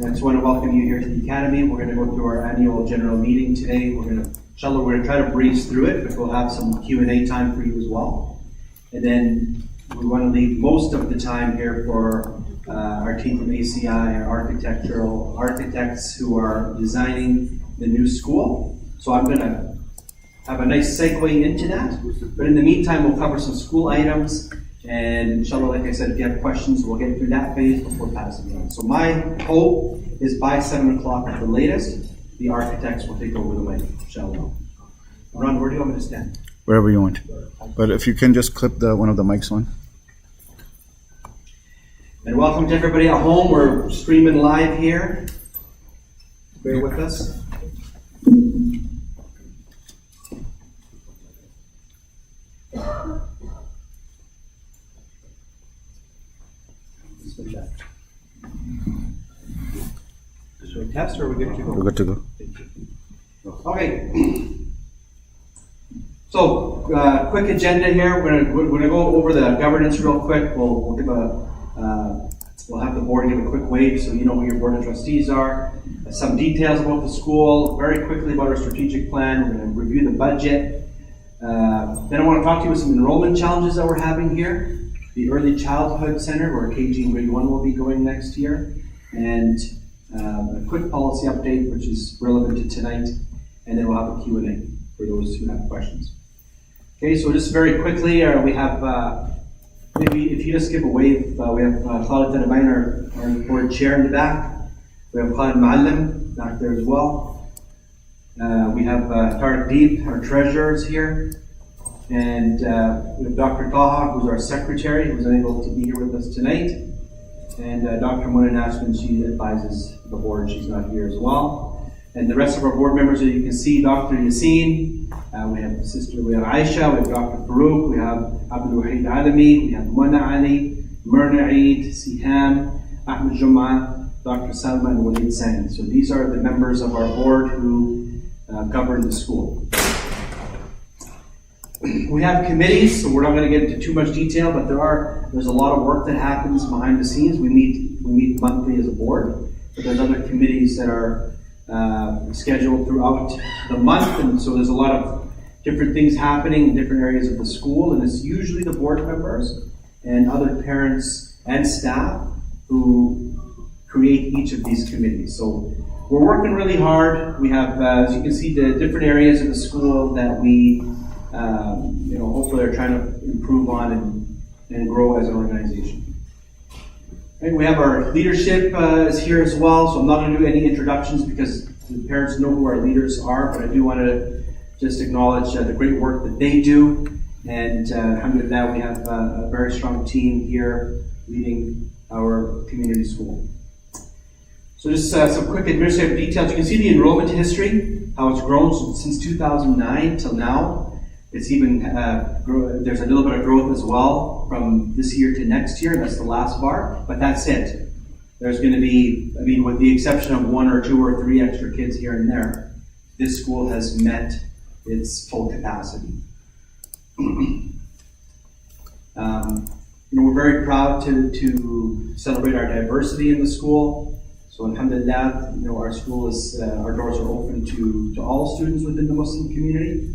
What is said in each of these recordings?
I just want to welcome you here to the Academy. We're going to go through our annual general meeting today. We're going to try to breeze through it, but we'll have some Q&A time for you as well. And then we want to leave most of the time here for our team from ACI, our architects who are designing the new school. So I'm going to have a nice segue into that. But in the meantime, we'll cover some school items. And inshallah, like I said, if you have questions, we'll get through that phase before passing it on. So my hope is by 7 o'clock at the latest, the architects will take over the mic, inshallah. Ron, where do you want me to stand? Wherever you want. But if you can just clip one of the mics on. And welcome to everybody at home. We're streaming live here. Bear with us. Should we test or are we good to go? We're good to go. Okay. So, quick agenda here. We're gonna go over the governance real quick. We'll have the board give a quick wave so you know who your board of trustees are. Some details about the school. Very quickly about our strategic plan. We're gonna review the budget. Then I want to talk to you about some enrollment challenges that we're having here. The Early Childhood Center, where KG and Grade 1 will be going next year. And a quick policy update, which is relevant to tonight. And then we'll have a Q&A for those who have questions. Okay, so just very quickly, we have, maybe if you just give a wave, we have Khalid Tanabain, our board chair in the back. We have Khalid Ma'allim back there as well. We have Tariq Deep, our treasurer, is here. And we have Dr. Taha, who's our secretary, who's unable to be here with us tonight. And Dr. Mona Nashman, she advises the board. She's not here as well. And the rest of our board members, as you can see, Dr. Yassine, we have Aisha, we have Dr. Farouk, we have Abdul Wahid Alami, we have Mona Ali, Myrna Eid, Siham, Ahmed Jum'a, Dr. Salma, and Walid Sani. So these are the members of our board who govern the school. We have committees, so we're not going to get into too much detail, but there's a lot of work that happens behind the scenes. We meet monthly as a board, but there's other committees that are scheduled throughout the month, and so there's a lot of different things happening in different areas of the school, and it's usually the board members and other parents and staff who create each of these committees. So we're working really hard. We have, as you can see, the different areas of the school that we hopefully are trying to improve on and grow as an organization. And we have our leadership is here as well, so I'm not going to do any introductions because the parents know who our leaders are, but I do want to just acknowledge the great work that they do. And alhamdulillah, we have a very strong team here leading our community school. So just some quick administrative details. You can see the enrollment history, how it's grown since 2009 till now. It's even, there's a little bit of growth as well from this year to next year. That's the last bar, but that's it. There's going to be, with the exception of 1 or 2 or 3 extra kids here and there, this school has met its full capacity. We're very proud to celebrate our diversity in the school. So alhamdulillah, our school is, our doors are open to all students within the Muslim community.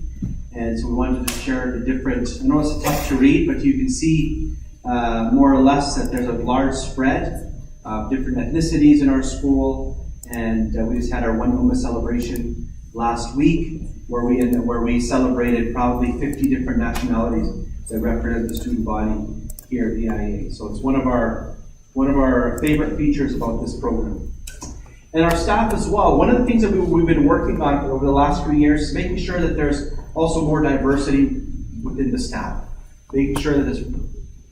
And so we wanted to share the different, I know it's tough to read, but you can see more or less that there's a large spread of different ethnicities in our school. And we just had our One Ummah celebration last week where we celebrated probably 50 different nationalities that represent the student body here at EIA. So it's one of our favorite features about this program. And our staff as well. One of the things that we've been working on over the last few years is making sure that there's also more diversity within the staff. Making sure that there's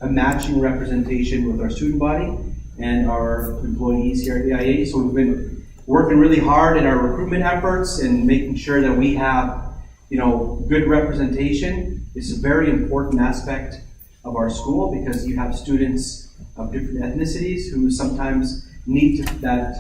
a matching representation with our student body and our employees here at EIA. So we've been working really hard in our recruitment efforts and making sure that we have, good representation. It's a very important aspect of our school because you have students of different ethnicities who sometimes need that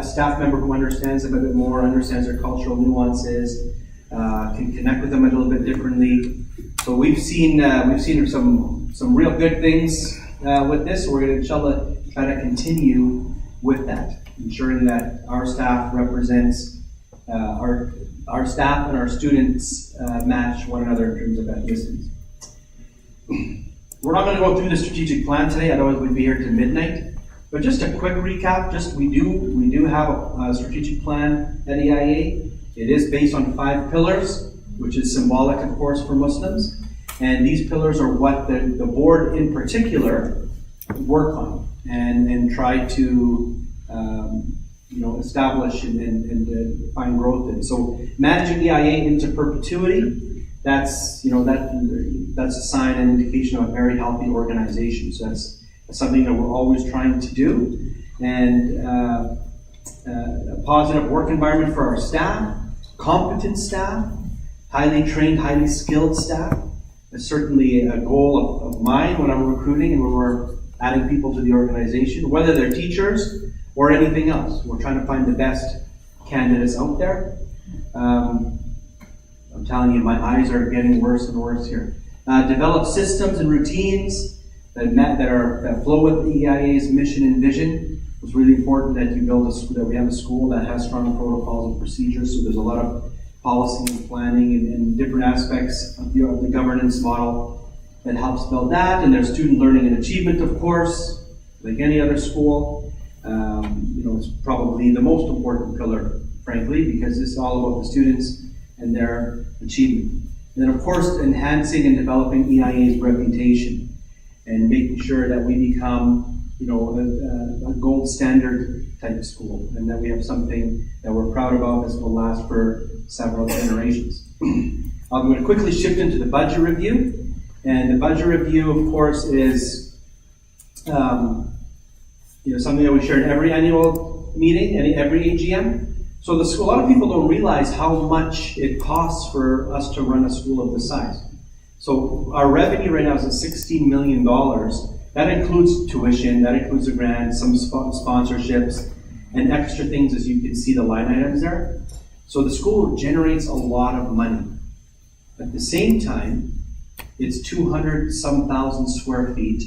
staff member who understands them a bit more, understands their cultural nuances, can connect with them a little bit differently. So we've seen some real good things with this. We're going to inshallah try to continue, with that, ensuring that our staff represents our staff and our students match one another in terms of ethnicities. We're not going to go through the strategic plan today, otherwise we'd be here till midnight. But just a quick recap, we do have a strategic plan at EIA. It is based on 5 pillars, which is symbolic, of course, for Muslims. And these pillars are what the board in particular work on and try to establish and find growth in. So managing EIA into perpetuity, that's a sign and indication of a very healthy organization. So that's something that we're always trying to do. And a positive work environment for our staff, competent staff, highly trained, highly skilled staff. It's certainly a goal of mine when I'm recruiting and when we're adding people to the organization, whether they're teachers or anything else. We're trying to find the best candidates out there. I'm telling you, my eyes are getting worse and worse here. Develop systems and routines that flow with the EIA's mission and vision. It's really important that you build that we have a school that has strong protocols and procedures. So there's a lot of policy and planning and different aspects of the governance model that helps build that. And there's student learning and achievement, of course, like any other school. It's probably the most important pillar, frankly, because it's all about the students and their achievement. And then, of course, enhancing and developing EIA's reputation and making sure that we become, a gold standard type of school, and that we have something that we're proud about that will last for several generations. I'm going to quickly shift into the budget review, and the budget review, of course, is something that we share in every annual meeting and every AGM. So a lot of people don't realize how much it costs for us to run a school of this size. So our revenue right now is at $16 million. That includes tuition, that includes the grants, some sponsorships, and extra things, as you can see the line items there. So the school generates a lot of money. At the same time, it's 200-some thousand square feet.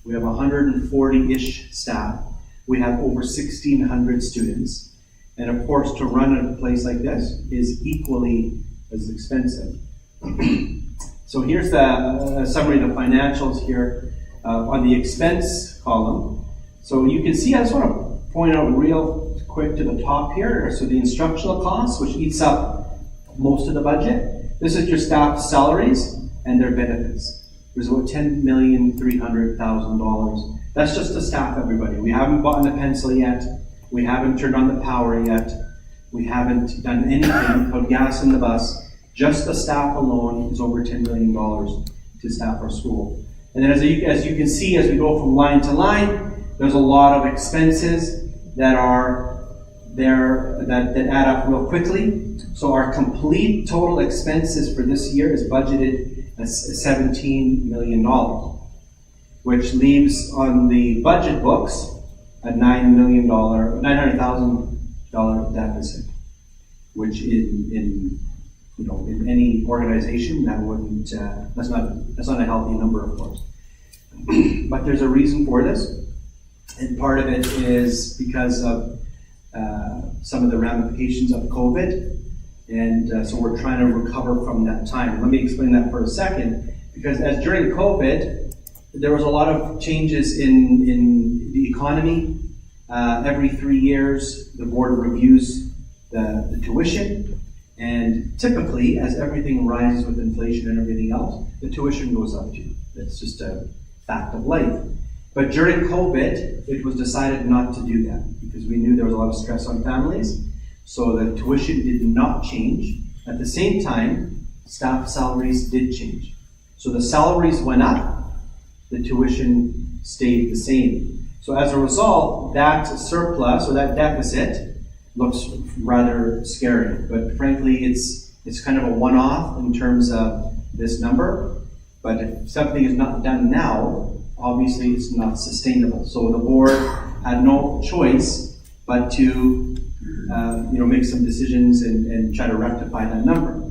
We have 140-ish staff. We have over 1,600 students. And of course, to run a place like this is equally as expensive. So here's the summary of the financials here on the expense column. So you can see, I just want to point out real quick to the top here. So the instructional costs, which eats up most of the budget. This is your staff salaries and their benefits. There's about $10,300,000. That's just the staff, everybody. We haven't bought the pencil yet. We haven't turned on the power yet. We haven't done anything, put gas in the bus. Just the staff alone is over $10 million to staff our school. And then as you can see, as we go from line to line, there's a lot of expenses that are there that add up real quickly. So our complete total expenses for this year is budgeted at $17 million, which leaves on the budget books a $900,000 deficit, which in any organization that wouldn't that's not a healthy number, of course. But there's a reason for this, and part of it is because of some of the ramifications of COVID, and so we're trying to recover from that time. Let me explain that for a second, because as during COVID, there was a lot of changes in the economy. Every 3 years, the board reviews the tuition. And typically, as everything rises with inflation and everything else, the tuition goes up too. That's just a fact of life. But during COVID, it was decided not to do that because we knew there was a lot of stress on families. So the tuition did not change. At the same time, staff salaries did change. So the salaries went up, the tuition stayed the same. So as a result, that surplus or that deficit looks rather scary, but frankly, it's kind of a one-off in terms of this number. But if something is not done now, obviously it's not sustainable. So the board had no choice but to make some decisions and try to rectify that number.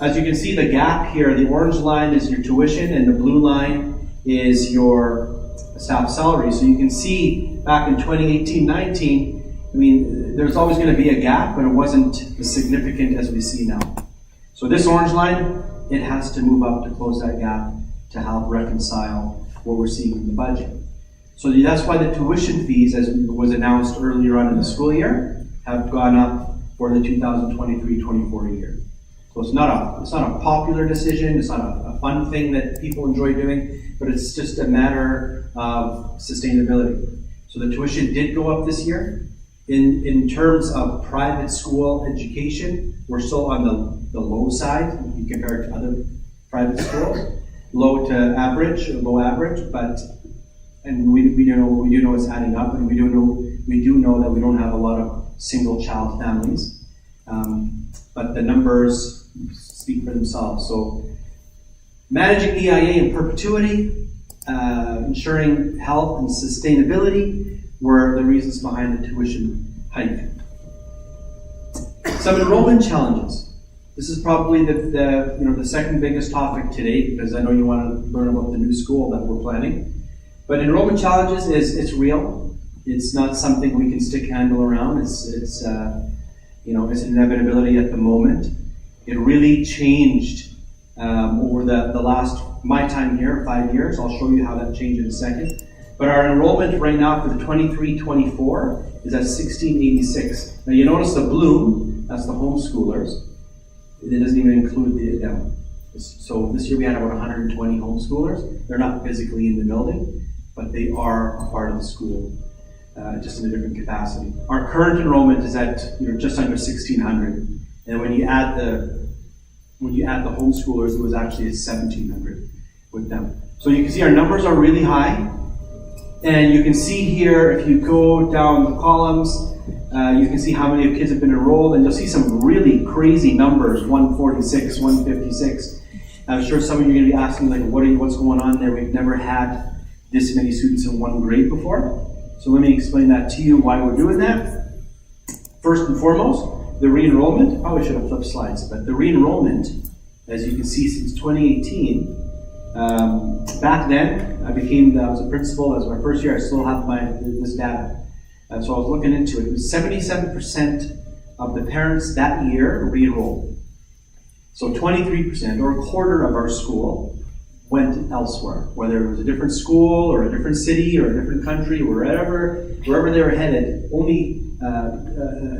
As you can see, the gap here, the orange line is your tuition, and the blue line is your staff salary. So you can see back in 2018-19, I mean, there's always going to be a gap, but it wasn't as significant as we see now. So this orange line, it has to move up to close that gap to help reconcile what we're seeing in the budget. So that's why the tuition fees, as was announced earlier on in the school year, have gone up for the 2023-24 year. So it's not a popular decision, it's not a fun thing that people enjoy doing, but it's just a matter of sustainability. So the tuition did go up this year. In terms of private school education, we're still on the low side if you compare it to other private schools. Low average, but we do know it's adding up, and we do know that we don't have a lot of single child families, but the numbers speak for themselves. So managing EIA in perpetuity, ensuring health and sustainability were the reasons behind the tuition hike. Some enrollment challenges. This is probably the second biggest topic today, because I know you want to learn about the new school that we're planning. But enrollment challenges it's real. It's not something we can stick handle around. It's an inevitability at the moment. It really changed over the last my time here, 5 years. I'll show you how that changed in a second. But our enrollment right now for the 23-24 is at 1686. Now you notice the blue, that's the homeschoolers. It doesn't even include them. So this year we had about 120 homeschoolers. They're not physically in the building, but they are a part of the school, just in a different capacity. Our current enrollment is at just under 1,600, and when you add the homeschoolers, it was actually at 1,700 with them. So you can see our numbers are really high, and you can see here if you go down the columns. You can see how many kids have been enrolled, and you'll see some really crazy numbers, 146, 156. I'm sure some of you are going to be asking, like, what's going on there? We've never had this many students in one grade before. So let me explain that to you, why we're doing that. First and foremost, the re-enrollment. Probably should have flipped slides, but the re-enrollment, as you can see, since 2018, back then, I was a principal. As my first year, I still have this data. So I was looking into it. It was 77% of the parents that year re-enrolled. So 23%, or a quarter of our school, went elsewhere, whether it was a different school or a different city or a different country, wherever they were headed. Only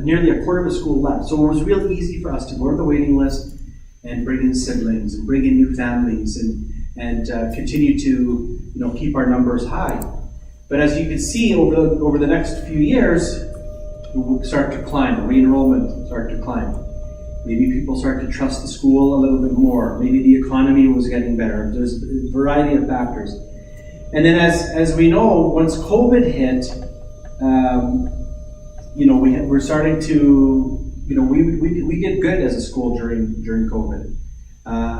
nearly a quarter of the school left. So it was real easy for us to go to the waiting list and bring in siblings and bring in new families and continue to keep our numbers high. But as you can see, over the next few years, we will start to climb. Re-enrollment start to climb. Maybe people start to trust the school a little bit more. Maybe the economy was getting better. There's a variety of factors. And then as we know, once COVID hit, we're starting to, we did good as a school during COVID.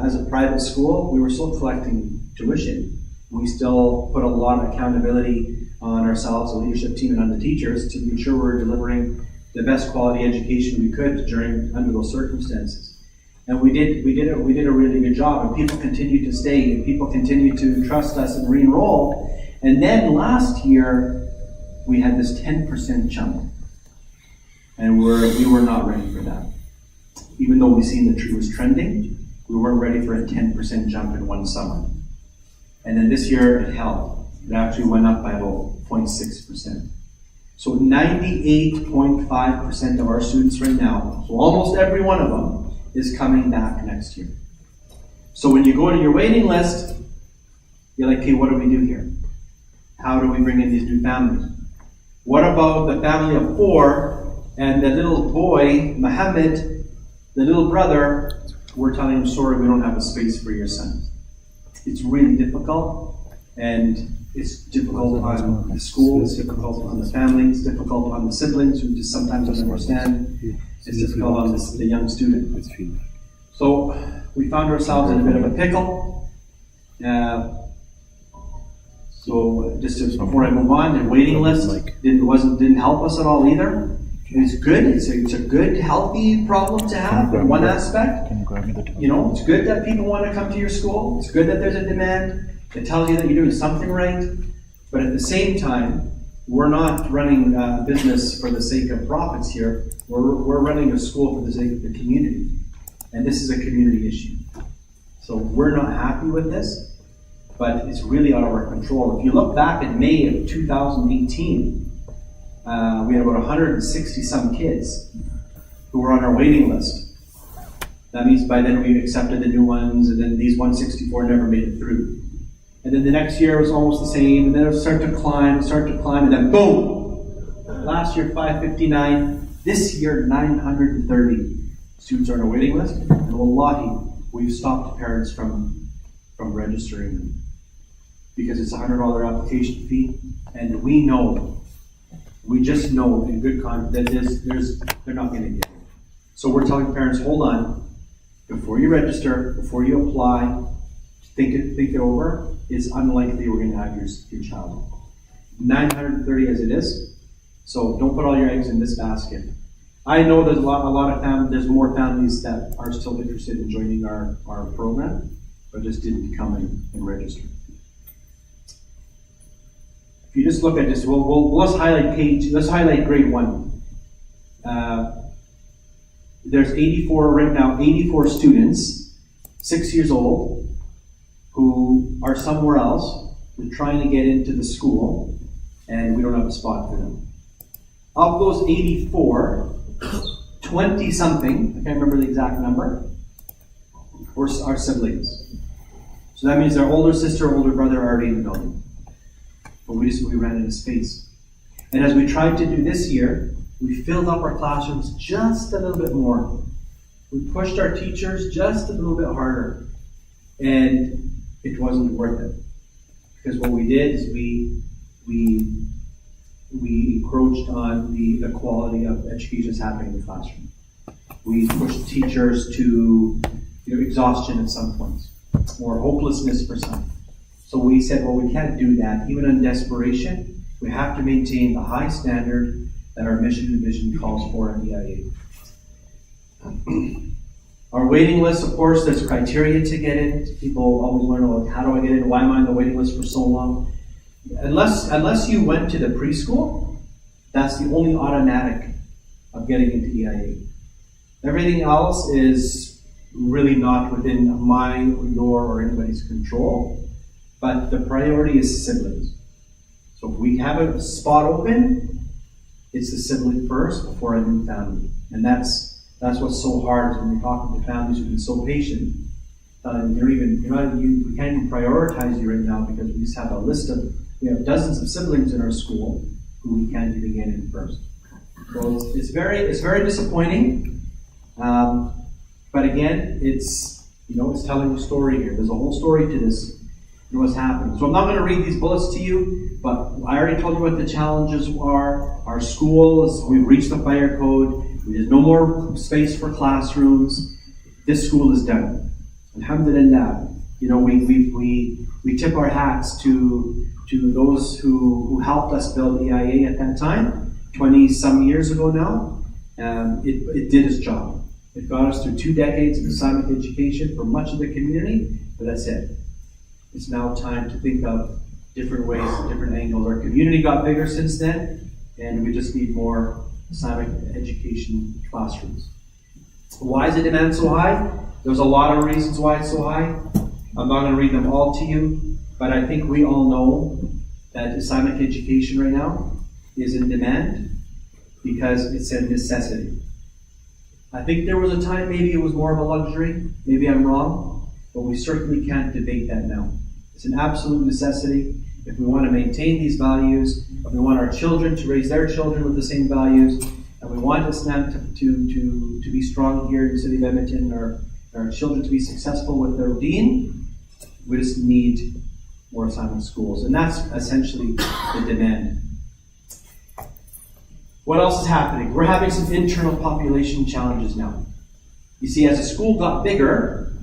As a private school, we were still collecting tuition. We still put a lot of accountability on ourselves, the leadership team, and on the teachers to ensure we're delivering the best quality education we could under those circumstances. And we did a really good job, and people continued to stay, and people continued to trust us and re-enroll. And then last year, we had this 10% jump, and we were not ready for that. Even though we seen the tree was trending, we weren't ready for a 10% jump in one summer. And then this year it held. It actually went up by about 0.6%. So 98.5% of our students right now, so almost every one of them, is coming back next year. So when you go to your waiting list, you're like, okay, what do we do here? How do we bring in these new families? What about the family of 4 and the little boy, Mohammed, the little brother, we're telling him, sorry, we don't have a space for your son. It's really difficult, and it's difficult on the school, it's difficult on the family, it's difficult on the siblings who just sometimes don't understand, it's difficult on the young student. So we found ourselves in a bit of a pickle. So before I move on, the waiting list didn't help us at all either. It's good. It's a good, healthy problem to have in one aspect. It's good that people want to come to your school. It's good that there's a demand. It tells you that you're doing something right. But at the same time, we're not running a business for the sake of profits here. We're running a school for the sake of the community. And this is a community issue. So we're not happy with this, but it's really out of our control. If you look back in May of 2018, we had about 160 some kids who were on our waiting list. That means by then we accepted the new ones, and then these 164 never made it through. And then the next year was almost the same, and then it would start to climb, and then boom! Last year, 559. This year, 930 students are on a waiting list. And wallahi, we've stopped parents from registering them because it's a $100 application fee, and we just know in good confidence that they're not going to get it. So we're telling parents, hold on, before you register, before you apply, think it over. It's unlikely we're going to have your child. 930 as it is, so don't put all your eggs in this basket. I know there's a lot of families. There's more families that are still interested in joining our program, but just didn't come and register. If you just look at this, let's highlight grade 1. There's 84 right now, 84 students, 6 years old, who are somewhere else. They're trying to get into the school, and we don't have a spot for them. Of those 84, 20 something, I can't remember the exact number, or our siblings. So that means their older sister, older brother are already in the building. But we ran into space. And as we tried to do this year, we filled up our classrooms just a little bit more. We pushed our teachers just a little bit harder. And it wasn't worth it. Because what we did is we encroached on the quality of education that's happening in the classroom. We pushed teachers to exhaustion at some points, or hopelessness for some. So we said, well, we can't do that. Even in desperation, we have to maintain the high standard that our mission and vision calls for in EIA. Our waiting list, of course, there's criteria to get in. People always wonder, well, how do I get in? Why am I on the waiting list for so long? Unless you went to the preschool, that's the only automatic of getting into EIA. Everything else is really not within mine or your or anybody's control, but the priority is siblings. So if we have a spot open, it's the sibling first before a new family. And that's what's so hard when you're talking to families who've been so patient. We can't even prioritize you right now because we just have we have dozens of siblings in our school who we can't even get in first. So it's very disappointing. But again, it's telling a story here. There's a whole story to this and what's happening. So I'm not going to read these bullets to you, but I already told you what the challenges are. Our schools, we've reached the fire code. There's no more space for classrooms. This school is done. Alhamdulillah. We tip our hats to those who helped us build EIA at that time, 20 some years ago now. It did its job. It got us through 2 decades of Islamic education for much of the community, but that's it. It's now time to think of different ways, different angles. Our community got bigger since then, and we just need more Islamic education classrooms. Why is the demand so high? There's a lot of reasons why it's so high. I'm not going to read them all to you, but I think we all know that Islamic education right now is in demand because it's a necessity. I think there was a time maybe it was more of a luxury. Maybe I'm wrong, but we certainly can't debate that now. It's an absolute necessity. If we want to maintain these values, if we want our children to raise their children with the same values, and we want Islam to be strong here in the city of Edmonton, or our children to be successful with their deen, we just need more Islamic schools. And that's essentially the demand. What else is happening? We're having some internal population challenges now. You see, as the school got bigger,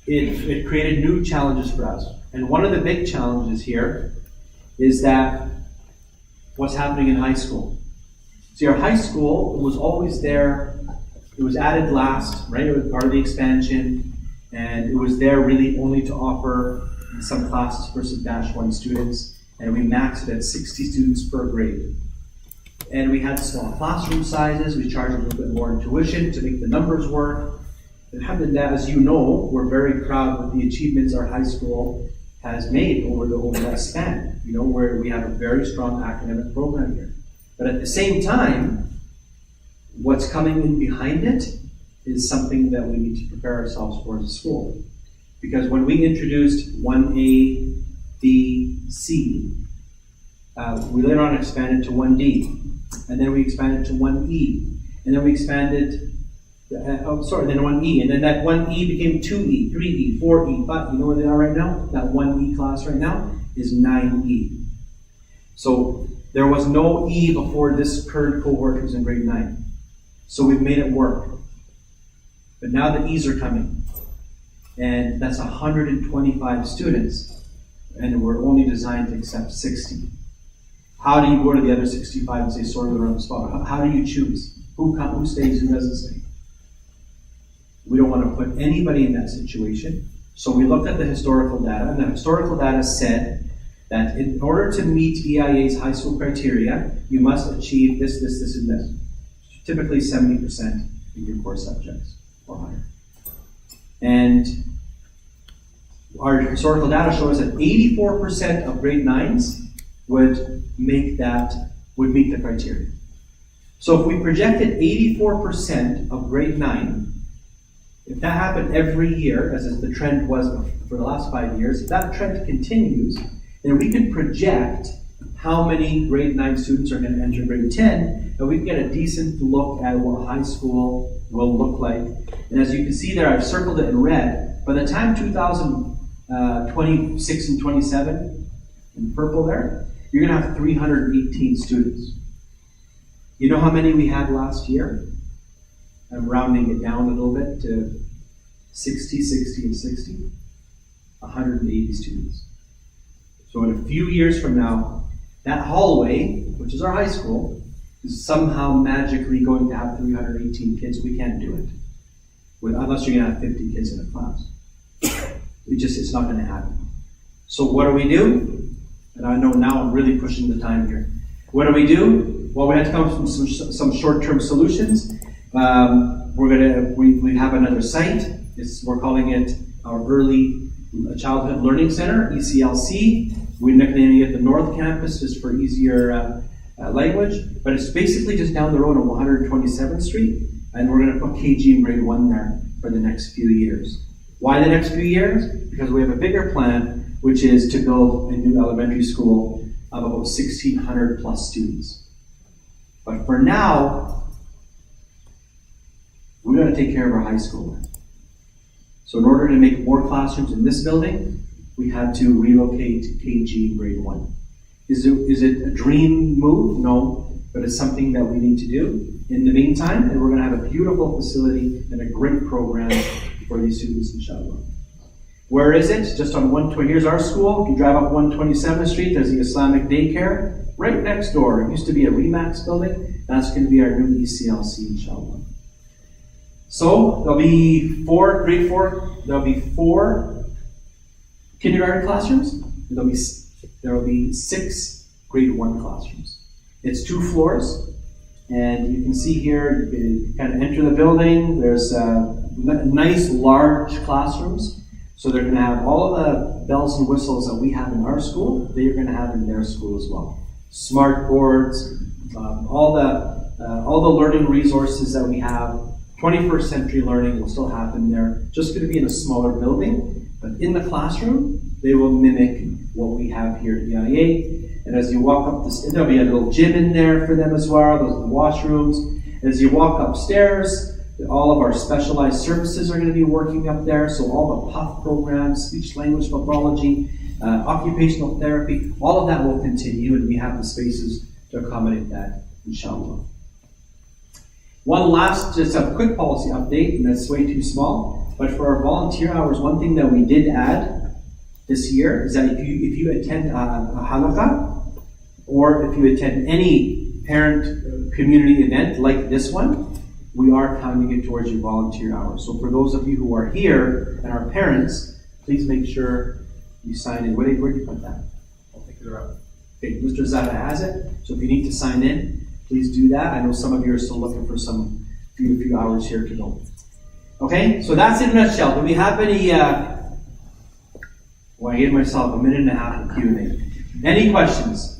it created new challenges for us. And one of the big challenges here is that what's happening in high school. See, our high school was always there. It was added last, right? It was part of the expansion, and it was there really only to offer some classes for some Dash 1 students. and we maxed it at 60 students per grade. And we had small classroom sizes, we charged a little bit more in tuition to make the numbers work. And alhamdulillah, as you know, we're very proud of the achievements our high school has made over that span, where we have a very strong academic program here. But at the same time, what's coming in behind it is something that we need to prepare ourselves for as a school. Because when we introduced 1A, B, C, we later on expanded to 1D, and then we expanded to 1E, and then we expanded, then 1E, and then that 1E became 2E, 3E, 4E, 5, you know where they are right now? That 1E class right now is 9E. So there was no E before this current cohort was in grade 9. So we've made it work. But now the E's are coming. And that's 125 students. And we're only designed to accept 60. How do you go to the other 65 and say, sorry, we're on the spot? How do you choose? Who stays, who doesn't stay? We don't want to put anybody in that situation. So we looked at the historical data, and the historical data said that in order to meet EIA's high school criteria, you must achieve this, and this. Typically 70% in your core subjects or higher. And our historical data shows that 84% of grade 9s would meet the criteria. So if we projected 84% of grade 9, if that happened every year, as the trend was for the last 5 years, if that trend continues, then we can project how many grade 9 students are going to enter grade 10, and we can get a decent look at what high school will look like. And as you can see there, I've circled it in red. By the time 2026 and 27, in purple there, you're going to have 318 students. You know how many we had last year? I'm rounding it down a little bit to 60, 60, and 60. 180 students. So in a few years from now, that hallway, which is our high school, is somehow magically going to have 318 kids. We can't do it. Unless you're going to have 50 kids in a class. It's not going to happen. So what do we do? And I know now I'm really pushing the time here. What do we do? Well, we have to come up with some short-term solutions. We have another site. We're calling it our Early Childhood Learning Center, ECLC. We're nicknaming it the North Campus just for easier language. But it's basically just down the road on 127th Street. And we're going to put KG in grade 1 there for the next few years. Why the next few years? Because we have a bigger plan, which is to build a new elementary school of about 1,600 plus students. But for now, we got to take care of our high school. So in order to make more classrooms in this building, we had to relocate KG grade 1. Is it a dream move? No, but it's something that we need to do in the meantime, and we're going to have a beautiful facility and a great program for these students, inshallah. Where is it? Just on 120. Here's our school. If you drive up 127th Street, there's the Islamic daycare right next door. It used to be a Remax building. That's going to be our new ECLC, inshallah. So there'll be grade 4. There'll be 4 kindergarten classrooms. There will be 6 grade 1 classrooms. It's 2 floors, and you can see here. You kind of enter the building. There's nice large classrooms. So they're going to have all of the bells and whistles that we have in our school. They're going to have in their school as well. Smart boards, all the learning resources that we have. 21st century learning will still happen there. Just going to be in a smaller building, but in the classroom, they will mimic what we have here at EIA. And as you walk up there'll be a little gym in there for them as well. Those are the washrooms. As you walk upstairs, all of our specialized services are going to be working up there. So all the PUF programs, speech language pathology, occupational therapy, all of that will continue, and we have the spaces to accommodate that, inshallah. One last, just a quick policy update, and that's way too small, but for our volunteer hours, one thing that we did add this year is that if you attend a halakha, or if you attend any parent community event like this one, we are counting it towards your volunteer hours. So for those of you who are here and are parents, please make sure you sign in. Where did you put that? I'll pick it up. Okay, Mr. Zada has it, so if you need to sign in, please do that. I know some of you are still looking for a few hours here to go. Okay, so that's in a nutshell. Do we have any, well, I gave myself a minute and a half of Q&A. Any questions?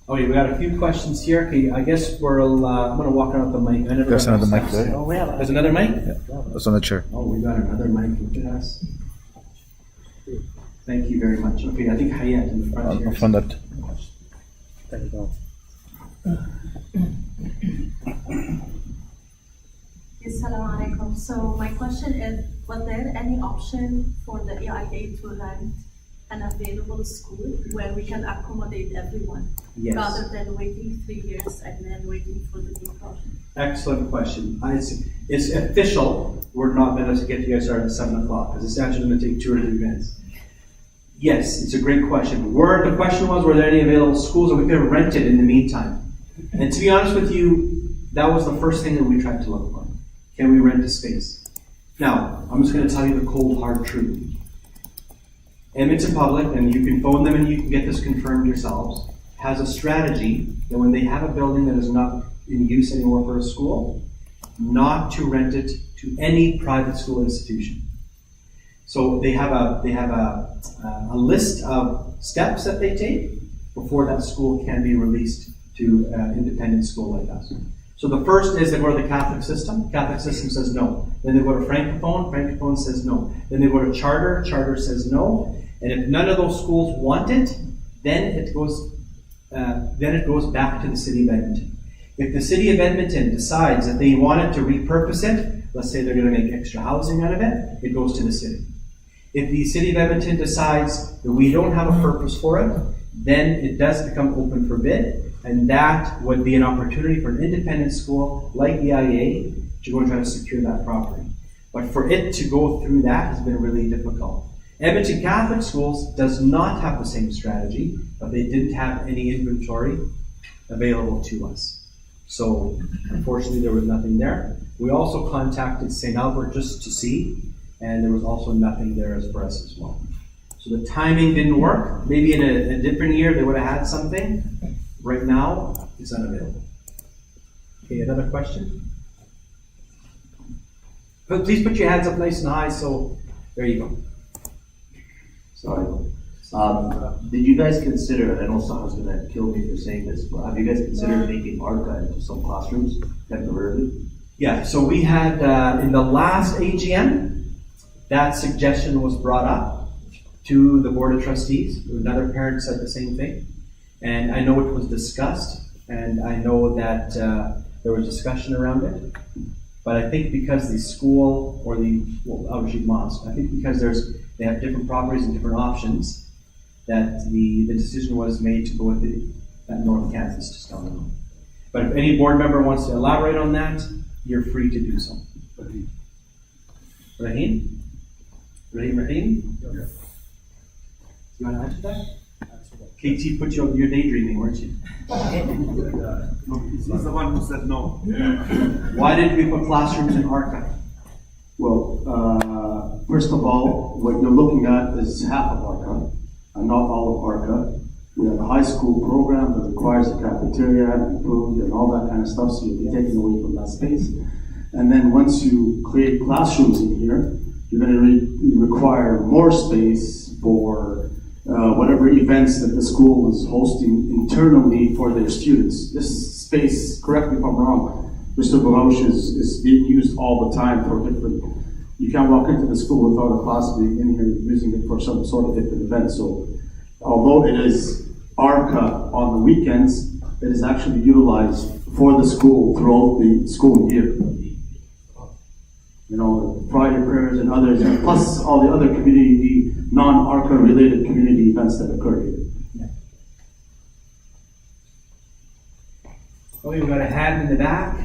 Okay, we got a few questions here. Okay, I guess I'm going to walk around the mic. There's another mic there. Oh, yeah. There's another mic? Yeah, that's on the chair. Oh, we got another mic. Look at us. Thank you very much. Okay, I think Hayat in the front here. From that. There you go. Assalamu alaikum. So my question is, was there any option for the EIA to rent an available school where we can accommodate everyone? Yes. Rather than waiting 3 years and then waiting for the new project? Excellent question. It's official. We're not going to get you guys started at 7 o'clock because it's actually going to take 2 or 3 minutes. Yes, it's a great question. The question was, were there any available schools that we could have rented in the meantime? And to be honest with you, that was the first thing that we tried to look for. Can we rent a space? Now, I'm just going to tell you the cold, hard truth. Edmonton Public, and you can phone them and you can get this confirmed yourselves, has a strategy that when they have a building that is not in use anymore for a school, not to rent it to any private school institution. So they have a list of steps that they take before that school can be released to an independent school like us. So the first is they go to the Catholic system. Catholic system says no. Then they go to Francophone. Francophone says no. Then they go to Charter. Charter says no. And if none of those schools want it, then it goes back to the city of Edmonton. If the city of Edmonton decides that they wanted to repurpose it, let's say they're going to make extra housing out of it, it goes to the city. If the city of Edmonton decides that we don't have a purpose for it, then it does become open for bid. And that would be an opportunity for an independent school like EIA to go and try to secure that property. But for it to go through that has been really difficult. Edmonton Catholic Schools does not have the same strategy, but they didn't have any inventory available to us. So unfortunately there was nothing there. We also contacted St. Albert just to see, and there was also nothing there for us as well. So the timing didn't work. Maybe in a different year they would have had something. Right now, it's unavailable. Okay, another question? But please put your hands up nice and high, so there you go. Sorry. Did you guys consider, I know someone's going to kill me for saying this, but have you guys considered making ARCA into some classrooms temporarily? Yeah, so we had, in the last AGM, that suggestion was brought up to the Board of Trustees. Another parent said the same thing. And I know it was discussed, and I know that there was discussion around it. But I think because the school, or obviously mosque, I think because they have different properties and different options, that the decision was made to go with that north campus just down the road. But if any board member wants to elaborate on that, you're free to do so. Rahim? Rahim? Yeah. You want to answer that? KT put you on your daydreaming, weren't you? He's the one who said no. Why did we put classrooms in ARCA? Well, first of all, what you're looking at is half of ARCA, and not all of ARCA. We have a high school program that requires a cafeteria and food and all that kind of stuff, so you'll be taken away from that space. And then once you create classrooms in here, you're going to require more space for whatever events that the school is hosting internally for their students. This space, correct me if I'm wrong, Mr. Barouche, is being used all the time for different, you can't walk into the school without a class being in here using it for some sort of different event. So although it is ARCA on the weekends, it is actually utilized for the school throughout the school year. You know, Friday prayers and others, and plus all the other community, non-ARCA related community events that occur here. Yeah. Oh, we've got a hand in the back.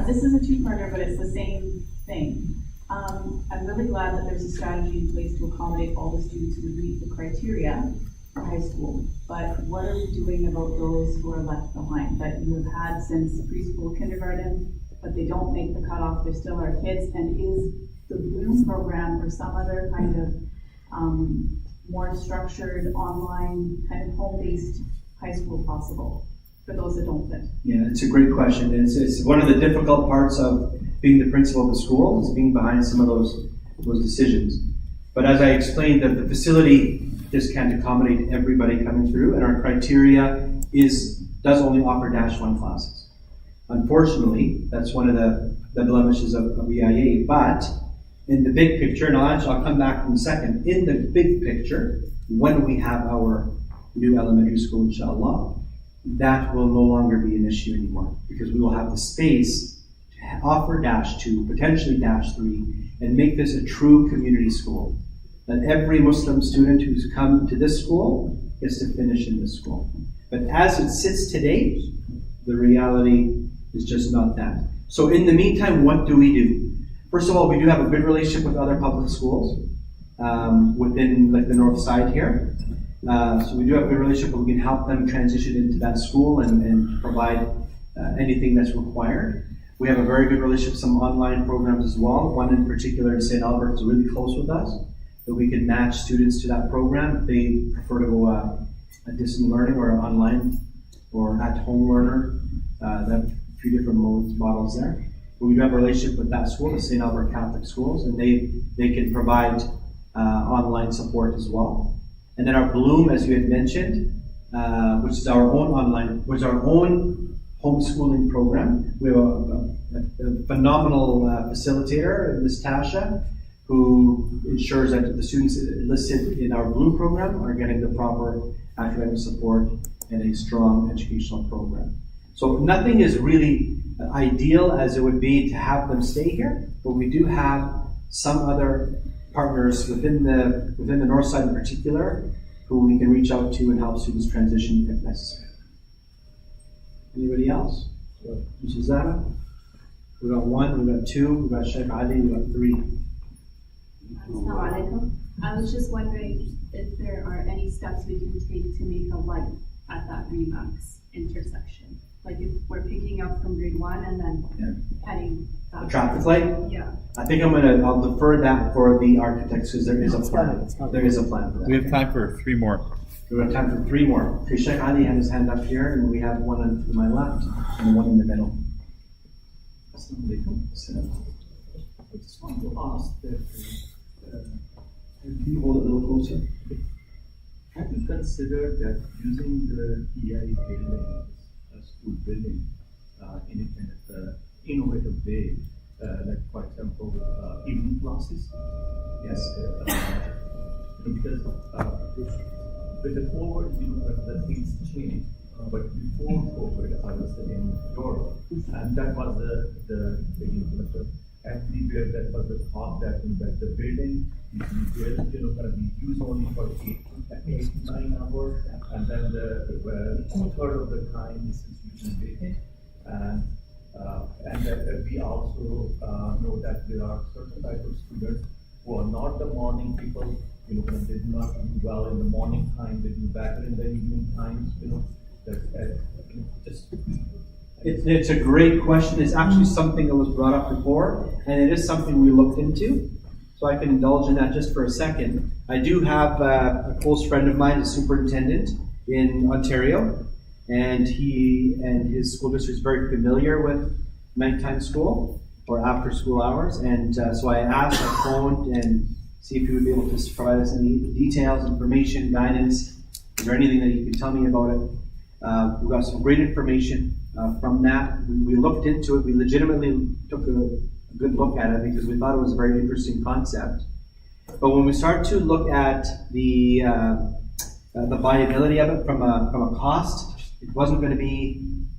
This is a two-parter, but it's the same thing. I'm really glad that there's a strategy in place to accommodate all the students who would meet the criteria. for high school, but what are we doing about those who are left behind, that you have had since preschool, kindergarten, but they don't make the cutoff, they're still our kids, and is the Bloom program or some other kind of more structured, online, kind of home-based high school possible for those that don't fit? Yeah, it's a great question. It's one of the difficult parts of being the principal of the school, is being behind some of those decisions. But as I explained, that the facility just can't accommodate everybody coming through, and our criteria does only offer -1 classes. Unfortunately, that's one of the blemishes of EIA, but in the big picture, and I'll come back in a second, in the big picture, when we have our new elementary school, inshallah, that will no longer be an issue anymore, because we will have the space to offer -2, potentially -3, and make this a true community school. That every Muslim student who's come to this school gets to finish in this school. But as it sits today, the reality is just not that. So in the meantime, what do we do? First of all, we do have a good relationship with other public schools within like the north side here. So we do have a good relationship where we can help them transition into that school and provide anything that's required. We have a very good relationship with some online programs as well. One in particular in St. Albert is really close with us, that we can match students to that program if they prefer to go a distant learning or an online or at-home learner. There are a few different models there. But we do have a relationship with that school, the St. Albert Catholic Schools, and they can provide online support as well. And then our Bloom, as you had mentioned, which is our own homeschooling program. We have a phenomenal facilitator, Ms. Tasha, who ensures that the students listed in our Bloom program are getting the proper academic support and a strong educational program. So nothing is really ideal as it would be to have them stay here, but we do have some other partners within the north side in particular who we can reach out to and help students transition if necessary. Anybody else? Mrs. Zara? We got 1, we got 2, we got Sheikh Ali, we got 3. Assalamu alaikum. I was just wondering if there are any steps we can take to make a light at that Remax intersection. Like if we're picking up from grade 1 and then heading A back. traffic light? Yeah. I think I'll defer that for the architects because there is a plan. There is a plan for that. We have time for 3 more. We have time for 3 more. Okay, Sheikh Ali had his hand up here, and we have one to my left and one in the middle. Assalamu alaikum. I just want to ask that, can you hold a little closer? Have you considered that using the EIA building, school building, in a kind of innovative way, like for example, evening classes? Yes. Because with the COVID, the things change. But before COVID, I was in Europe, and that was the everywhere that was the thought that the building is built, going to be used only for 8 to 9 hours, and then the 2/3 of the time is institution vacant, and we also know that there are certain type of students who are not the morning people, they do not do well in the morning time, they do better in the evening times, just. It's a great question. It's actually something that was brought up before, and it is something we looked into. So I can indulge in that just for a second. I do have a close friend of mine, a superintendent in Ontario, and he and his school district is very familiar with nighttime school or after school hours. And so I asked, I phoned, and see if he would be able to provide us any details, information, guidance. Is there anything that you can tell me about it? We got some great information from that. We looked into it. We legitimately took a good look at it because we thought it was a very interesting concept. But when we start to look at the viability of it from a cost, it wasn't going to be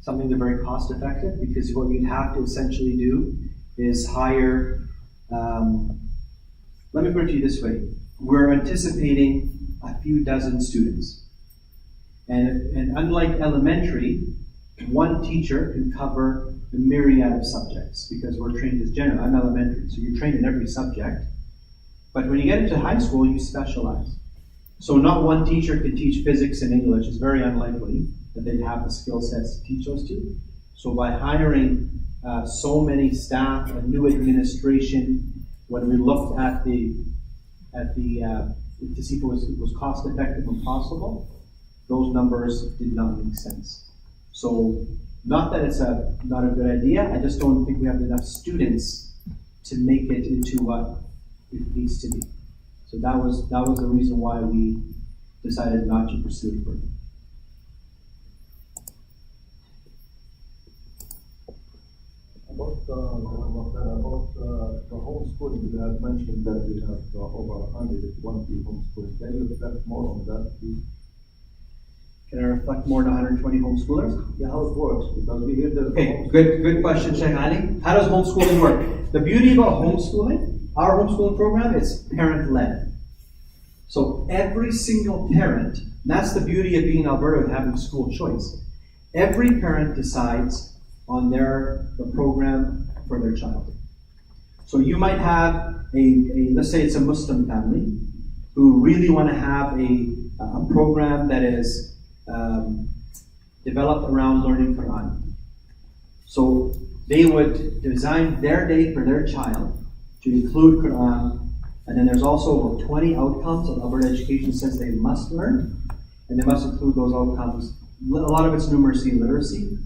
something that's very cost effective, because what you'd have to essentially do is hire. Let me put it to you this way: we're anticipating a few dozen students. And unlike elementary, one teacher can cover a myriad of subjects because we're trained as general. I'm elementary, so you're trained in every subject. But when you get into high school, you specialize. So not one teacher could teach physics and English. It's very unlikely that they'd have the skill sets to teach those two. So by hiring so many staff, a new administration, when we looked at the to see if it was cost effective and possible, those numbers did not make sense. So not that it's not a good idea, I just don't think we have enough students to make it into what it needs to be. So that was the reason why we decided not to pursue it further. About the homeschooling, you have mentioned that we have over 120 homeschooling. Can you reflect more on that, please? Can I reflect more on 120 homeschoolers? Yeah, how it works, because we hear that. Okay, good question, Sheikh Ali. How does homeschooling work? The beauty about homeschooling, our homeschooling program, is parent-led. So every single parent, and that's the beauty of being in Alberta and having school choice. Every parent decides on the program for their child. So you might have let's say it's a Muslim family who really want to have a program that is developed around learning Quran. So they would design their day for their child to include Quran, and then there's also over 20 outcomes that Alberta Education says they must learn, and they must include those outcomes. A lot of it's numeracy and literacy,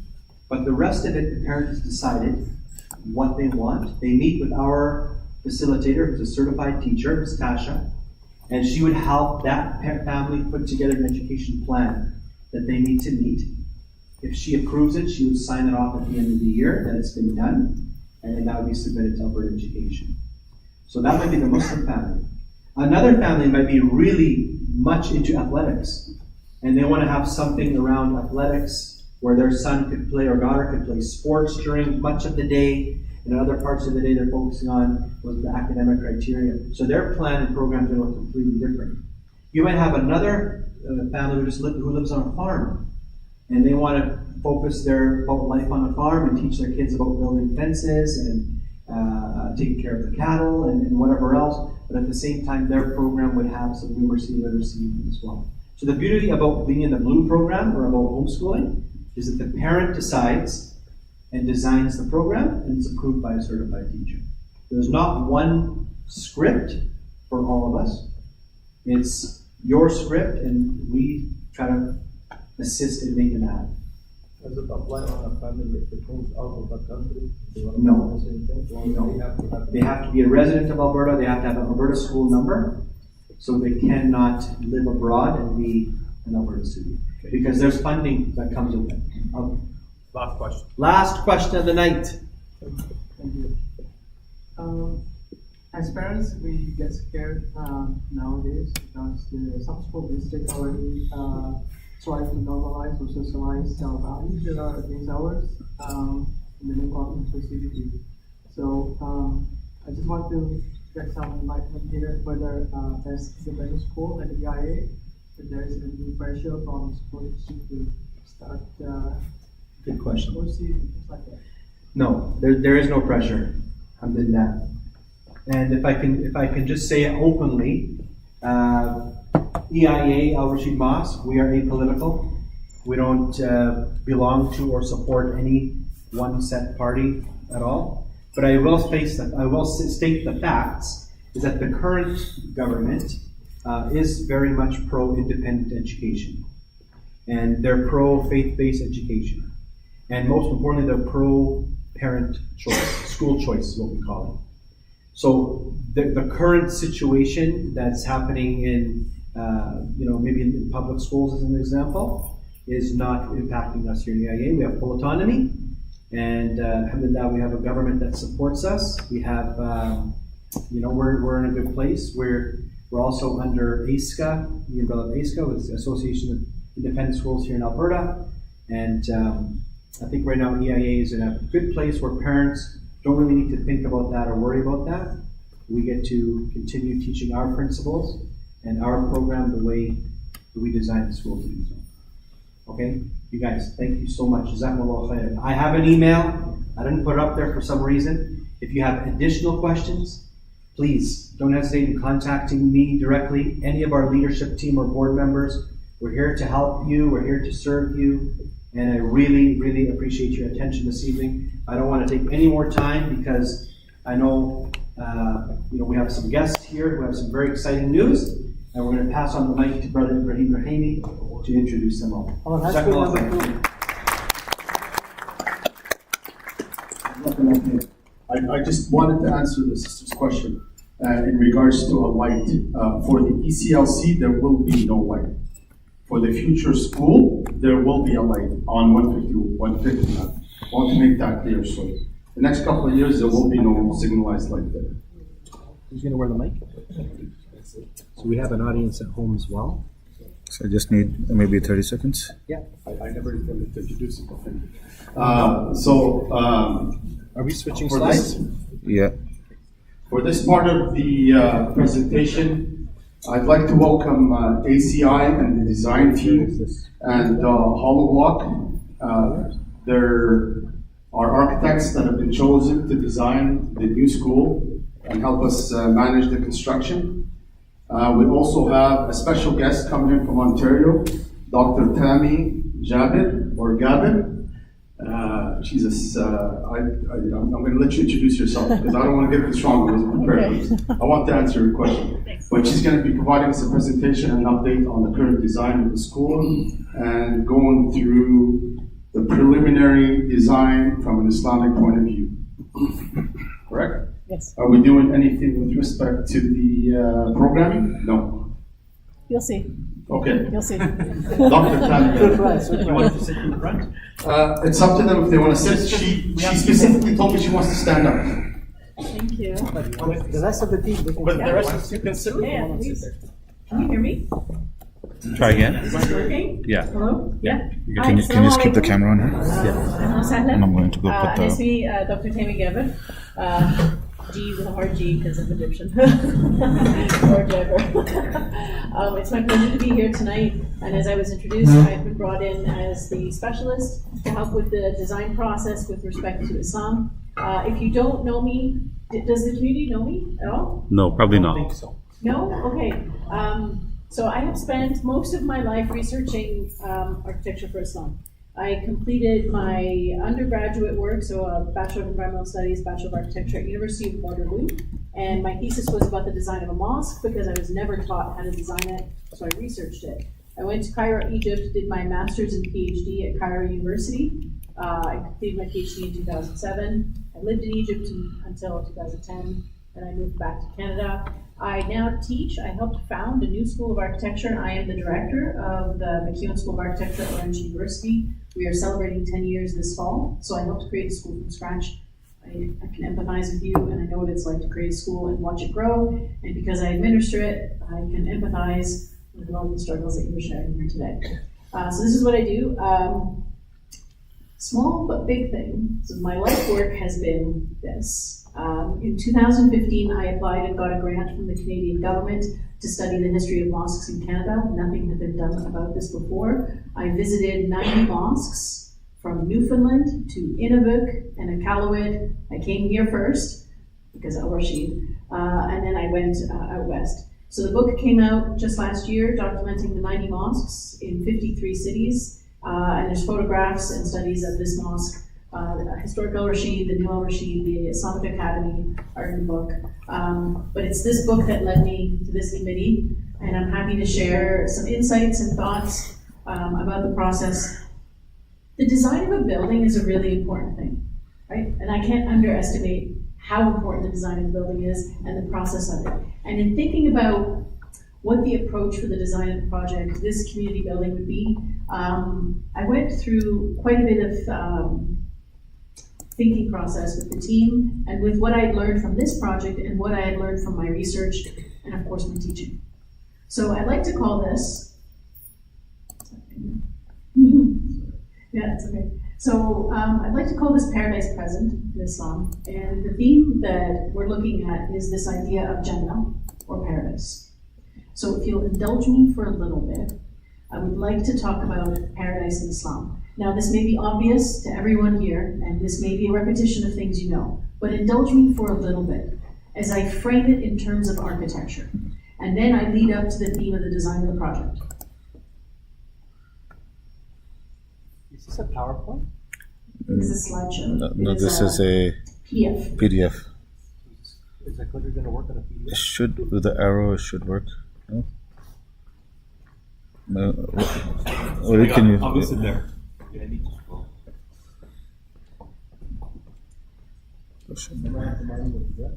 but the rest of it, the parent has decided what they want. They meet with our facilitator, who's a certified teacher, Ms. Tasha, and she would help that family put together an education plan that they need to meet. If she approves it, she would sign it off at the end of the year that it's been done, and then that would be submitted to Alberta Education. So that might be the Muslim family. Another family might be really much into athletics, and they want to have something around athletics where their son could play or daughter could play sports during much of the day, and other parts of the day they're focusing on was the academic criteria. So their plan and program is going to look completely different. You might have another family who lives on a farm, and they want to focus their life on a farm and teach their kids about building fences and taking care of the cattle and whatever else, but at the same time their program would have some numeracy literacy as well. So the beauty about being in the Blue program or about homeschooling is that the parent decides and designs the program, and it's approved by a certified teacher. There's not one script for all of us. It's your script, and we try to assist in making that happen. Does it apply on a family if it moves out of the country? No. The same thing? Or No. They have to be a resident of Alberta. They have to have an Alberta school number, so they cannot live abroad and be an Alberta student. Because there's funding that comes with it. Last question. Last question of the night. Thank you. As parents, we get scared nowadays because some school districts already try to normalize or socialize our values that are against ours in the name of inclusivity. So I just want to get some enlightenment here whether as the school and the EIA, if there is any pressure from school district to start Good question. things like that. No, there is no pressure. I'm in that. And if I can just say it openly, EIA Al Rashid Mosque, we are apolitical. We don't belong to or support any one set party at all. But I will state the facts is that the current government is very much pro-independent education, and they're pro-faith-based education. And most importantly, they're pro-parent choice, school choice is what we call it. So the current situation that's happening in, maybe in public schools as an example, is not impacting us here in the EIA. We have full autonomy, and alhamdulillah, we have a government that supports us. We have, we're in a good place. We're also under ASCA, the umbrella of ASCA, which is the Association of Independent Schools here in Alberta, and I think right now EIA is in a good place where parents don't really need to think about that or worry about that. We get to continue teaching our principles and our program the way that we designed the school to do so. Okay? You guys, thank you so much. Jazakumullah khairan. I have an email. I didn't put it up there for some reason. If you have additional questions, please don't hesitate in contacting me directly, any of our leadership team or board members. We're here to help you, we're here to serve you, and I really, really appreciate your attention this evening. I don't want to take any more time because I know we have some guests here who have some very exciting news, and we're going to pass on the mic to Brother Ibrahim Rahimi to introduce them all. I just wanted to answer the sister's question in regards to a light. For the ECLC, there will be no light. For the future school, there will be a light on 150. I want to make that clear. So the next couple of years, there will be no signalized light there. Who's going to wear the mic? So we have an audience at home as well. So I just need maybe 30 seconds. Yeah. I never intended to introduce it. Are we switching for slides? Yeah. For this part of the presentation, I'd like to welcome ACI and the design team and HoloBlock. There are architects that have been chosen to design the new school and help us manage the construction. We also have a special guest coming in from Ontario, Dr. Tammy Jabir, or Gabin. Jesus, I'm going to let you introduce yourself because I don't want to get this wrong. I wasn't prepared. I want to answer your question. But she's going to be providing us a presentation and an update on the current design of the school and going through the preliminary design from an Islamic point of view. Correct? Yes. Are we doing anything with respect to the programming? No. You'll see. Okay. You'll see. Dr. Tammy. You want to sit in the front? It's up to them if they want to sit. She specifically told me she wants to stand up. Thank you. The rest of the team, they can But the rest of you can sit. Yeah, please. Can you hear me? Try again. Is this working? Yeah. Hello? Yeah. Can you just keep the camera on her? And I'm going to go put nice to the... meet Dr. Tammy Gavin. G with a hard G because of Egyptian. Or Jabber. It's my pleasure to be here tonight. And as I was introduced, I've been brought in as the specialist to help with the design process with respect to Islam. If you don't know me, does the community know me at all? No, probably I not. think so. No? Okay. So I have spent most of my life researching architecture for Islam. I completed my undergraduate work, so a Bachelor of Environmental Studies, Bachelor of Architecture at University of Waterloo, and my thesis was about the design of a mosque because I was never taught how to design it, so I researched it. I went to Cairo, Egypt, did my master's and PhD at Cairo University. I completed my PhD in 2007. I lived in Egypt until 2010, and I moved back to Canada. I now teach. I helped found a new school of architecture, and I am the director of the McEwen School of Architecture at Orange University. We are celebrating 10 years this fall, so I helped create a school from scratch. I can empathize with you, and I know what it's like to create a school and watch it grow, and because I administer it, I can empathize with a lot of the struggles that you were sharing here today. So this is what I do. Small but big thing. So my life work has been this. In 2015, I applied and got a grant from the Canadian government to study the history of mosques in Canada. Nothing had been done about this before. I visited 90 mosques from Newfoundland to Inuvik and Iqaluit. I came here first because Al Rashid, and then I went out west. So the book came out just last year, documenting the 90 mosques in 53 cities, and there's photographs and studies of this mosque. Historic Al Rashid, the new Al Rashid, the Islamic Academy are in the book. But it's this book that led me to this committee, and I'm happy to share some insights and thoughts about the process. The design of a building is a really important thing, right? And I can't underestimate how important the design of a building is and the process of it. And in thinking about what the approach for the design of the project, this community building would be, I went through quite a bit of thinking process with the team and with what I had learned from this project and what I had learned from my research and of course my teaching. So I'd like to call this, yeah, it's okay. So I'd like to call this Paradise Present in Islam, and the theme that we're looking at is this idea of Jannah or paradise. So if you'll indulge me for a little bit, I would like to talk about paradise in Islam. Now, this may be obvious to everyone here, and this may be a repetition of things you know, but indulge me for a little bit. as I frame it in terms of architecture. And then I lead up to the theme of the design of the project. Is this a PowerPoint? This is a slideshow. No, this is a PDF. PDF. Is that clearly going to work on a It PDF? should, with the arrow, it should work. No? No, what can you? I'll go sit there.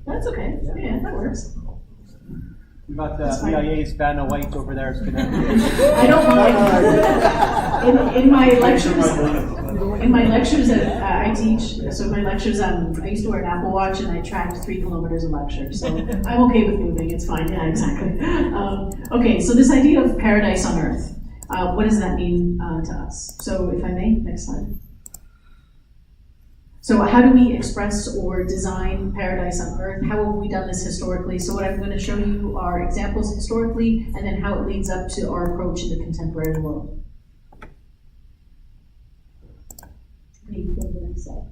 That's okay. Yeah, that works. We got That's fine. EIA's Vanna White over there. I don't mind. In my lectures that I teach, so in my lectures, I used to wear an Apple Watch and I tracked 3 kilometers a lecture. So I'm okay with moving. It's fine. Yeah, exactly. Okay, so this idea of paradise on earth, what does that mean to us? So if I may, next slide. So how do we express or design paradise on earth? How have we done this historically? So what I'm going to show you are examples historically and then how it leads up to our approach in the contemporary world. Maybe go to the next slide.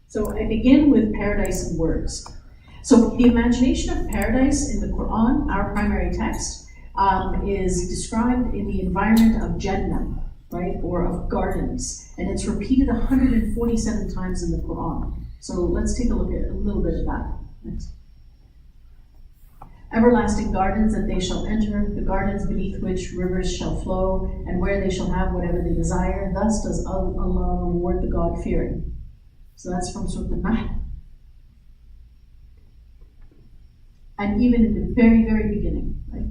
So I begin with paradise in words. So the imagination of paradise in the Quran, our primary text, is described in the environment of Jannah, right, or of gardens, and it's repeated 147 times in the Quran. So let's take a look at a little bit of that. Next. Everlasting gardens that they shall enter, the gardens beneath which rivers shall flow, and where they shall have whatever they desire. Thus does Allah reward the God-fearing. So that's from Surah An-Nahl. And even in the very, very beginning, right?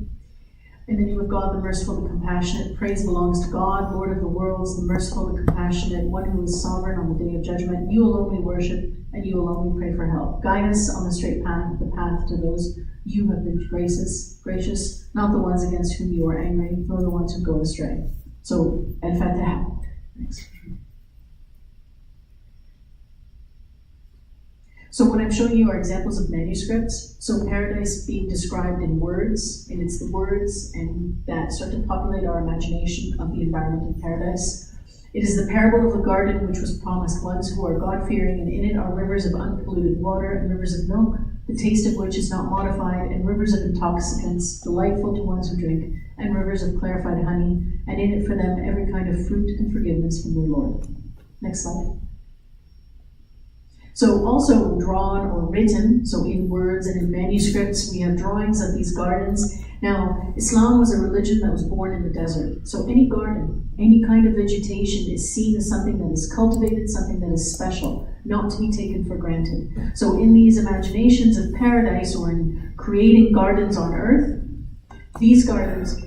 In the name of God, the merciful, the compassionate, praise belongs to God, Lord of the worlds, the merciful, the compassionate, one who is sovereign on the day of judgment. You alone we worship, and you alone we pray for help. Guide us on the straight path, the path to those you have been gracious, not the ones against whom you are angry, nor the ones who go astray. So, Al-Fatiha. Next. So what I'm showing you are examples of manuscripts. So paradise being described in words, and it's the words and that start to populate our imagination of the environment of paradise. It is the parable of the garden which was promised ones who are God-fearing, and in it are rivers of unpolluted water and rivers of milk, the taste of which is not modified, and rivers of intoxicants, delightful to ones who drink, and rivers of clarified honey, and in it for them every kind of fruit and forgiveness from their Lord. Next slide. So also drawn or written, so in words and in manuscripts, we have drawings of these gardens. Now, Islam was a religion that was born in the desert. So any garden, any kind of vegetation is seen as something that is cultivated, something that is special, not to be taken for granted. So in these imaginations of paradise or in creating gardens on earth, these gardens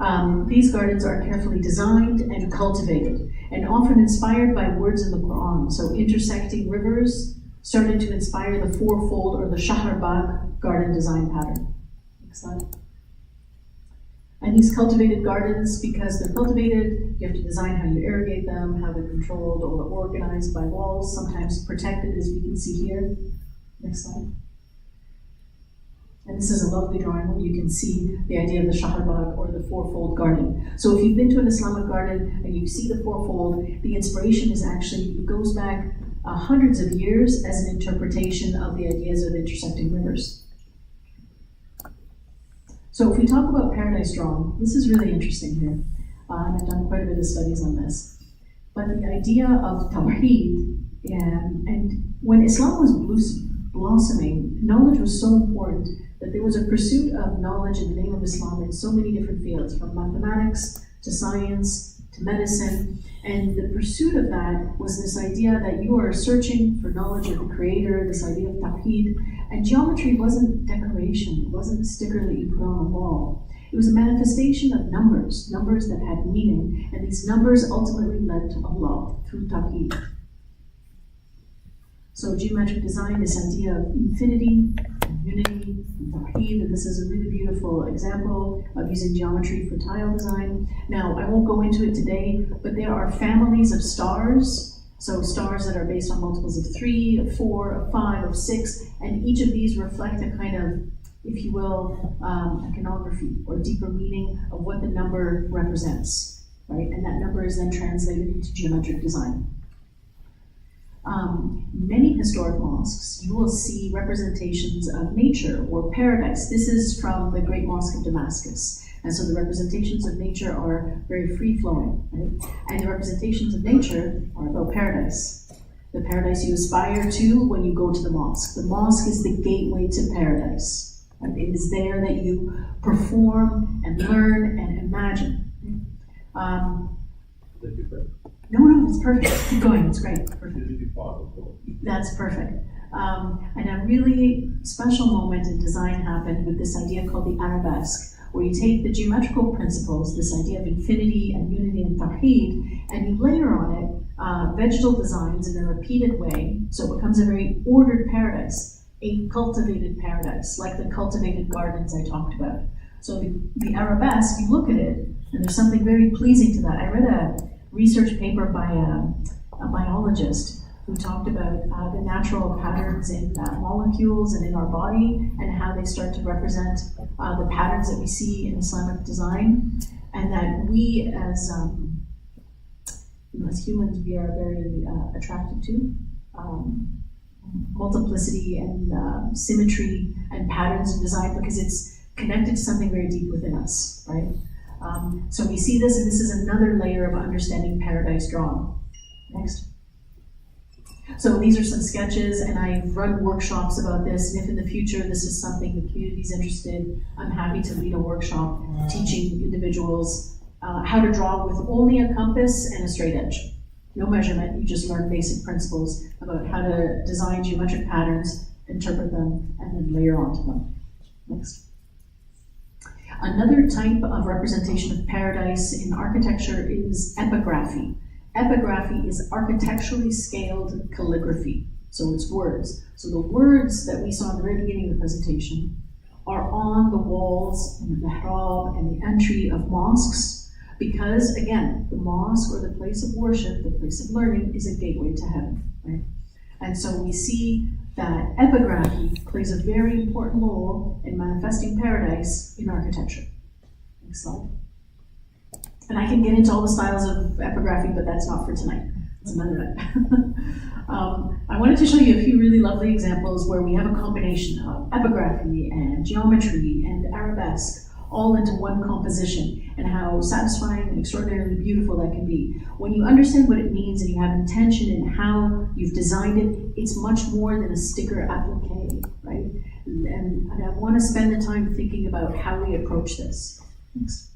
are carefully designed and cultivated, and often inspired by words in the Quran. So intersecting rivers started to inspire the fourfold or the Shaharbagh garden design pattern. Next slide. And these cultivated gardens, because they're cultivated, you have to design how you irrigate them, how they're controlled or organized by walls, sometimes protected, as we can see here. Next slide. And this is a lovely drawing where you can see the idea of the Shaharbagh or the fourfold garden. So if you've been to an Islamic garden and you see the fourfold, the inspiration is actually, it goes back hundreds of years as an interpretation of the ideas of intersecting rivers. So if we talk about paradise drawing, this is really interesting here. And I've done quite a bit of studies on this. But the idea of Tawheed, and when Islam was blossoming, knowledge was so important that there was a pursuit of knowledge in the name of Islam in so many different fields, from mathematics to science to medicine. And the pursuit of that was this idea that you are searching for knowledge of the Creator, this idea of Tawheed. And geometry wasn't decoration, it wasn't a sticker that you put on a wall. It was a manifestation of numbers that had meaning, and these numbers ultimately led to Allah through Tawheed. So geometric design, this idea of infinity, and unity, and Tawheed, and this is a really beautiful example of using geometry for tile design. Now, I won't go into it today, but there are families of stars, so stars that are based on multiples of 3, of 4, of 5, of 6, and each of these reflect a kind of, if you will, iconography or deeper meaning of what the number represents, right? And that number is then translated into geometric design. Many historic mosques, you will see representations of nature or paradise. This is from the Great Mosque of Damascus. And so the representations of nature are very free-flowing, right? And the representations of nature are about paradise. The paradise you aspire to when you go to the mosque. The mosque is the gateway to paradise. Right? It is there that you perform and learn and imagine. No, it's perfect. Keep going, it's great. Perfect. That's perfect. And a really special moment in design happened with this idea called the arabesque, where you take the geometrical principles, this idea of infinity and unity and tawheed, and you layer on it vegetal designs in a repeated way, so it becomes a very ordered paradise, a cultivated paradise, like the cultivated gardens I talked about. So the arabesque, you look at it, and there's something very pleasing to that. I read a research paper by a biologist who talked about the natural patterns in molecules and in our body and how they start to represent the patterns that we see in Islamic design, and that we as humans, we are very attracted to multiplicity and symmetry and patterns in design because it's connected to something very deep within us, right? So we see this, and this is another layer of understanding paradise drawn. Next. So these are some sketches, and I've run workshops about this, and if in the future this is something the community is interested, I'm happy to lead a workshop teaching individuals how to draw with only a compass and a straight edge. No measurement, you just learn basic principles about how to design geometric patterns, interpret them, and then layer onto them. Next. Another type of representation of paradise in architecture is epigraphy. Epigraphy is architecturally scaled calligraphy, so it's words. So the words that we saw in the very beginning of the presentation are on the walls and the mihrab and the entry of mosques, because again, the mosque or the place of worship, the place of learning, is a gateway to heaven, right? And so we see that epigraphy plays a very important role in manifesting paradise in architecture. Next slide. And I can get into all the styles of epigraphy, but that's not for tonight. It's another night. I wanted to show you a few really lovely examples where we have a combination of epigraphy and geometry and arabesque all into one composition, and how satisfying and extraordinarily beautiful that can be. When you understand what it means and you have intention in how you've designed it, it's much more than a sticker applique, right? And I want to spend the time thinking about how we approach this. Thanks.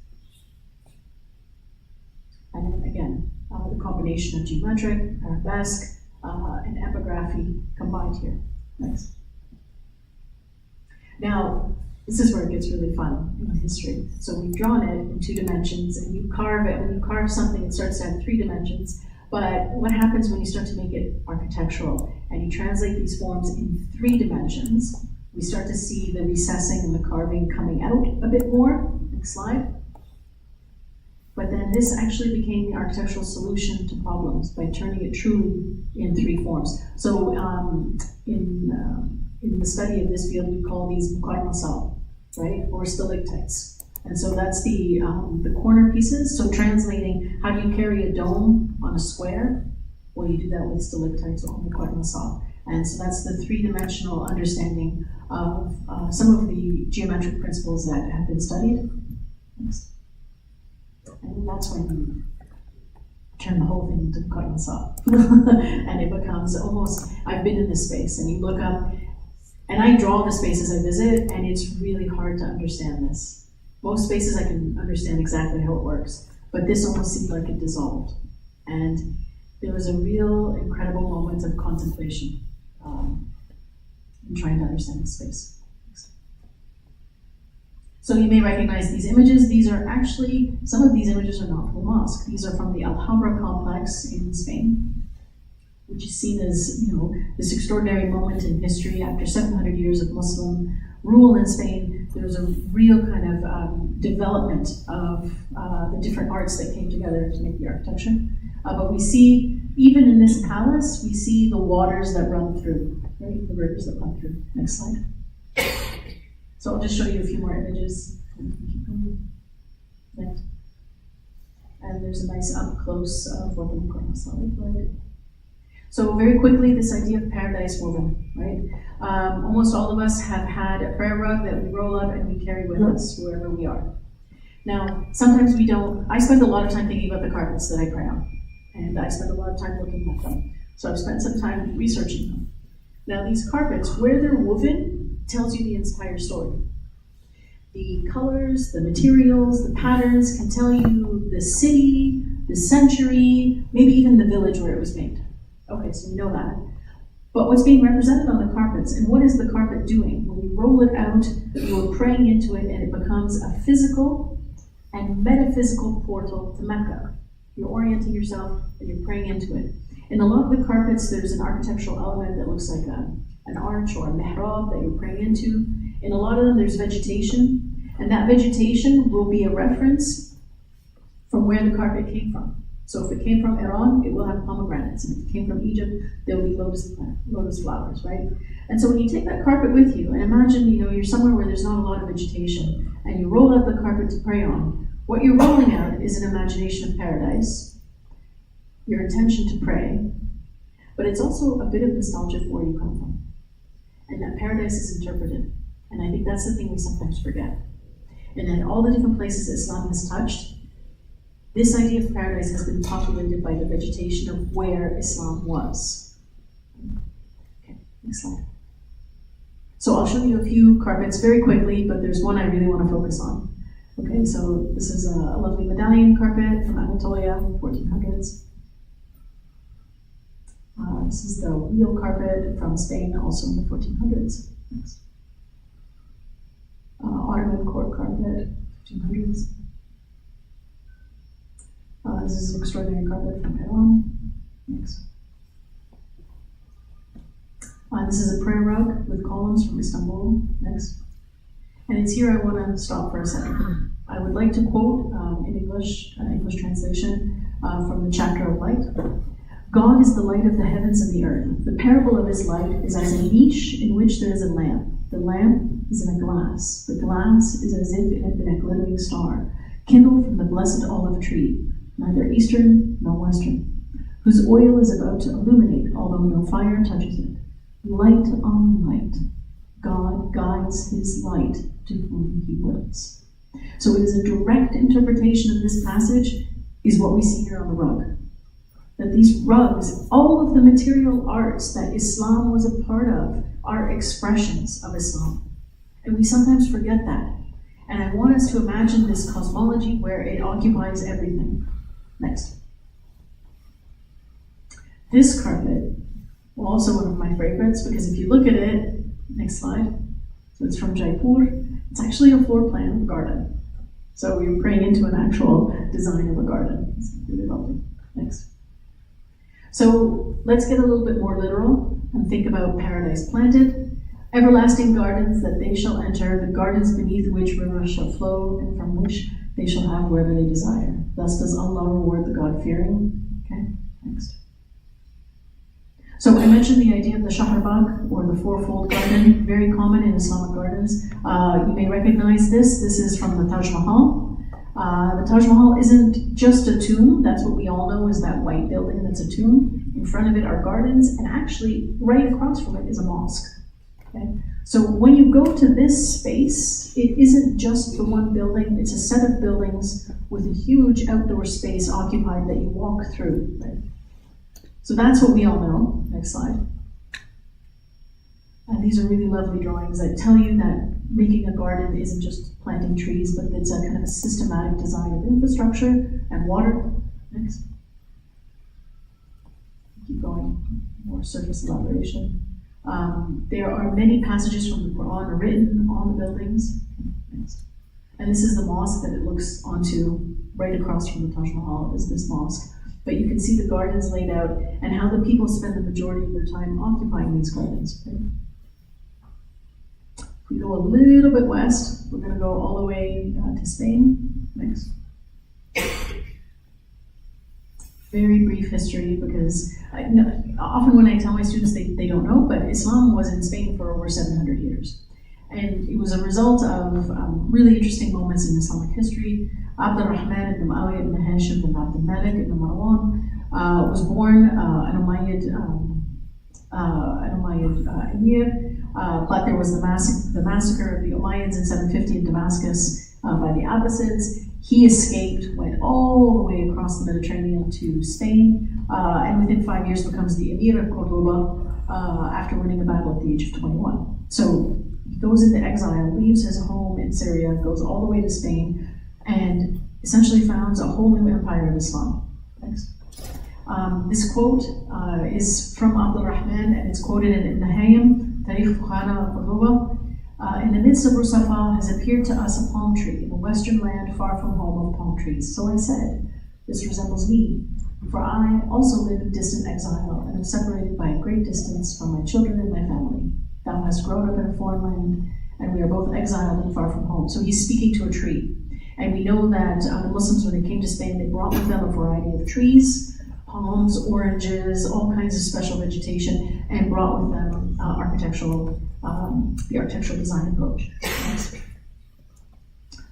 And then again, the combination of geometric, arabesque, and epigraphy combined here. Thanks. Now, this is where it gets really fun in history. So we've drawn it in 2 dimensions, and you carve it. When you carve something, it starts to have 3 dimensions. But what happens when you start to make it architectural and you translate these forms in 3 dimensions? We start to see the recessing and the carving coming out a bit more. Next slide. But then this actually became the architectural solution to problems by turning it truly in 3 forms. So in the study of this field, we call these muqarnasat, right, or stalactites. And so that's the corner pieces. So translating, how do you carry a dome on a square? Well, you do that with stalactites or muqarnasat. And so that's the 3-dimensional understanding of some of the geometric principles that have been studied. Next. And that's when you turn the whole thing into muqarnasat. And it becomes almost, I've been in this space, and you look up, and I draw the spaces I visit, and it's really hard to understand this. Most spaces I can understand exactly how it works, but this almost seemed like it dissolved. And there was a real incredible moment of contemplation in trying to understand the space. So you may recognize these images. These are actually, some of these images are not from the mosque. These are from the Alhambra complex in Spain, which is seen as, this extraordinary moment in history. After 700 years of Muslim rule in Spain, there was a real kind of development of the different arts that came together to make the architecture. But we see, even in this palace, we see the waters that run through, right? The rivers that run through. Next slide. So I'll just show you a few more images. Next. And there's a nice up close of what the muqarnasat look like. So very quickly, this idea of paradise woman, right? Almost all of us have had a prayer rug that we roll up and we carry with us wherever we are. Now, sometimes we don't. I spend a lot of time thinking about the carpets that I pray on, and I spend a lot of time looking at them. So I've spent some time researching them. Now, these carpets, where they're woven, tells you the entire story. The colors, the materials, the patterns can tell you the city, the century, maybe even the village where it was made. Okay, so we know that. But what's being represented on the carpets, and what is the carpet doing? When you roll it out, you're praying into it, and it becomes a physical and metaphysical portal to Mecca. You're orienting yourself, and you're praying into it. In a lot of the carpets, there's an architectural element that looks like an arch or a mihrab that you're praying into. In a lot of them, there's vegetation, and that vegetation will be a reference from where the carpet came from. So if it came from Iran, it will have pomegranates, and if it came from Egypt, there will be lotus flowers, right? And so when you take that carpet with you, and imagine, you're somewhere where there's not a lot of vegetation, and you roll out the carpet to pray on, what you're rolling out is an imagination of paradise, your intention to pray, but it's also a bit of nostalgia for where you come from. And that paradise is interpreted. And I think that's the thing we sometimes forget. And in all the different places Islam has touched, this idea of paradise has been populated by the vegetation of where Islam was. Okay, next slide. So I'll show you a few carpets very quickly, but there's one I really want to focus on. Okay, so this is a lovely medallion carpet from Anatolia, 1400s. This is the wheel carpet from Spain, also in the 1400s. Next. Ottoman court carpet, 1500s. This is an extraordinary carpet from Iran. Next. This is a prayer rug with columns from Istanbul. Next. And it's here I want to stop for a second. I would like to quote in English translation from the chapter of light. God is the light of the heavens and the earth. The parable of his light is as a niche in which there is a lamp. The lamp is in a glass. The glass is as if it had been a glittering star, kindled from the blessed olive tree, neither eastern nor western, whose oil is about to illuminate, although no fire touches it. Light on light. God guides his light to whom he wills. So it is a direct interpretation of this passage is what we see here on the rug. That these rugs, all of the material arts that Islam was a part of, are expressions of Islam. And we sometimes forget that. And I want us to imagine this cosmology where it occupies everything. Next. This carpet, well, also one of my favorites, because if you look at it, next slide, so it's from Jaipur, it's actually a floor plan of a garden. So you're praying into an actual design of a garden. It's really lovely. Next. So let's get a little bit more literal and think about paradise planted, everlasting gardens that they shall enter, the gardens beneath which rivers shall flow, and from which they shall have wherever they desire. Thus does Allah reward the God-fearing. Okay, next. So I mentioned the idea of the Shahrbagh, or the fourfold garden, very common in Islamic gardens. You may recognize this. This is from the Taj Mahal. The Taj Mahal isn't just a tomb. That's what we all know is that white building that's a tomb. In front of it are gardens, and actually right across from it is a mosque. Okay? So when you go to this space, it isn't just the one building. It's a set of buildings with a huge outdoor space occupied that you walk through. Right? So that's what we all know. Next slide. And these are really lovely drawings that tell you that making a garden isn't just planting trees, but it's a kind of a systematic design of infrastructure and water. Next. Keep going. More surface elaboration. There are many passages from the Quran written on the buildings. Next. And this is the mosque that it looks onto right across from the Taj Mahal is this mosque. But you can see the gardens laid out and how the people spend the majority of their time occupying these gardens. Okay? If we go a little bit west, we're going to go all the way to Spain. Next. Very brief history because often when I tell my students they don't know, but Islam was in Spain for over 700 years. And it was a result of really interesting moments in Islamic history. Abd al-Rahman ibn Muawiyah ibn Hashim ibn Abd al-Malik ibn Marwan was born an Umayyad emir, but there was the massacre of the Umayyads in 750 in Damascus by the Abbasids. He escaped, went all the way across the Mediterranean to Spain, and within 5 years becomes the emir of Cordoba after winning a battle at the age of 21. So he goes into exile, leaves his home in Syria, goes all the way to Spain, and essentially founds a whole new empire of Islam. Thanks. This quote is from Abdul Rahman, and it's quoted in Ibn Hayym, Tarikh Fukhana al-Qurduba. In the midst of Rusafa has appeared to us a palm tree in a western land far from home of palm trees. So I said, this resembles me, for I also live in distant exile and am separated by a great distance from my children and my family. Thou hast grown up in a foreign land, and we are both exiled and far from home. So he's speaking to a tree. And we know that the Muslims, when they came to Spain, they brought with them a variety of trees, palms, oranges, all kinds of special vegetation, and brought with them the architectural design approach.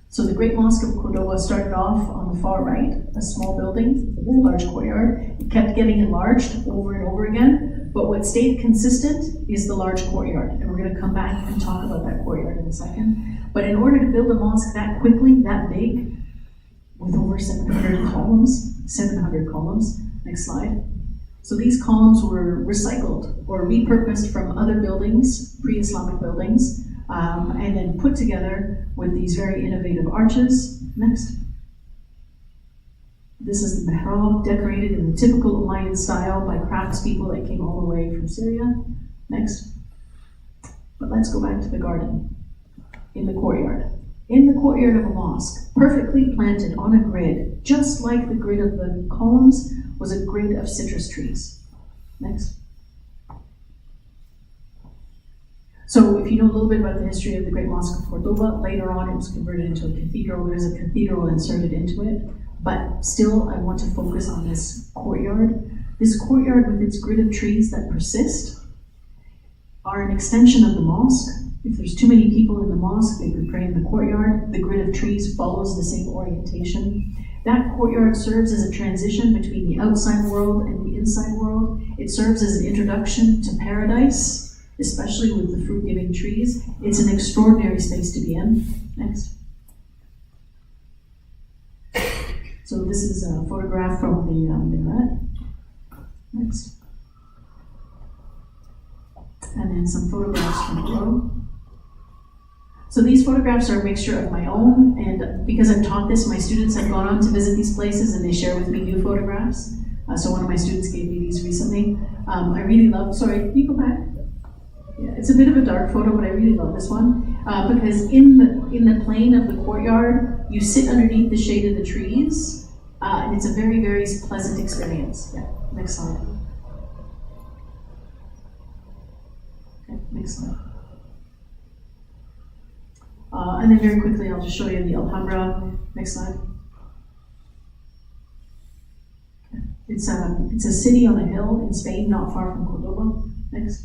So the Great Mosque of Cordoba started off on the far right, a small building, a very large courtyard. It kept getting enlarged over and over again, but what stayed consistent is the large courtyard, and we're going to come back and talk about that courtyard in a second. But in order to build a mosque that quickly, that big, with over 700 columns, next slide. So these columns were recycled or repurposed from other buildings, pre-Islamic buildings, and then put together with these very innovative arches. Next. This is the mihrab, decorated in the typical Umayyad style by craftspeople that came all the way from Syria. Next. But let's go back to the garden, in the courtyard. In the courtyard of a mosque, perfectly planted on a grid, just like the grid of the columns, was a grid of citrus trees. Next. So if you know a little bit about the history of the Great Mosque of Cordoba, later on it was converted into a cathedral. There's a cathedral inserted into it, but still I want to focus on this courtyard. This courtyard with its grid of trees that persist are an extension of the mosque. If there's too many people in the mosque, they could pray in the courtyard. The grid of trees follows the same orientation. That courtyard serves as a transition between the outside world and the inside world. It serves as an introduction to paradise, especially with the fruit-giving trees. It's an extraordinary space to be in. Next. So this is a photograph from the minaret. Next. And then some photographs from below. So these photographs are a mixture of my own, and because I've taught this, my students have gone on to visit these places and they share with me new photographs. So one of my students gave me these recently. I really love, sorry, can you go back? Yeah, it's a bit of a dark photo, but I really love this one because in the plain of the courtyard, you sit underneath the shade of the trees, and it's a very, very pleasant experience. Yeah, next slide. Okay, next slide. And then very quickly, I'll just show you the Alhambra. Next slide. Okay. It's a city on a hill in Spain, not far from Cordoba. Next.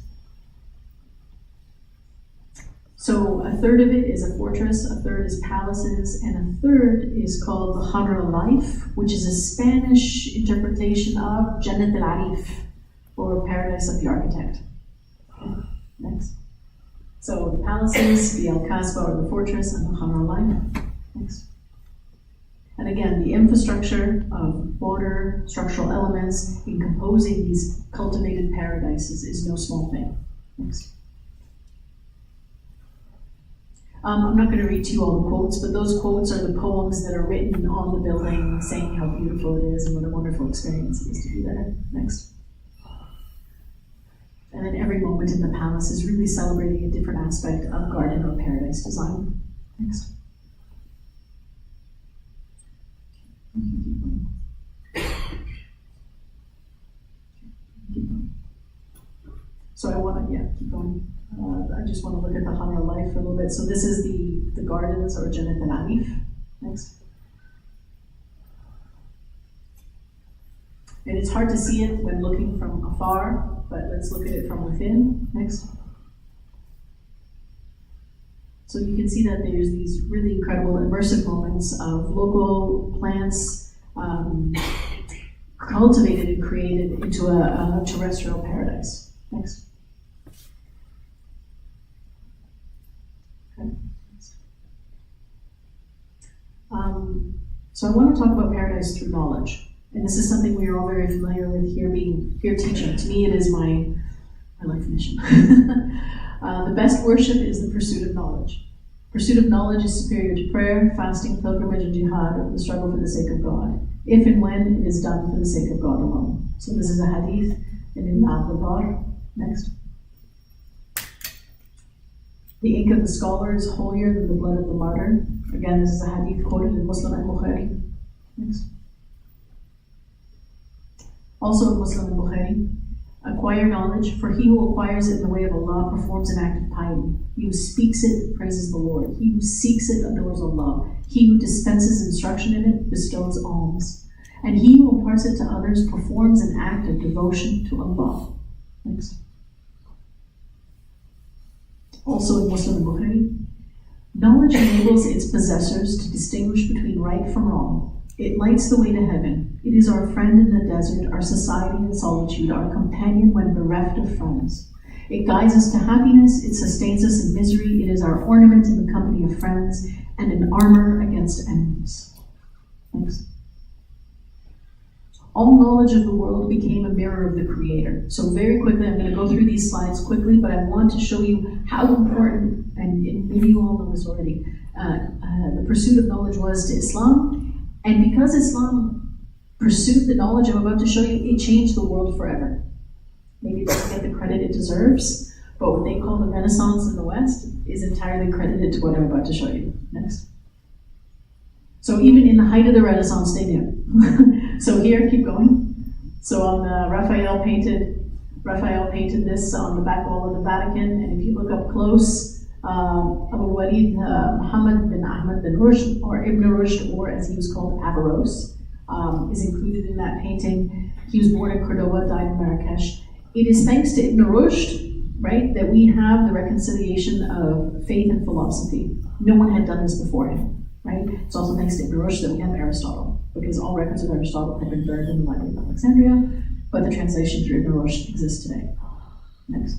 So a third of it is a fortress, a third is palaces, and a third is called the Khamr al-Laif, which is a Spanish interpretation of Jannat al-Arif, or Paradise of the Architect. Okay. Next. So the palaces, the Al-Kasbah or the fortress, and the Khamr al-Laif. Next. And again, the infrastructure of water, structural elements in composing these cultivated paradises is no small thing. Next. I'm not going to read to you all the quotes, but those quotes are the poems that are written on the building saying how beautiful it is and what a wonderful experience it is to be there. Next. And then every moment in the palace is really celebrating a different aspect of garden or paradise design. Next. So I want to, keep going. I just want to look at the Khamr al-Laif for a little bit. So this is the gardens or Jannat al-Arif. Next. And it's hard to see it when looking from afar, but let's look at it from within. Next. So you can see that there's these really incredible immersive moments of local plants, cultivated and created into a terrestrial paradise. Next. Okay. So I want to talk about paradise through knowledge. And this is something we are all very familiar with here teaching. To me, it is my life mission. The best worship is the pursuit of knowledge. Pursuit of knowledge is superior to prayer, fasting, pilgrimage, and jihad, or the struggle for the sake of God, if and when it is done for the sake of God alone. So this is a hadith in Ibn Abdullah. Next. The ink of the scholar is holier than the blood of the martyr. Again, this is a hadith quoted in Muslim and Bukhari. Next. Also in Muslim and Bukhari. Acquire knowledge, for he who acquires it in the way of Allah performs an act of piety. He who speaks it praises the Lord. He who seeks it adores Allah. He who dispenses instruction in it bestows alms. And he who imparts it to others performs an act of devotion to Allah. Next. Also in Muslim and Bukhari. Knowledge enables its possessors to distinguish between right from wrong. It lights the way to heaven. It is our friend in the desert, our society in solitude, our companion when bereft of friends. It guides us to happiness, it sustains us in misery, it is our ornament in the company of friends, and an armor against enemies. Thanks. All knowledge of the world became a mirror of the Creator. So very quickly, I'm going to go through these slides quickly, but I want to show you how important, and maybe you all know this already, the pursuit of knowledge was to Islam. And because Islam pursued the knowledge I'm about to show you, it changed the world forever. Maybe it doesn't get the credit it deserves, but what they call the Renaissance in the West is entirely credited to what I'm about to show you. Next. So even in the height of the Renaissance, they knew. So here, keep going. So on the Raphael painted this on the back wall of the Vatican, and if you look up close, Abu Walid Muhammad bin Ahmad bin Rushd, or Ibn Rushd, or as he was called, Averroes, is included in that painting. He was born in Cordoba, died in Marrakesh. It is thanks to Ibn Rushd, right, that we have the reconciliation of faith and philosophy. No one had done this before him, right? It's also thanks to Ibn Rushd that we have Aristotle, because all records of Aristotle had been burned in the Library of Alexandria, but the translation through Ibn Rushd exists today. Next.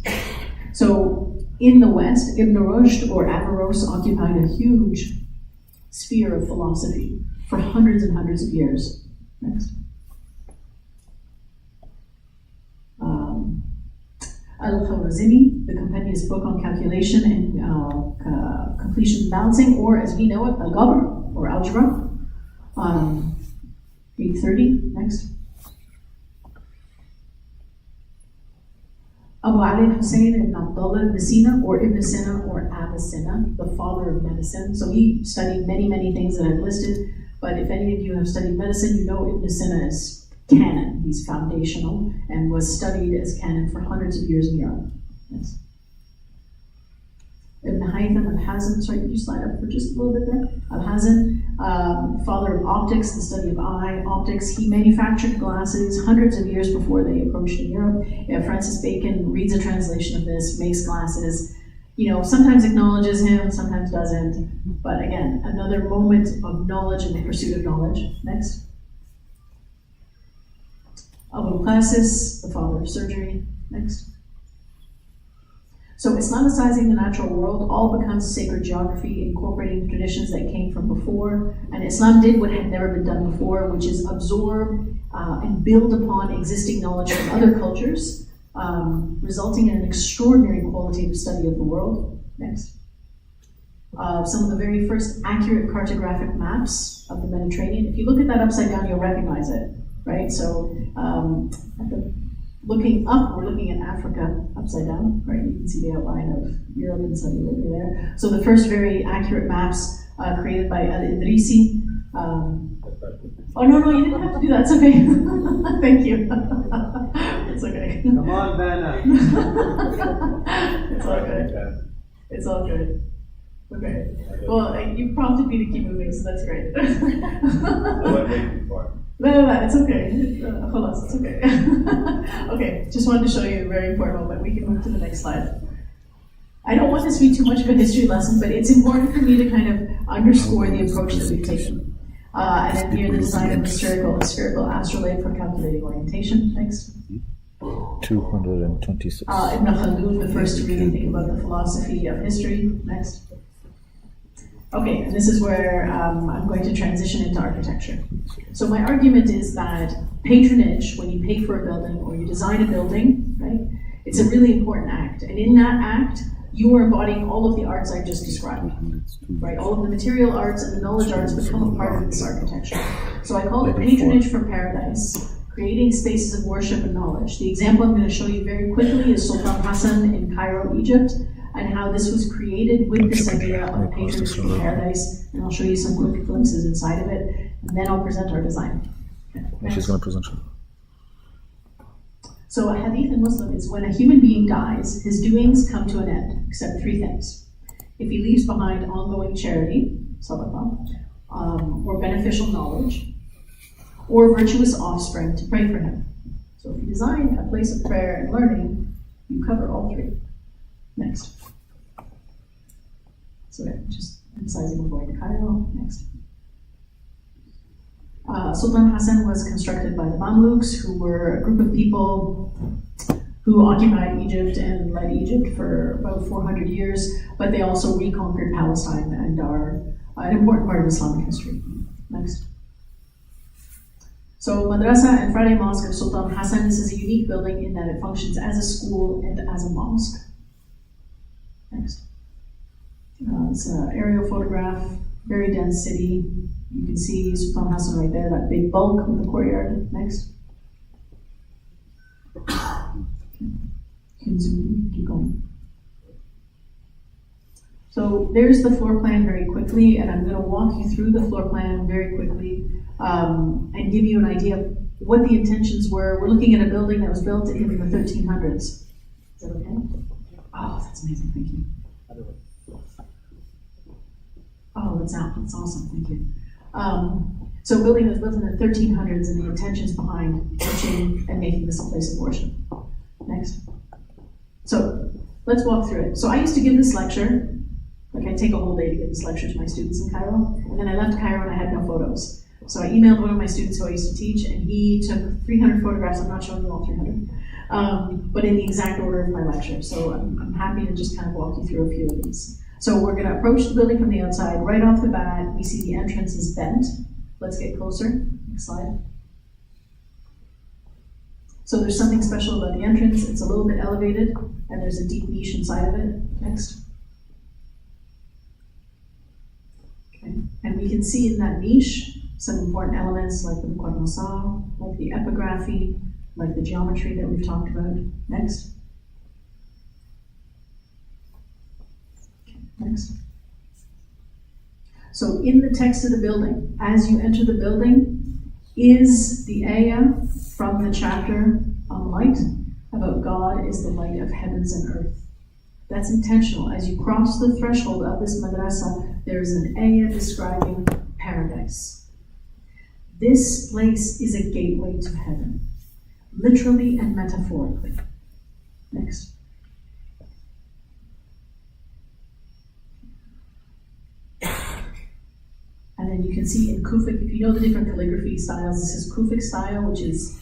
So in the West, Ibn Rushd or Averroes occupied a huge sphere of philosophy for hundreds and hundreds of years. Next. Al-Khwarizmi, the compendious book on calculation and completion balancing, or as we know it, Al-Gabr, or algebra. 830, next. Abu Ali Hussein ibn Abdullah ibn Sina, or Ibn Sina, or Avicenna, the father of medicine. So he studied many, many things that I've listed, but if any of you have studied medicine, you know Ibn Sina is canon. He's foundational and was studied as canon for hundreds of years in Europe. Yes. Ibn Haytham al-Hazm, sorry, could you slide up for just a little bit there? Al-Hazm, father of optics, the study of eye, optics. He manufactured glasses hundreds of years before they approached in Europe. Francis Bacon reads a translation of this, makes glasses, sometimes acknowledges him, sometimes doesn't. But again, another moment of knowledge and the pursuit of knowledge. Next. Abu Qasis, the father of surgery. Next. So Islamicizing the natural world all becomes sacred geography, incorporating traditions that came from before. And Islam did what had never been done before, which is absorb and build upon existing knowledge from other cultures, resulting in an extraordinary qualitative study of the world. Next. Some of the very first accurate cartographic maps of the Mediterranean. If you look at that upside down, you'll recognize it, right? So looking up, we're looking at Africa upside down, right? You can see the outline of Europe and Saudi Arabia there. So the first very accurate maps created by Al-Idrisi. Oh, no, you didn't have to do that. It's okay. Thank you. It's okay. Come on, Vanna. It's all good. It's all good. Okay. Well, you prompted me to keep moving, so that's great. I went way too far. No, it's okay. Hold on, it's okay. Okay, just wanted to show you a very important moment. We can move to the next slide. I don't want this to be too much of a history lesson, but it's important for me to kind of underscore the approach that we've taken. And then here the design of the spherical astrolabe for calculating orientation. Next. 226. Ibn Khaldun, the first to really think about the philosophy of history. Next. Okay, and this is where I'm going to transition into architecture. So my argument is that patronage, when you pay for a building or you design a building, right, it's a really important act. And in that act, you are embodying all of the arts I've just described, right? All of the material arts and the knowledge arts become a part of this architecture. So I call it patronage for paradise, creating spaces of worship and knowledge. The example I'm going to show you very quickly is Sultan Hassan in Cairo, Egypt, and how this was created with this idea of patronage for paradise. And I'll show you some quick glimpses inside of it, and then I'll present our design. Okay, she's going to present. So a hadith in Muslim is when a human being dies, his doings come to an end, except three things. If he leaves behind ongoing charity, sadaqah, or beneficial knowledge, or virtuous offspring to pray for him. So if you design a place of prayer and learning, you cover all three. Next. So just emphasizing we're going to Cairo. Next. Sultan Hassan was constructed by the Mamluks, who were a group of people who occupied Egypt and led Egypt for about 400 years, but they also reconquered Palestine and are an important part of Islamic history. Next. So Madrasa and Friday Mosque of Sultan Hassan, this is a unique building in that it functions as a school and as a mosque. Next. It's an aerial photograph, very dense city. You can see Sultan Hassan right there, that big bulk with the courtyard. Next. You can zoom in, keep going. So there's the floor plan very quickly, and I'm going to walk you through the floor plan very quickly and give you an idea of what the intentions were. We're looking at a building that was built in the 1300s. Is that okay? Oh, that's amazing, thank you. Oh, that's awesome, thank you. So a building that was built in the 1300s and the intentions behind teaching and making this a place of worship. Next. So let's walk through it. So I used to give this lecture, like I'd take a whole day to give this lecture to my students in Cairo, and then I left Cairo and I had no photos. So I emailed one of my students who I used to teach, and he took 300 photographs. I'm not showing you all 300, but in the exact order of my lecture. So I'm happy to just kind of walk you through a few of these. So we're going to approach the building from the outside. Right off the bat, we see the entrance is bent. Let's get closer. Next slide. So there's something special about the entrance. It's a little bit elevated, and there's a deep niche inside of it. Next. Okay. And we can see in that niche some important elements like the Muqaddasa, like the epigraphy, like the geometry that we've talked about. Next. Next. So in the text of the building, as you enter the building, is the ayah from the chapter on light about God is the light of heavens and earth. That's intentional. As you cross the threshold of this madrasa, there is an ayah describing paradise. This place is a gateway to heaven, literally and metaphorically. Next. And then you can see in Kufic, if you know the different calligraphy styles, this is Kufic style, which is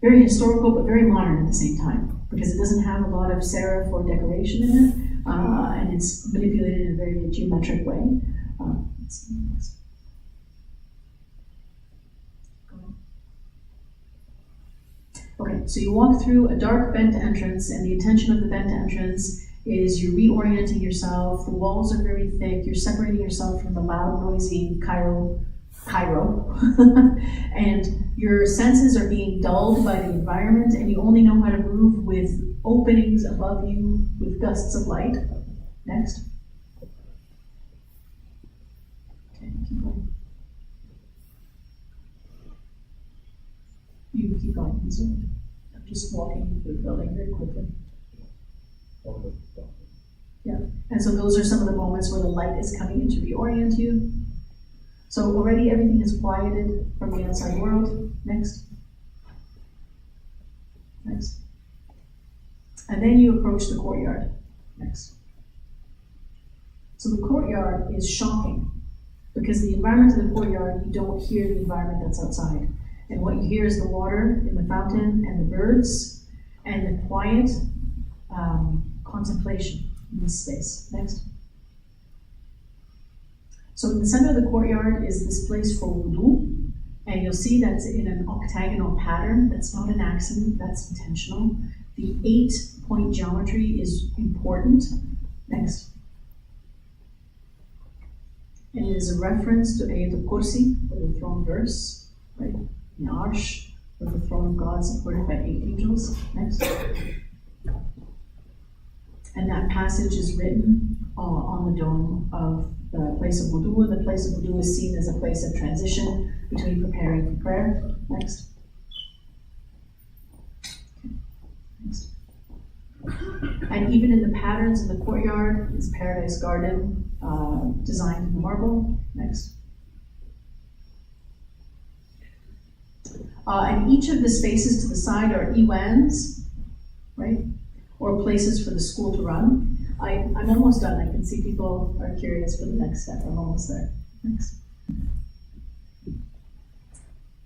very historical but very modern at the same time, because it doesn't have a lot of serif or decoration in it, and it's manipulated in a very geometric way. Okay, so you walk through a dark bent entrance, and the intention of the bent entrance is you're reorienting yourself. The walls are very thick. You're separating yourself from the loud, noisy Cairo, and your senses are being dulled by the environment, and you only know how to move with openings above you with gusts of light. Next. Okay, keep going. You can keep going. I'm just walking through the building very quickly. Yeah, and so those are some of the moments where the light is coming in to reorient you. So already everything is quieted from the outside world. Next. Next. And then you approach the courtyard. Next. So the courtyard is shocking. Because the environment of the courtyard, you don't hear the environment that's outside. And what you hear is the water in the fountain and the birds and the quiet contemplation in this space. Next. So in the center of the courtyard is this place for wudu, and you'll see that's in an octagonal pattern. That's not an accident, that's intentional. The 8-point geometry is important. Next. And it is a reference to Ayat al-Kursi, or the throne verse, right? The Arsh, or the throne of God supported by 8 angels. Next. And that passage is written on the dome of the place of wudu, and the place of wudu is seen as a place of transition between preparing for prayer. Next. Next. And even in the patterns in the courtyard is Paradise Garden, designed in marble. Next. And each of the spaces to the side are EWANs, right? Or places for the school to run. I'm almost done. I can see people are curious for the next step. I'm almost there. Next.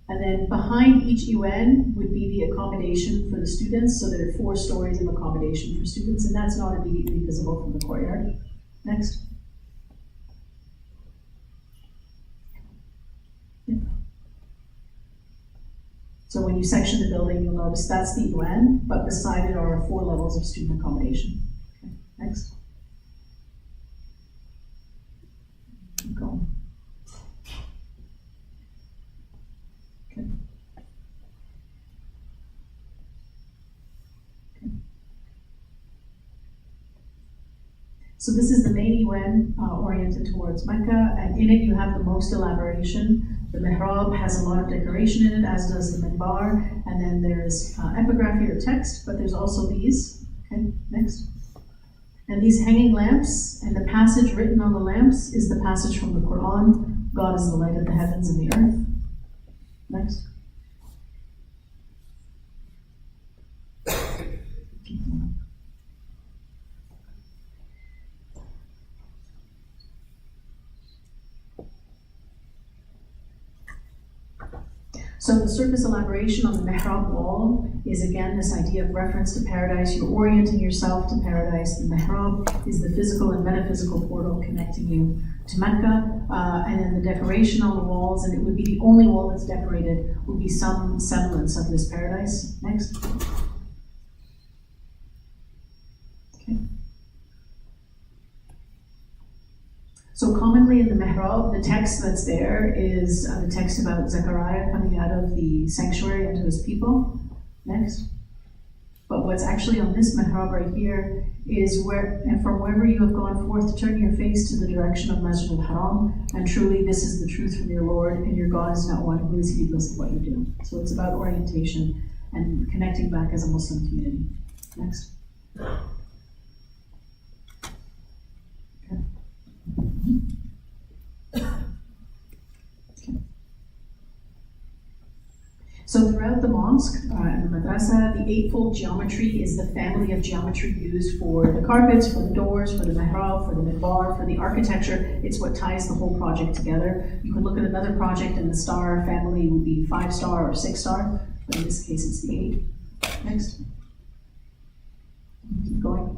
And then behind each UN would be the accommodation for the students. So there are 4 stories of accommodation for students, and that's not immediately visible from the courtyard. Next. Yeah. So when you section the building, you'll notice that's the UN, but beside it are 4 levels of student accommodation. Okay. Next. Keep going. Okay. Okay. So this is the main UN oriented towards Mecca, and in it you have the most elaboration. The mihrab has a lot of decoration in it, as does the minbar, and then there's epigraphy or text, but there's also these. Okay, next. And these hanging lamps, and the passage written on the lamps is the passage from the Quran. God is the light of the heavens and the earth. Next. So the surface elaboration on the mihrab wall is again this idea of reference to paradise. You're orienting yourself to paradise. The mihrab is the physical and metaphysical portal connecting you to Mecca. And then the decoration on the walls, and it would be the only wall that's decorated, would be some semblance of this paradise. Next. Okay. So commonly in the mihrab, the text that's there is the text about Zechariah coming out of the sanctuary unto his people. Next. But what's actually on this mihrab right here is where, and from wherever you have gone forth, turn your face to the direction of Masjid al-Haram, and truly this is the truth from your Lord, and your God is not one who is heedless of what you do. So it's about orientation and connecting back as a Muslim community. Next. So throughout the mosque and the madrasa, the 8-fold geometry is the family of geometry used for the carpets, for the doors, for the mihrab, for the minbar, for the architecture. It's what ties the whole project together. You can look at another project and the star family would be 5-star or 6-star, but in this case it's the 8. Next. Keep going.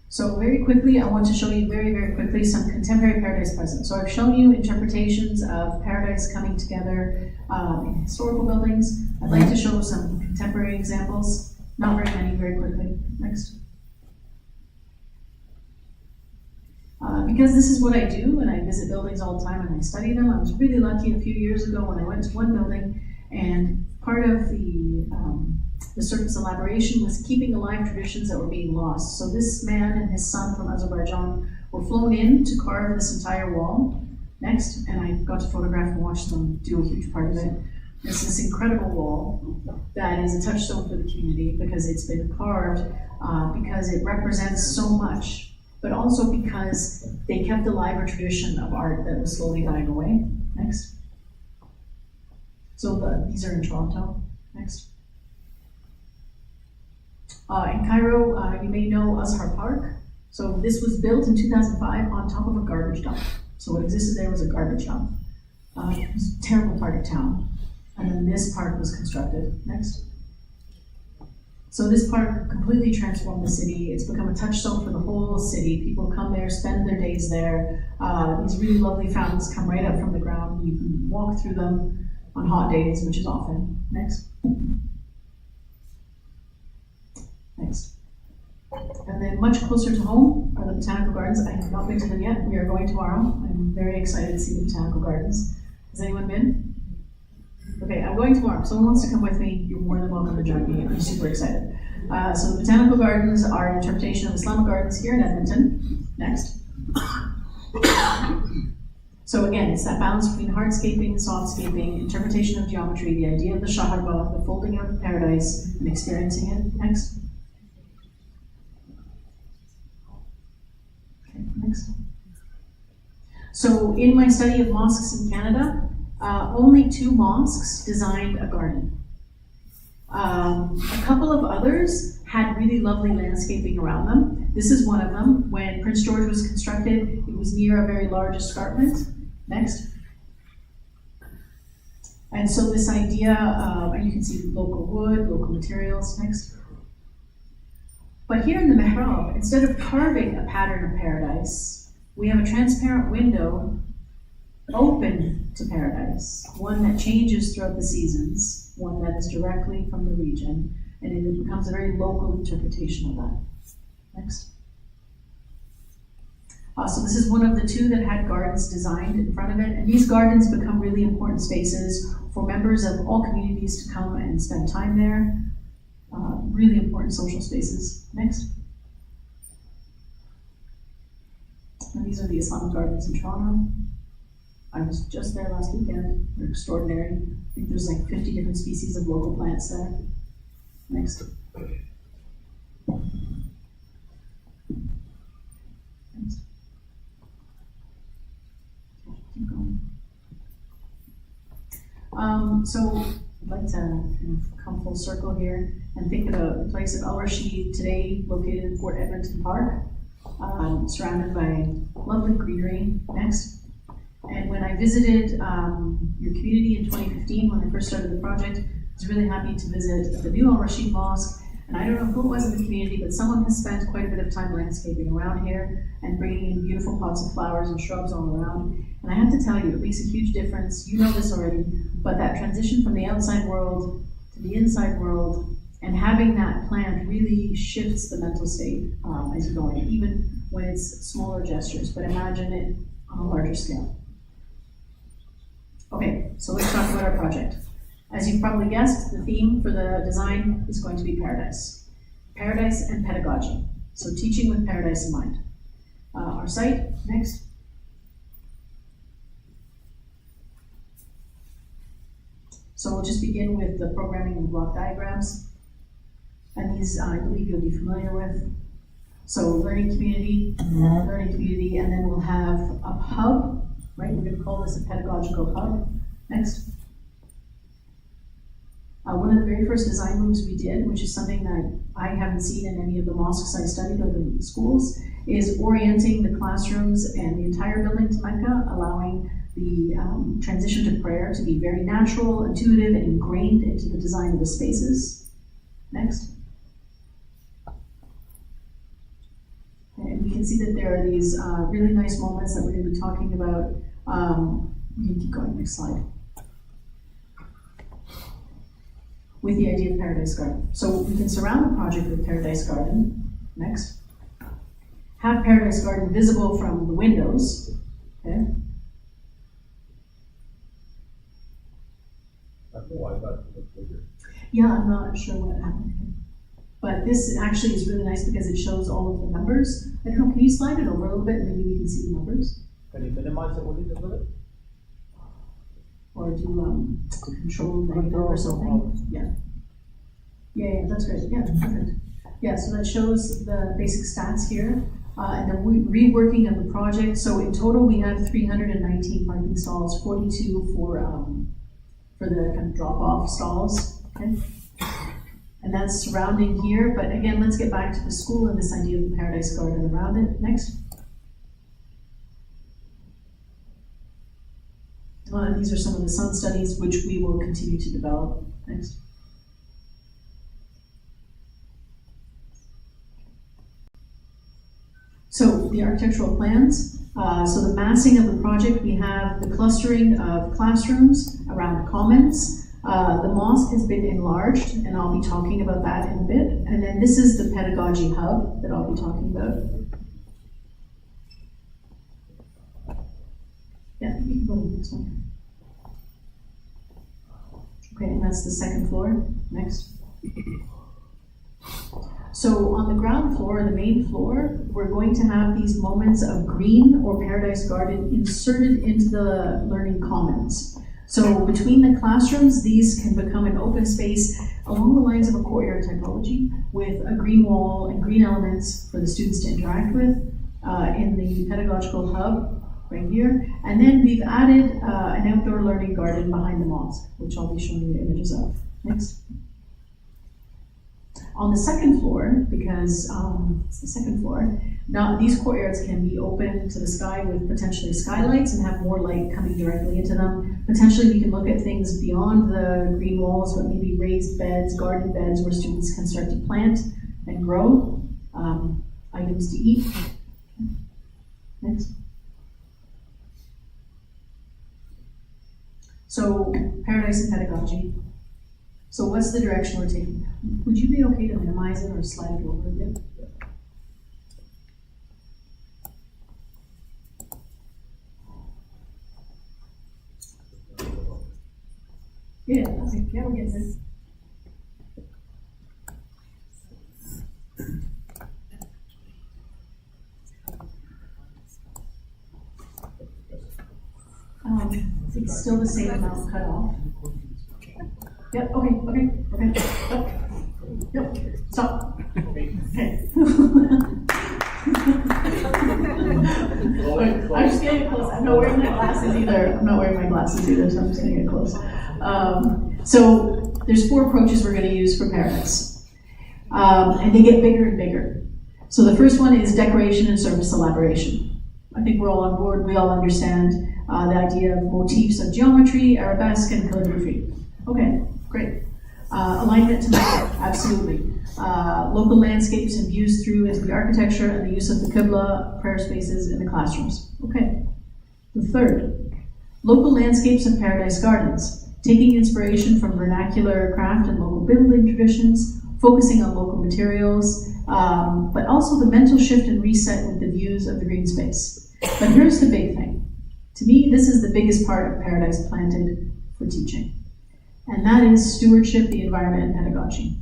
So very quickly, I want to show you very, very quickly some contemporary paradise present. So I've shown you interpretations of paradise coming together in historical buildings. I'd like to show some contemporary examples. Not very many, very quickly. Next. Because this is what I do, and I visit buildings all the time and I study them, I was really lucky a few years ago when I went to one building, and part of the surface elaboration was keeping alive traditions that were being lost. So this man and his son from Azerbaijan were flown in to carve this entire wall. Next, and I got to photograph and watch them do a huge part of it. It's this incredible wall that is a touchstone for the community because it's been carved, because it represents so much, but also because they kept alive a tradition of art that was slowly dying away. Next. So these are in Toronto. Next. In Cairo, you may know Azhar Park. So this was built in 2005 on top of a garbage dump. So what existed there was a garbage dump. It was a terrible part of town. And then this park was constructed. Next. So this park completely transformed the city. It's become a touchstone for the whole city. People come there, spend their days there. These really lovely fountains come right up from the ground. You can walk through them on hot days, which is often. Next. Next. And then much closer to home are the Botanical Gardens. I have not been to them yet. We are going tomorrow. I'm very excited to see the Botanical Gardens. Has anyone been? Okay, I'm going tomorrow. If someone wants to come with me, you're more than welcome to join me. I'm super excited. So the Botanical Gardens are an interpretation of Islamic Gardens here in Edmonton. Next. So again, it's that balance between hardscaping, softscaping, interpretation of geometry, the idea of the shaharba, the folding out of paradise, and experiencing it. Next. Okay, next. So in my study of mosques in Canada, only 2 mosques designed a garden. A couple of others had really lovely landscaping around them. This is one of them. When Prince George was constructed, it was near a very large escarpment. Next. And so this idea, and you can see local wood, local materials. Next. But here in the mihrab, instead of carving a pattern of paradise, we have a transparent window open to paradise, one that changes throughout the seasons, one that is directly from the region, and it becomes a very local interpretation of that. Next. So this is one of the 2 that had gardens designed in front of it, and these gardens become really important spaces for members of all communities to come and spend time there. Really important social spaces. Next. And these are the Islamic Gardens in Toronto. I was just there last weekend. They're extraordinary. I think there's like 50 different species of local plants there. Next. Next. Keep going. So I'd like to kind of come full circle here and think about the place of Al Rashid, today located in Fort Edmonton Park, surrounded by lovely greenery. Next. And when I visited your community in 2015, when I first started the project, I was really happy to visit the new Al Rashid Mosque. And I don't know who it was in the community, but someone has spent quite a bit of time landscaping around here and bringing in beautiful pots of flowers and shrubs all around. And I have to tell you, it makes a huge difference. You know this already, but that transition from the outside world to the inside world, and having that plant really shifts the mental state as you're going, even when it's smaller gestures, but imagine it on a larger scale. Okay, so let's talk about our project. As you've probably guessed, the theme for the design is going to be paradise. Paradise and pedagogy. So teaching with paradise in mind. Our site, next. So we'll just begin with the programming and block diagrams. And these, I believe you'll be familiar with. So learning community, and then we'll have a hub, right? We're going to call this a pedagogical hub. Next. One of the very first design moves we did, which is something that I haven't seen in any of the mosques I studied or the schools, is orienting the classrooms and the entire building to Mecca, allowing the transition to prayer to be very natural, intuitive, and ingrained into the design of the spaces. Next. And we can see that there are these really nice moments that we're going to be talking about. You can keep going, next slide. With the idea of Paradise Garden. So we can surround the project with Paradise Garden. Next. Have Paradise Garden visible from the windows. Okay. Yeah, I'm not sure what happened here. But this actually is really nice because it shows all of the numbers. I don't know, can you slide it over a little bit and maybe we can see the numbers? Can you minimize the volume a little bit? Or do control negative or something? Yeah. Yeah, that's great. Yeah, perfect. Yeah, so that shows the basic stats here. And the reworking of the project. So in total, we have 319 parking stalls, 42 for the kind of drop-off stalls. Okay. And that's surrounding here, but again, let's get back to the school and this idea of the Paradise Garden around it. Next. These are some of the sun studies which we will continue to develop. Next. So the architectural plans. So the massing of the project, we have the clustering of classrooms around commons. The mosque has been enlarged, and I'll be talking about that in a bit. And then this is the pedagogy hub that I'll be talking about. Yeah, you can go to the next one. Okay, and that's the second floor. Next. So on the ground floor, the main floor, we're going to have these moments of green or Paradise Garden inserted into the learning commons. So between the classrooms, these can become an open space along the lines of a courtyard typology with a green wall and green elements for the students to interact with in the pedagogical hub right here. And then we've added an outdoor learning garden behind the mosque, which I'll be showing you images of. Next. On the second floor, because it's the second floor, now these courtyards can be open to the sky with potentially skylights and have more light coming directly into them. Potentially we can look at things beyond the green walls, but maybe raised beds, garden beds, where students can start to plant and grow items to eat. Next. So, Paradise and Pedagogy. So what's the direction we're taking? Would you be okay to minimize it or slide it over a bit? Yeah, okay, yeah, we'll get there. It's still the same amount cut off. Yep, okay. Yep, stop. Okay. I'm just getting close. I'm not wearing my glasses either. So I'm just gonna get close. So there's 4 approaches we're gonna use for Paradise. And they get bigger and bigger. So the first one is decoration and surface elaboration. I think we're all on board. We all understand the idea of motifs of geometry, arabesque, and calligraphy. Okay, great. Alignment to matter, absolutely. Local landscapes and views through into the architecture and the use of the Qibla prayer spaces in the classrooms. Okay. The third, local landscapes and Paradise Gardens, taking inspiration from vernacular craft and local building traditions, focusing on local materials, but also the mental shift and reset with the views of the green space. But here's the big thing. To me, this is the biggest part of Paradise Planted for teaching. And that is stewardship, the environment, and pedagogy.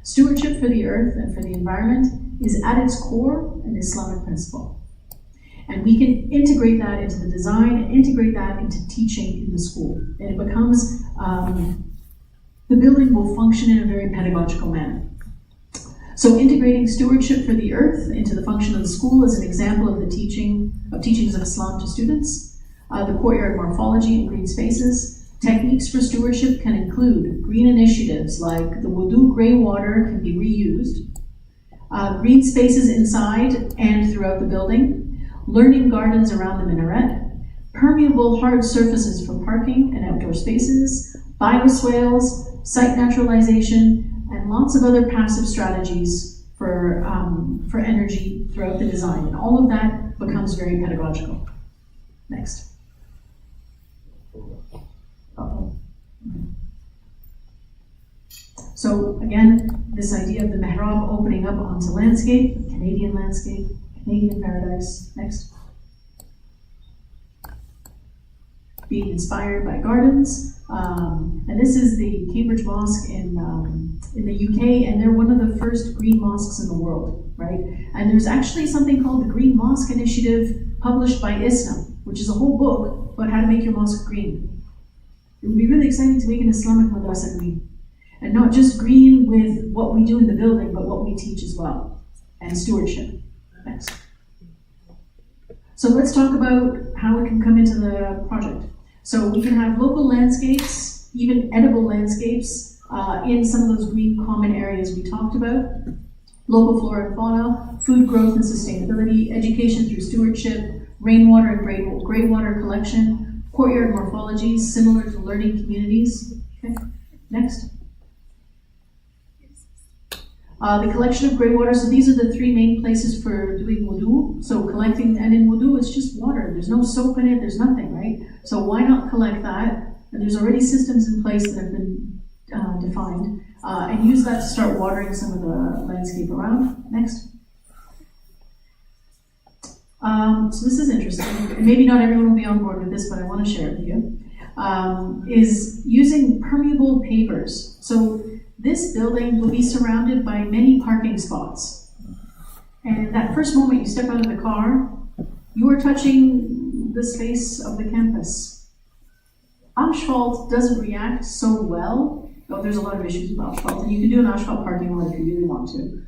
Stewardship for the earth and for the environment is at its core an Islamic principle. And we can integrate that into the design and integrate that into teaching in the school. And it becomes, the building will function in a very pedagogical manner. So integrating stewardship for the earth into the function of the school is an example of the teachings of Islam to students. The courtyard morphology and green spaces. Techniques for stewardship can include green initiatives like the wudu grey water can be reused, green spaces inside and throughout the building, learning gardens around the minaret, permeable hard surfaces for parking and outdoor spaces, bioswales, site naturalization, and lots of other passive strategies for energy throughout the design. And all of that becomes very pedagogical. Next. So again, this idea of the mihrab opening up onto landscape, Canadian paradise. Next. Being inspired by gardens. And this is the Cambridge Mosque in the UK, and they're one of the first green mosques in the world, right? And there's actually something called the Green Mosque Initiative published by ISNA, which is a whole book about how to make your mosque green. It would be really exciting to make an Islamic madrasa green. And not just green with what we do in the building, but what we teach as well. And stewardship. Next. So let's talk about how it can come into the project. So we can have local landscapes, even edible landscapes, in some of those green common areas we talked about. Local flora and fauna, food growth and sustainability, education through stewardship, rainwater and grey water collection, courtyard morphologies similar to learning communities. Okay, next. The collection of grey water, so these are the three main places for doing wudu. So collecting, and in wudu it's just water, there's no soap in it, there's nothing, right? So why not collect that? And there's already systems in place that have been defined, and use that to start watering some of the landscape around. Next. So this is interesting. Maybe not everyone will be on board with this, but I want to share it with you. Is using permeable pavers. So this building will be surrounded by many parking spots. And that first moment you step out of the car, you are touching the space of the campus. Asphalt doesn't react so well. Well, there's a lot of issues with asphalt, and you can do an asphalt parking lot if you really want to.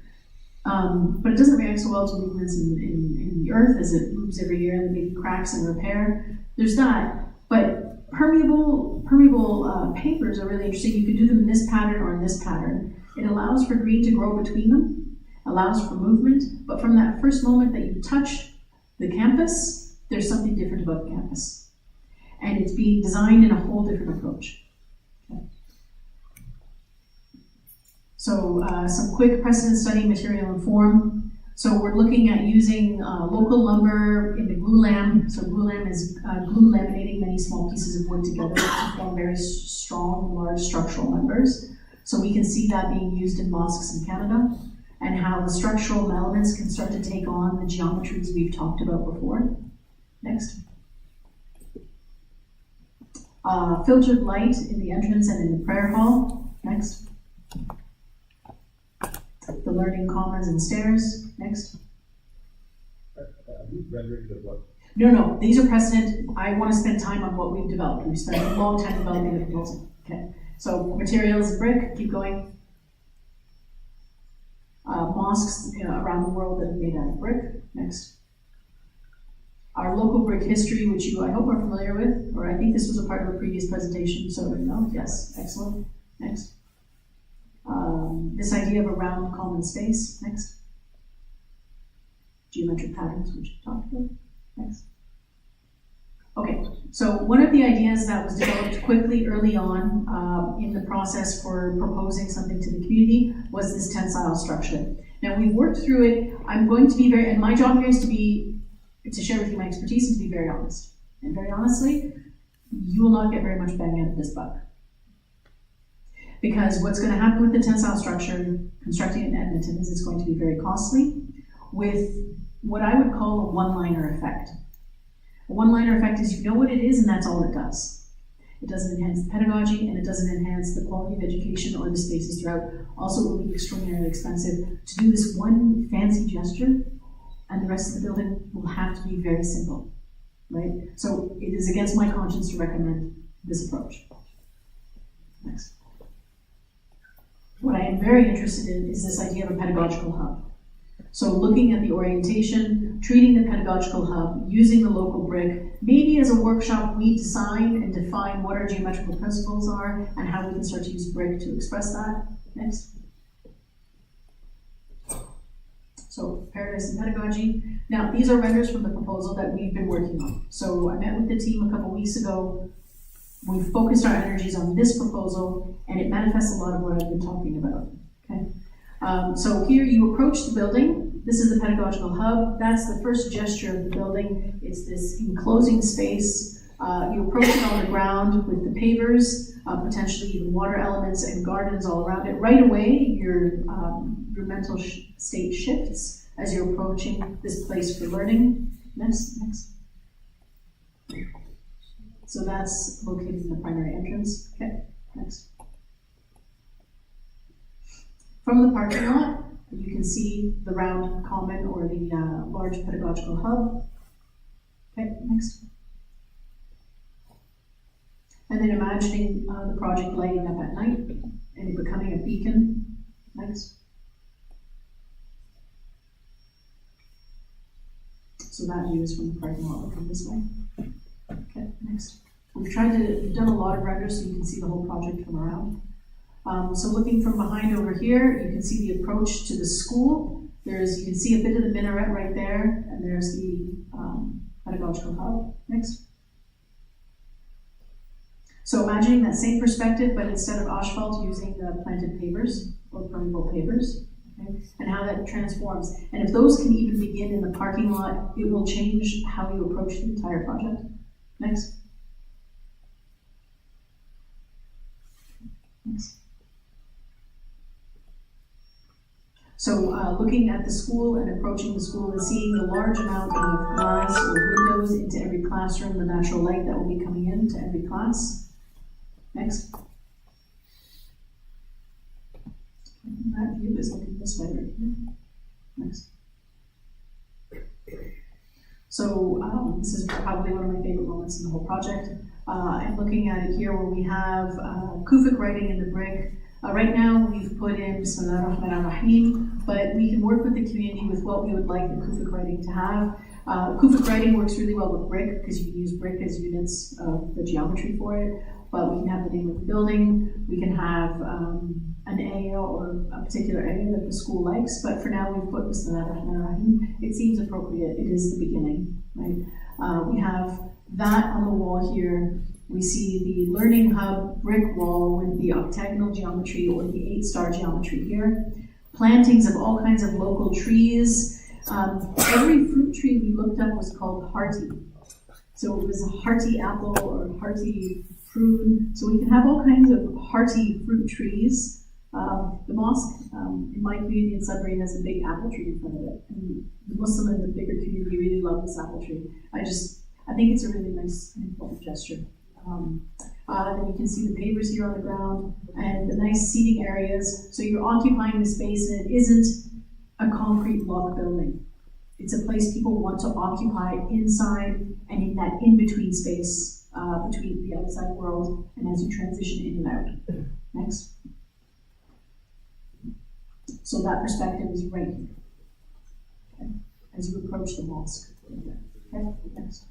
But it doesn't react so well to movements in the earth as it moves every year and maybe cracks and repair. There's that. But permeable pavers are really interesting. You can do them in this pattern or in this pattern. It allows for green to grow between them, allows for movement, but from that first moment that you touch the campus, there's something different about the campus. And it's being designed in a whole different approach. Okay. So some quick precedent study, material and form. So we're looking at using local lumber in the glue lam. So glue lam is glue laminating many small pieces of wood together to form very strong, large structural members. So we can see that being used in mosques in Canada, and how the structural elements can start to take on the geometries we've talked about before. Next. Filtered light in the entrance and in the prayer hall. Next. The learning commons and stairs. Next. No, these are precedent. I want to spend time on what we've developed. We've spent a long time developing the proposal. Okay. So materials, brick, keep going. Mosques around the world that are made out of brick. Next. Our local brick history, which you, I hope, are familiar with, or I think this was a part of a previous presentation, so no, yes, excellent. Next. This idea of a round common space. Next. Geometric patterns, which we talked about. Next. Okay, so one of the ideas that was developed quickly early on in the process for proposing something to the community was this tensile structure. Now we've worked through it. I'm going to be very, and my job here is to share with you my expertise and to be very honest. And very honestly, you will not get very much bang out of this buck. Because what's going to happen with the tensile structure, constructing it in Edmonton, is it's going to be very costly with what I would call a one-liner effect. A one-liner effect is you know what it is and that's all it does. It doesn't enhance the pedagogy and it doesn't enhance the quality of education or the spaces throughout. Also, it will be extraordinarily expensive to do this one fancy gesture, and the rest of the building will have to be very simple, right? So it is against my conscience to recommend this approach. Next. What I am very interested in is this idea of a pedagogical hub. So looking at the orientation, treating the pedagogical hub, using the local brick, maybe as a workshop we design and define what our geometrical principles are and how we can start to use brick to express that. Next. So paradise and pedagogy. Now these are renders from the proposal that we've been working on. So I met with the team a couple weeks ago. We've focused our energies on this proposal, and it manifests a lot of what I've been talking about. Okay. So here you approach the building. This is the pedagogical hub. That's the first gesture of the building. It's this enclosing space. You approach it on the ground with the pavers, potentially even water elements and gardens all around it. Right away, your mental state shifts as you're approaching this place for learning. Next. So that's located in the primary entrance. Okay, next. From the parking lot, you can see the round common or the large pedagogical hub. Okay, next. And then imagining the project lighting up at night and it becoming a beacon. Next. So that view is from the parking lot looking this way. Okay, next. We've done a lot of renders so you can see the whole project from around. So looking from behind over here, you can see the approach to the school. You can see a bit of the minaret right there, and there's the pedagogical hub. Next. So imagining that same perspective, but instead of asphalt, using the planted pavers or permeable pavers, okay? And how that transforms. And if those can even begin in the parking lot, it will change how you approach the entire project. Next. Next. So looking at the school and approaching the school and seeing the large amount of glass or windows into every classroom, the natural light that will be coming into every class. Next. That view is looking this way right here. Next. So this is probably one of my favorite moments in the whole project. I'm looking at it here where we have Kufic writing in the brick. Right now we've put in Bismillah ar-Rahman ar-Rahim, but we can work with the community with what we would like the Kufic writing to have. Kufic writing works really well with brick because you can use brick as units of the geometry for it, but we can have the name of the building, we can have an area or a particular area that the school likes, but for now we've put Bismillah ar-Rahman ar-Rahim. It seems appropriate, it is the beginning, right? We have that on the wall here. We see the learning hub brick wall with the octagonal geometry or the 8-star geometry here. Plantings of all kinds of local trees. Every fruit tree we looked up was called hearty. So it was a hearty apple or a hearty prune. So we can have all kinds of hearty fruit trees. The mosque in my community in Sudbury has a big apple tree in front of it. And the Muslim and the bigger community really love this apple tree. I think it's a really nice and important gesture. Then you can see the pavers here on the ground and the nice seating areas. So you're occupying the space and it isn't a concrete block building. It's a place people want to occupy inside and in that in-between space between the outside world and as you transition in and out. Next. So that perspective is right here. Okay. As you approach the mosque. Okay, next.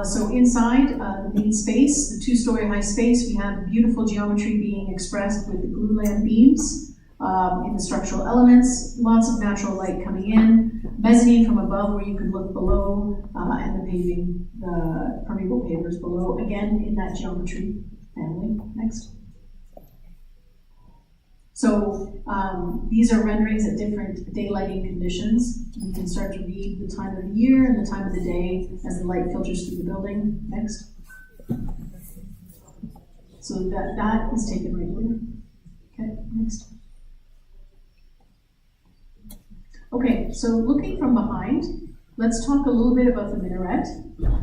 So inside the main space, the 2-story high space, we have beautiful geometry being expressed with the glue lamp beams in the structural elements, lots of natural light coming in, mezzanine from above where you can look below, and the paving, the permeable pavers below, again in that geometry family. Next. So these are renderings at different daylighting conditions. You can start to read the time of the year and the time of the day as the light filters through the building. Next. So that is taken right here. Okay, next. Okay, so looking from behind, let's talk a little bit about the minaret.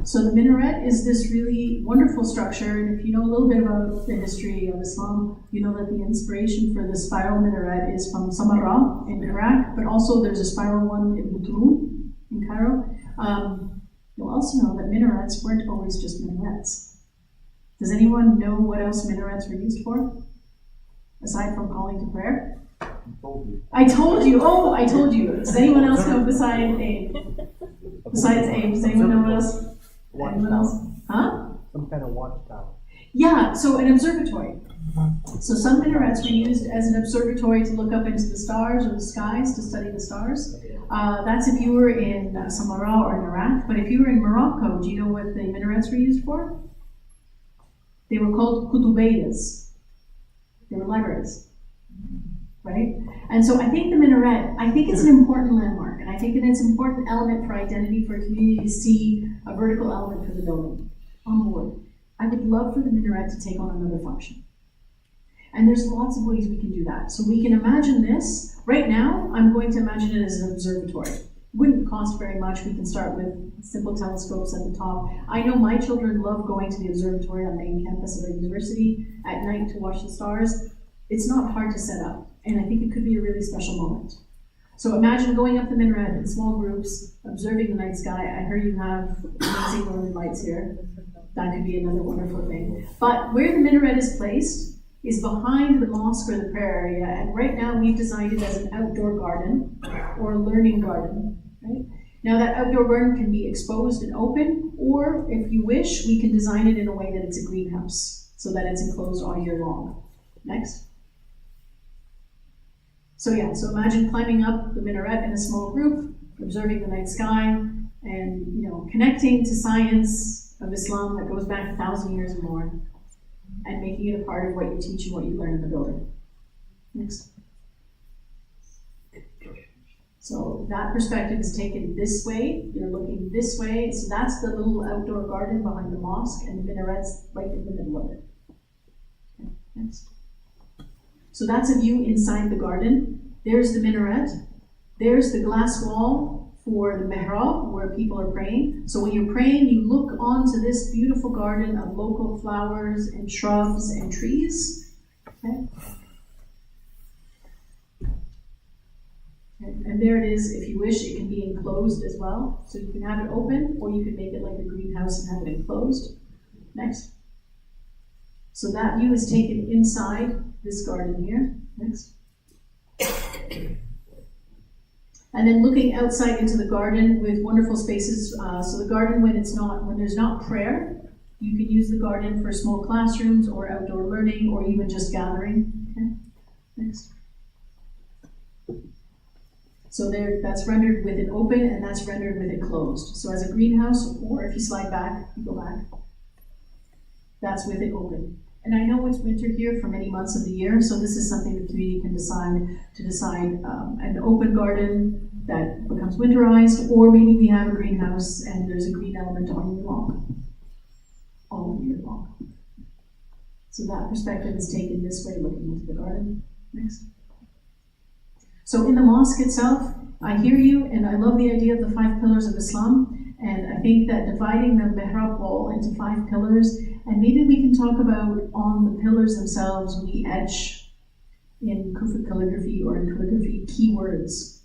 So the minaret is this really wonderful structure, and if you know a little bit about the history of Islam, you know that the inspiration for the spiral minaret is from Samarra in Iraq, but also there's a spiral one in Butrun in Cairo. You'll also know that minarets weren't always just minarets. Does anyone know what else minarets were used for? Aside from calling to prayer? I told you. Oh, I told you. Does anyone else know besides Abe? Besides Abe, does anyone know what else? Anyone else? Huh? Some kind of watchtower. Yeah, so an observatory. So some minarets were used as an observatory to look up into the stars or the skies to study the stars. That's if you were in Samarra or in Iraq. But if you were in Morocco, do you know what the minarets were used for? They were called kutubeyas. They were libraries. Right? And so I think the minaret, I think it's an important landmark, and I think it's an important element for identity for a community to see a vertical element for the building on board. I would love for the minaret to take on another function. And there's lots of ways we can do that. So we can imagine this. Right now, I'm going to imagine it as an observatory. It wouldn't cost very much. We can start with simple telescopes at the top. I know my children love going to the observatory on the main campus of a university at night to watch the stars. It's not hard to set up. And I think it could be a really special moment. So imagine going up the minaret in small groups, observing the night sky. I heard you have amazing northern lights here. That could be another wonderful thing. But where the minaret is placed is behind the mosque or the prayer area. And right now we've designed it as an outdoor garden or a learning garden. Right? Now that outdoor garden can be exposed and open, or if you wish, we can design it in a way that it's a greenhouse. so that it's enclosed all year long. Next. So yeah, so imagine climbing up the minaret in a small group, observing the night sky, and connecting to science of Islam that goes back 1,000 years or more, and making it a part of what you teach and what you learn in the building. Next. So that perspective is taken this way, you're looking this way, so that's the little outdoor garden behind the mosque, and the minaret's right in the middle of it. Okay, next. So that's a view inside the garden. There's the minaret. There's the glass wall for the mihrab, where people are praying. So when you're praying, you look onto this beautiful garden of local flowers and shrubs and trees. Okay? And there it is. If you wish, it can be enclosed as well. So you can have it open, or you can make it like a greenhouse and have it enclosed. Next. So that view is taken inside this garden here. Next. And then looking outside into the garden with wonderful spaces. So the garden, when there's not prayer, you can use the garden for small classrooms or outdoor learning or even just gathering. Okay. Next. So there, that's rendered with it open, and that's rendered with it closed. So as a greenhouse, or if you slide back, you go back, that's with it open. And I know it's winter here for many months of the year, so this is something the community can decide an open garden that becomes winterized, or maybe we have a greenhouse and there's a green element all year long. All year long. So that perspective is taken this way, looking into the garden. Next. So in the mosque itself, I hear you, and I love the idea of the 5 pillars of Islam, and I think that dividing the mihrab wall into 5 pillars, and maybe we can talk about on the pillars themselves, we etch in Kufic calligraphy or in calligraphy keywords,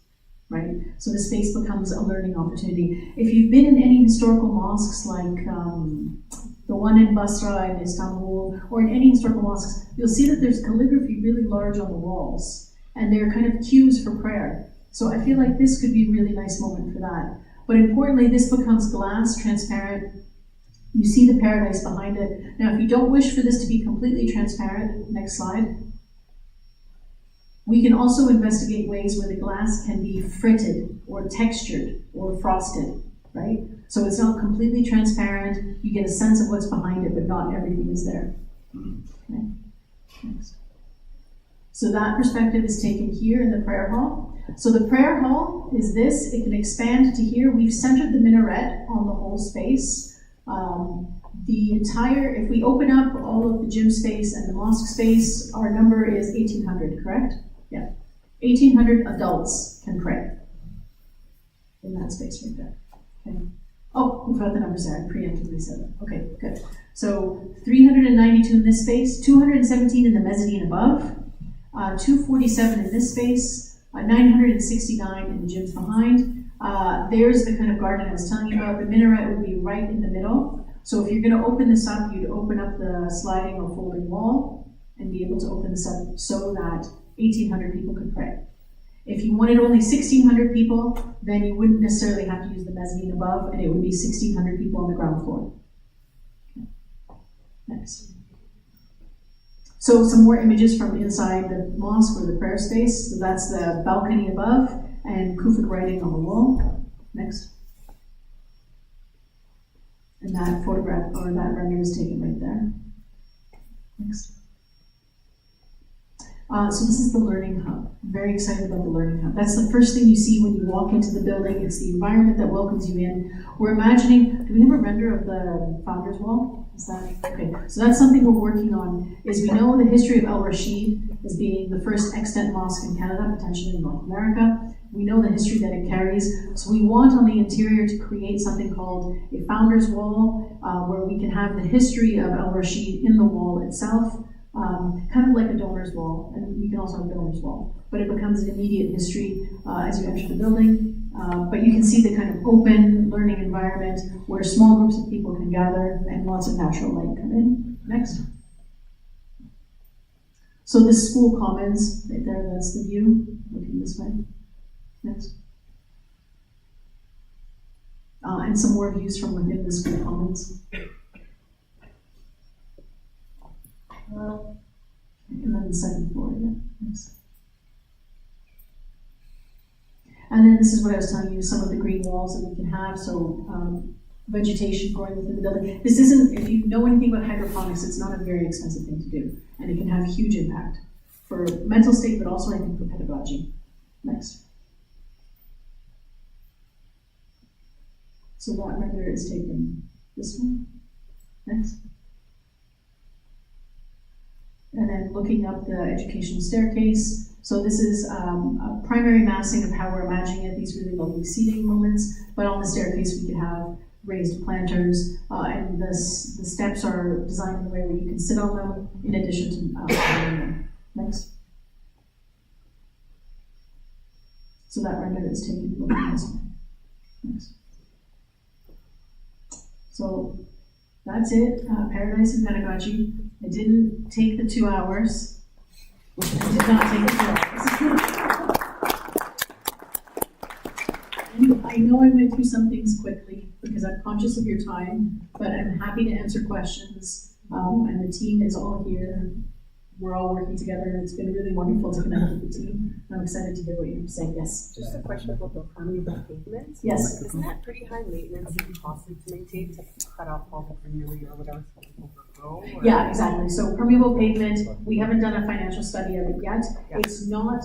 right? So the space becomes a learning opportunity. If you've been in any historical mosques like the one in Basra in Istanbul, or in any historical mosques, you'll see that there's calligraphy really large on the walls. And they're kind of cues for prayer. So I feel like this could be a really nice moment for that. But importantly, this becomes glass, transparent. You see the paradise behind it. Now, if you don't wish for this to be completely transparent, next slide, we can also investigate ways where the glass can be fritted or textured or frosted, right? So it's not completely transparent. You get a sense of what's behind it, but not everything is there. Okay. Next. So that perspective is taken here in the prayer hall. So the prayer hall is this. It can expand to here. We've centered the minaret on the whole space. If we open up all of the gym space and the mosque space, our number is 1,800, correct? Yeah. 1,800 adults can pray in that space right there. Okay. Oh, we forgot the numbers there. I preemptively said that. Okay, good. So 392 in this space, 217 in the mezzanine above, 247 in this space, 969 in the gyms behind. There's the kind of garden I was telling you about. The minaret would be right in the middle. So if you're going to open this up, you'd open up the sliding or folding wall and be able to open this up so that 1,800 people could pray. If you wanted only 1,600 people, then you wouldn't necessarily have to use the mezzanine above, and it would be 1,600 people on the ground floor. Okay. Next. So some more images from inside the mosque or the prayer space. So that's the balcony above and Kufic writing on the wall. Next. And that photograph or that render is taken right there. Next. So this is the Learning Hub. I'm very excited about the Learning Hub. That's the first thing you see when you walk into the building. It's the environment that welcomes you in. We're imagining, do we have a render of the Founders Wall? Is that, okay, so that's something we're working on, is we know the history of Al Rashid as being the first extant mosque in Canada, potentially in North America. We know the history that it carries. So we want on the interior to create something called a Founders Wall, where we can have the history of Al Rashid in the wall itself. Kind of like a donor's wall, and you can also have a donor's wall, but it becomes an immediate history as you enter the building. But you can see the kind of open learning environment where small groups of people can gather and lots of natural light come in. Next. So this school commons, right there, that's the view, looking this way. Next. And some more views from within the school commons. the second floor, yeah. Thanks. And then this is what I was telling you, some of the green walls that we can have, so vegetation growing within the building. This isn't, if you know anything about hydroponics, it's not a very expensive thing to do, and it can have huge impact for mental state, but also I think for pedagogy. Next. So that render is taken this one. Next. And then looking up the educational staircase. So this is a primary massing of how we're imagining it, these really lovely seating moments, but on the staircase we could have raised planters, and the steps are designed in a way where you can sit on them in addition to next. So that render is taken looking this way. Next. So that's it, Paradise and Pedagogy. I didn't take the 2 hours. I did not take the 2 hours. And I know I went through some things quickly because I'm conscious of your time, but I'm happy to answer questions. And the team is all here. We're all working together, and it's been really wonderful to connect with the team. I'm excited to hear what you have to say. Yes? Just a question about the permeable pavement. Yes. Isn't that pretty high maintenance and costly to maintain, to cut off all the greenery or whatever so people overgrow? Yeah, exactly. So permeable pavement, we haven't done a financial study of it yet. Yeah. It's not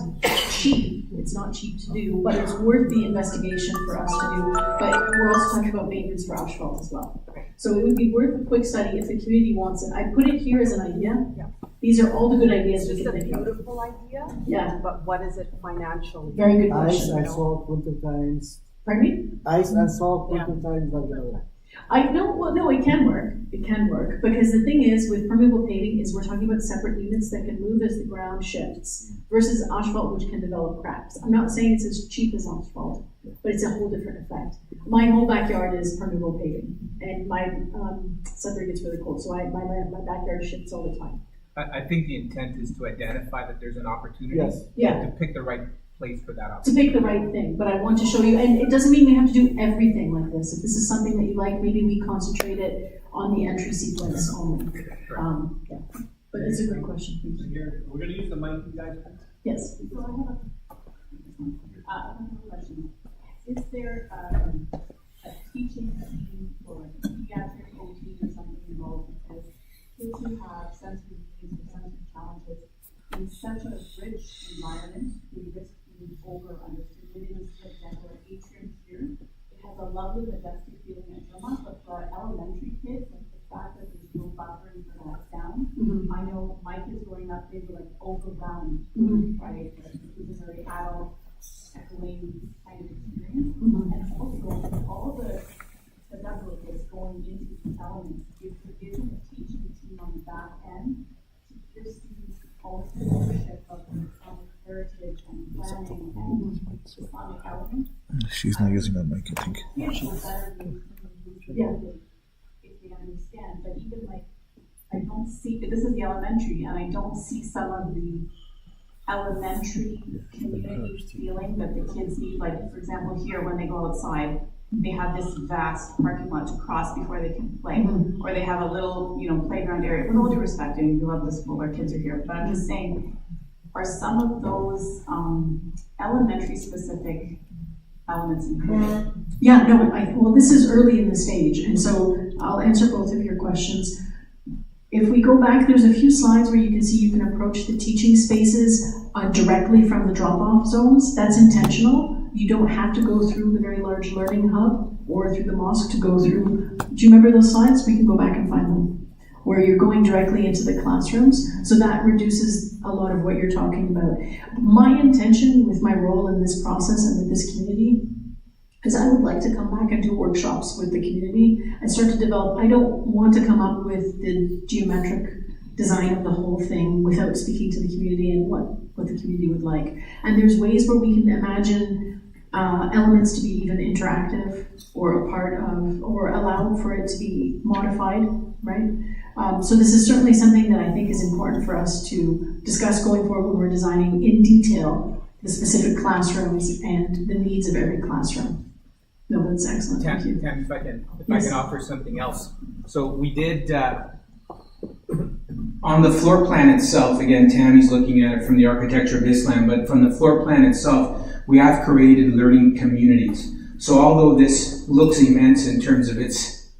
cheap. It's not cheap to do, but it's worth the investigation for us to do. But we're also talking about maintenance for asphalt as well. So it would be worth a quick study if the community wants it. I put it here as an idea. Yeah. These are all the good ideas we It's can a think of. beautiful idea. Yeah. But what is it financially? Very good Ice question. and salt, winter times. Pardon me? Ice and salt, winter times, not gonna work. No, it can work. It can work. Because the thing is, with permeable paving, is we're talking about separate units that can move as the ground shifts, versus asphalt, which can develop cracks. I'm not saying it's as cheap as asphalt, but it's a whole different effect. My whole backyard is permeable paving, and my summer gets really cold, so my backyard shifts all the time. I think the intent is to identify that there's an opportunity. Yes. Yeah. To pick the right place for that To opportunity. pick the right thing, but I want to show you, and it doesn't mean we have to do everything like this. If this is something that you like, maybe we concentrate it on the entry sequence only. Yeah. But it's a great question. Thank you. We're gonna use the mic, you guys. Yes. So I have a question. Is there a teaching team or a pediatric OT or something involved? Because kids who have sensory needs or sensory challenges in such a rich environment, we risk being over-understimulated. For example, an atrium here, it has a lovely, majestic feeling at Drama, but for our elementary kids, like the fact that there's no buffering for that sound, I know my kids growing up, they were like overwhelmed, right? Like, this is a very adult, echoing kind of experience. And also, all the double is going into these elements. If there isn't a teaching team on the back end to give students also ownership of the Islamic heritage and planning and Islamic elements. She's not using her mic, I think. Yeah, if they understand, but even like, I don't see, this is the elementary, and I don't see some of the elementary community feeling that the kids need. Like, for example, here, when they go outside, they have this vast parking lot to cross before they can play, or they have a little, playground area. With all due respect, and we love the school, our kids are here, but I'm just saying, are some of those elementary specific elements included? Yeah, no, well, this is early in the stage, and so I'll answer both of your questions. If we go back, there's a few slides where you can see you can approach the teaching spaces directly from the drop-off zones. That's intentional. You don't have to go through the very large learning hub or through the mosque to go through. Do you remember those slides? We can go back and find them. Where you're going directly into the classrooms. So that reduces a lot of what you're talking about. My intention with my role in this process and with this community is I would like to come back and do workshops with the community and start to develop. I don't want to come up with the geometric design of the whole thing without speaking to the community and what the community would like. And there's ways where we can imagine elements to be even interactive or a part of, or allow for it to be modified, right? So this is certainly something that I think is important for us to discuss going forward when we're designing in detail the specific classrooms and the needs of every classroom. No, that's excellent. Thank you. Tam, if I can offer something else. So we did On the floor plan itself, again, Tammy's looking at it from the architecture of Islam, but from the floor plan itself, we have created learning communities. So although this looks immense in terms of its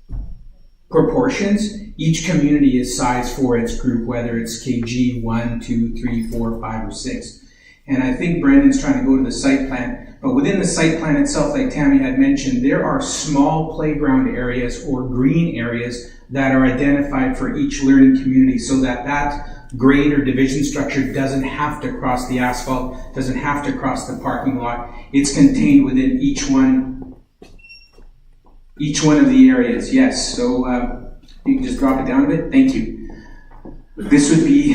proportions, each community is sized for its group, whether it's KG 1, 2, 3, 4, 5, or 6. And I think Brendan's trying to go to the site plan, but within the site plan itself, like Tammy had mentioned, there are small playground areas or green areas that are identified for each learning community so that that grade or division structure doesn't have to cross the asphalt, doesn't have to cross the parking lot. It's contained within each one of the areas. Yes, so you can just drop it down a bit. Thank you. This would be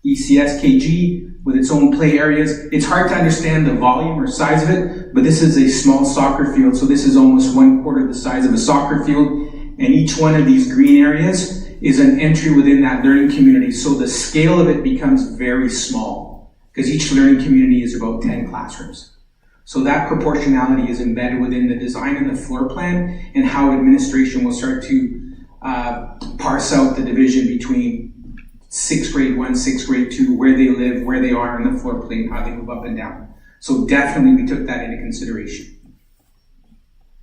ECS KG with its own play areas. It's hard to understand the volume or size of it, but this is a small soccer field, so this is almost 1/4 the size of a soccer field. And each one of these green areas is an entry within that learning community. So the scale of it becomes very small because each learning community is about 10 classrooms. So that proportionality is embedded within the design and the floor plan and how administration will start to parse out the division between 6th grade 1, 6th grade 2, where they live, where they are in the floor plane, how they move up and down. So definitely we took that into consideration.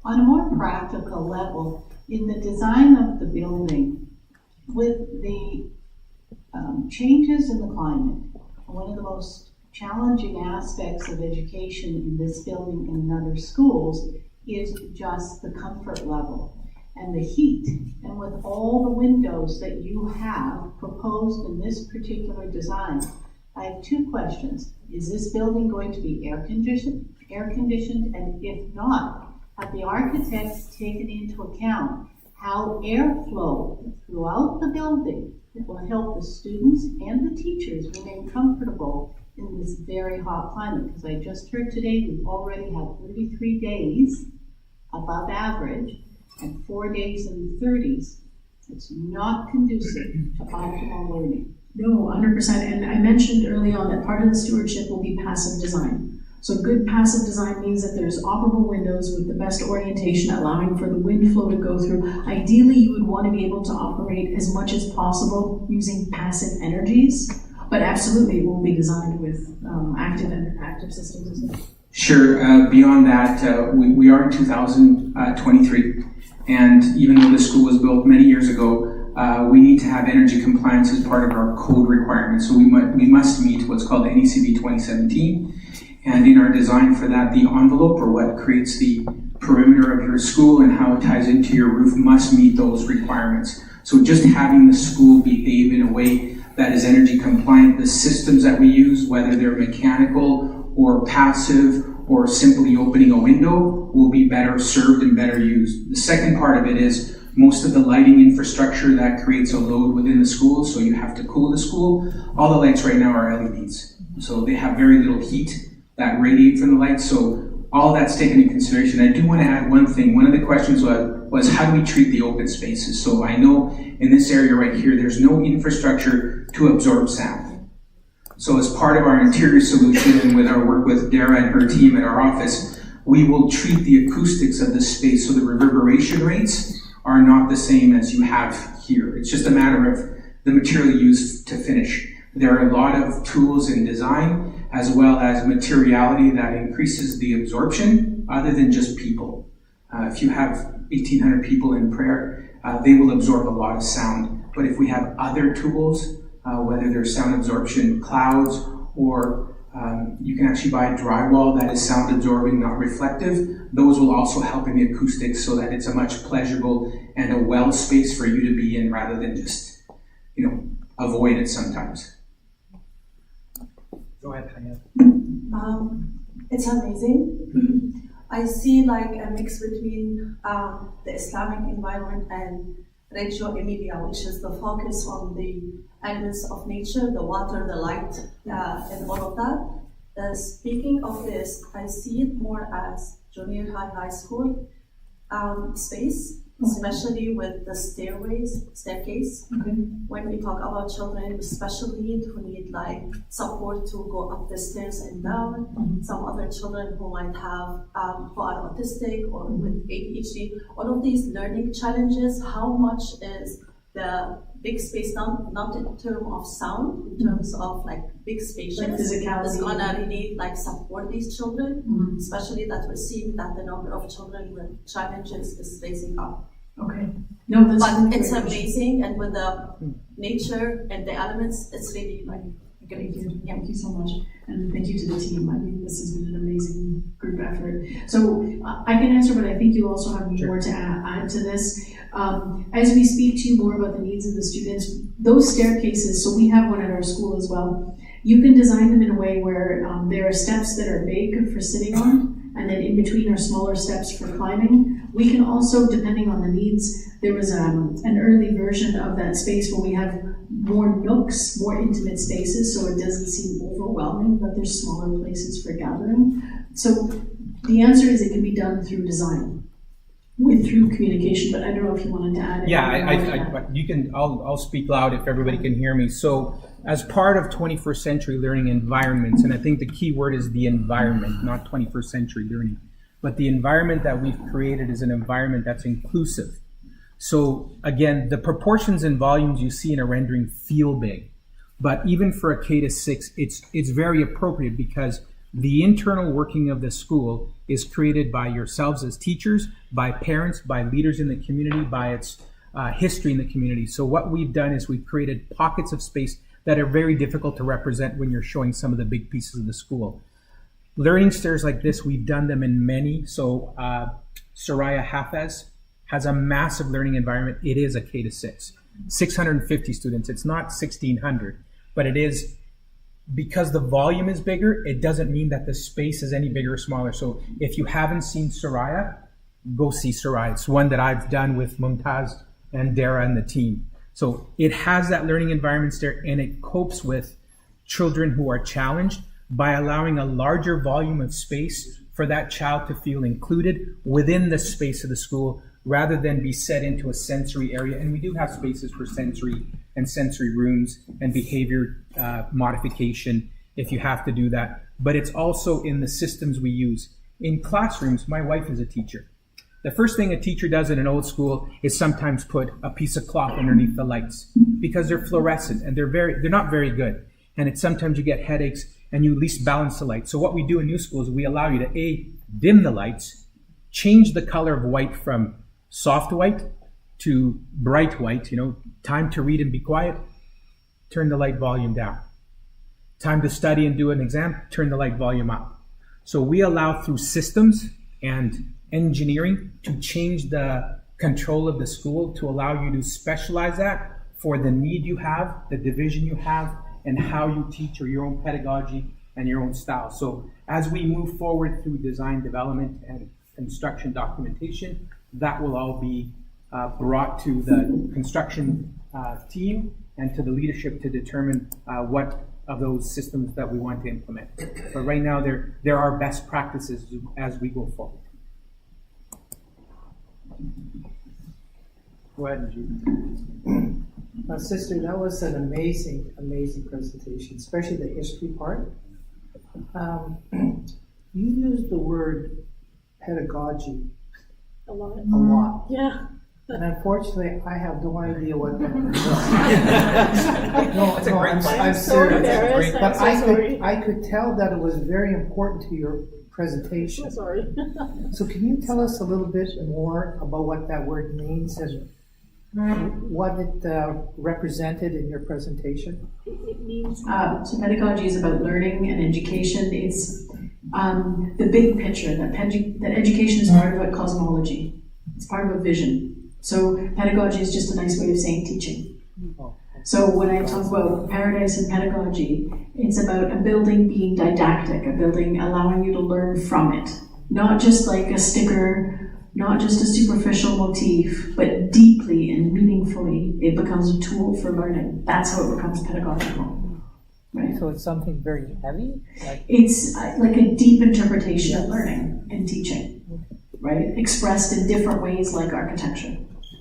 On a more practical level, in the design of the building, with the changes in the climate, one of the most challenging aspects of education in this building and in other schools is just the comfort level and the heat. And with all the windows that you have proposed in this particular design, I have two questions. Is this building going to be air conditioned? And if not, have the architects taken into account how airflow throughout the building will help the students and the teachers remain comfortable in this very hot climate? Because I just heard today we've already had 33 days above average and 4 days in the 30s. It's not conducive to optimal learning. No, 100%. And I mentioned early on that part of the stewardship will be passive design. So good passive design means that there's operable windows with the best orientation, allowing for the wind flow to go through. Ideally, you would want to be able to operate as much as possible using passive energies, but absolutely it will be designed with active systems as well. Sure. Beyond that, we are in 2023, and even though the school was built many years ago, we need to have energy compliance as part of our code requirements. So we must meet what's called the NECB 2017. And in our design for that, the envelope, or what creates the perimeter of your school and how it ties into your roof, must meet those requirements. So just having the school behave in a way that is energy compliant, the systems that we use, whether they're mechanical or passive or simply opening a window, will be better served and better used. The second part of it is most of the lighting infrastructure that creates a load within the school, so you have to cool the school. All the lights right now are LEDs. So they have very little heat that radiate from the lights, so all that's taken into consideration. I do want to add one thing. One of the questions was how do we treat the open spaces? So I know in this area right here, there's no infrastructure to absorb sound. So as part of our interior solution and with our work with Dara and her team at our office, we will treat the acoustics of the space so the reverberation rates are not the same as you have here. It's just a matter of the material used to finish. There are a lot of tools in design as well as materiality that increases the absorption other than just people. If you have 1,800 people in prayer, they will absorb a lot of sound. But if we have other tools, whether they're sound absorption clouds or you can actually buy drywall that is sound absorbing, not reflective, those will also help in the acoustics so that it's a much pleasurable and a well space for you to be in rather than just, avoid it sometimes. Go ahead, Hayat. It's amazing. I see like a mix between the Islamic environment and Reggio Emilia, which is the focus on the elements of nature, the water, the light, and all of that. Speaking of this, I see it more as junior high school space, especially with the staircase. When we talk about children with special needs who need like support to go up the stairs and down, some other children who might have who are autistic or with ADHD, all of these learning challenges, how much is the big space, not in terms of sound, in terms of like big spaces. Like physicality. It's gonna really like support these children, especially that we're seeing that the number of children with challenges is raising up. Okay. No, that's But really it's great. amazing, and with the nature and the elements, it's really like Thank you. Thank you so much. And thank you to the team. I think this has been an amazing group effort. So I can answer, but I think you also have more to add to this. As we speak to you more about the needs of the students, those staircases, so we have one at our school as well, you can design them in a way where there are steps that are big for sitting on, and then in between are smaller steps for climbing. We can also, depending on the needs, there was an early version of that space where we have more nooks, more intimate spaces, so it doesn't seem overwhelming, but there's smaller places for gathering. So the answer is it can be done through design, through communication, but I don't know if you wanted to add anything. Yeah, you can. I'll speak loud if everybody can hear me. So as part of 21st century learning environments, and I think the key word is the environment, not 21st century learning, but the environment that we've created is an environment that's inclusive. So again, the proportions and volumes you see in a rendering feel big, but even for a K to 6, it's very appropriate because the internal working of the school is created by yourselves as teachers, by parents, by leaders in the community, by its history in the community. So what we've done is we've created pockets of space that are very difficult to represent when you're showing some of the big pieces of the school. Learning stairs like this, we've done them in many. So Soraya Hafez has a massive learning environment. It is a K to 6, 650 students. It's not 1,600, but it is, because the volume is bigger, it doesn't mean that the space is any bigger or smaller. So if you haven't seen Soraya, go see Soraya. It's one that I've done with Mumtaz and Dara and the team. So it has that learning environment stair, and it copes with children who are challenged by allowing a larger volume of space for that child to feel included within the space of the school, rather than be set into a sensory area. And we do have spaces for sensory and sensory rooms and behavior modification if you have to do that. But it's also in the systems we use. In classrooms, my wife is a teacher. The first thing a teacher does in an old school is sometimes put a piece of cloth underneath the lights because they're fluorescent and they're not very good. And it's sometimes you get headaches and you at least balance the light. So what we do in new schools, we allow you to dim the lights, change the color of white from soft white to bright white, time to read and be quiet, turn the light volume down. Time to study and do an exam, turn the light volume up. So we allow through systems and engineering to change the control of the school to allow you to specialize that for the need you have, the division you have, and how you teach, or your own pedagogy and your own style. So as we move forward through design development and construction documentation, that will all be brought to the construction team and to the leadership to determine what of those systems that we want to implement. But right now, there are best practices as we go forward. Go ahead, Jude. Sister, that was an amazing, amazing presentation, especially the history part. You used the word pedagogy A lot. a lot. Yeah. And unfortunately, I have no idea what that means. That's a great point. I'm Sorry, serious. Paris, But I'm so sorry. I could tell that it was very important to your presentation. I'm sorry. So can you tell us a little bit more about what that word means and what it represented in your presentation? It means So pedagogy is about learning and education. It's the big picture, that education is part of a cosmology. It's part of a vision. So pedagogy is just a nice way of saying teaching. So when I talk about paradise and pedagogy, it's about a building being didactic, a building allowing you to learn from it. Not just like a sticker, not just a superficial motif, but deeply and meaningfully, it becomes a tool for learning. That's how it becomes pedagogical. Right? So it's something very heavy? It's like a deep interpretation of learning and teaching, right? Expressed in different ways like architecture.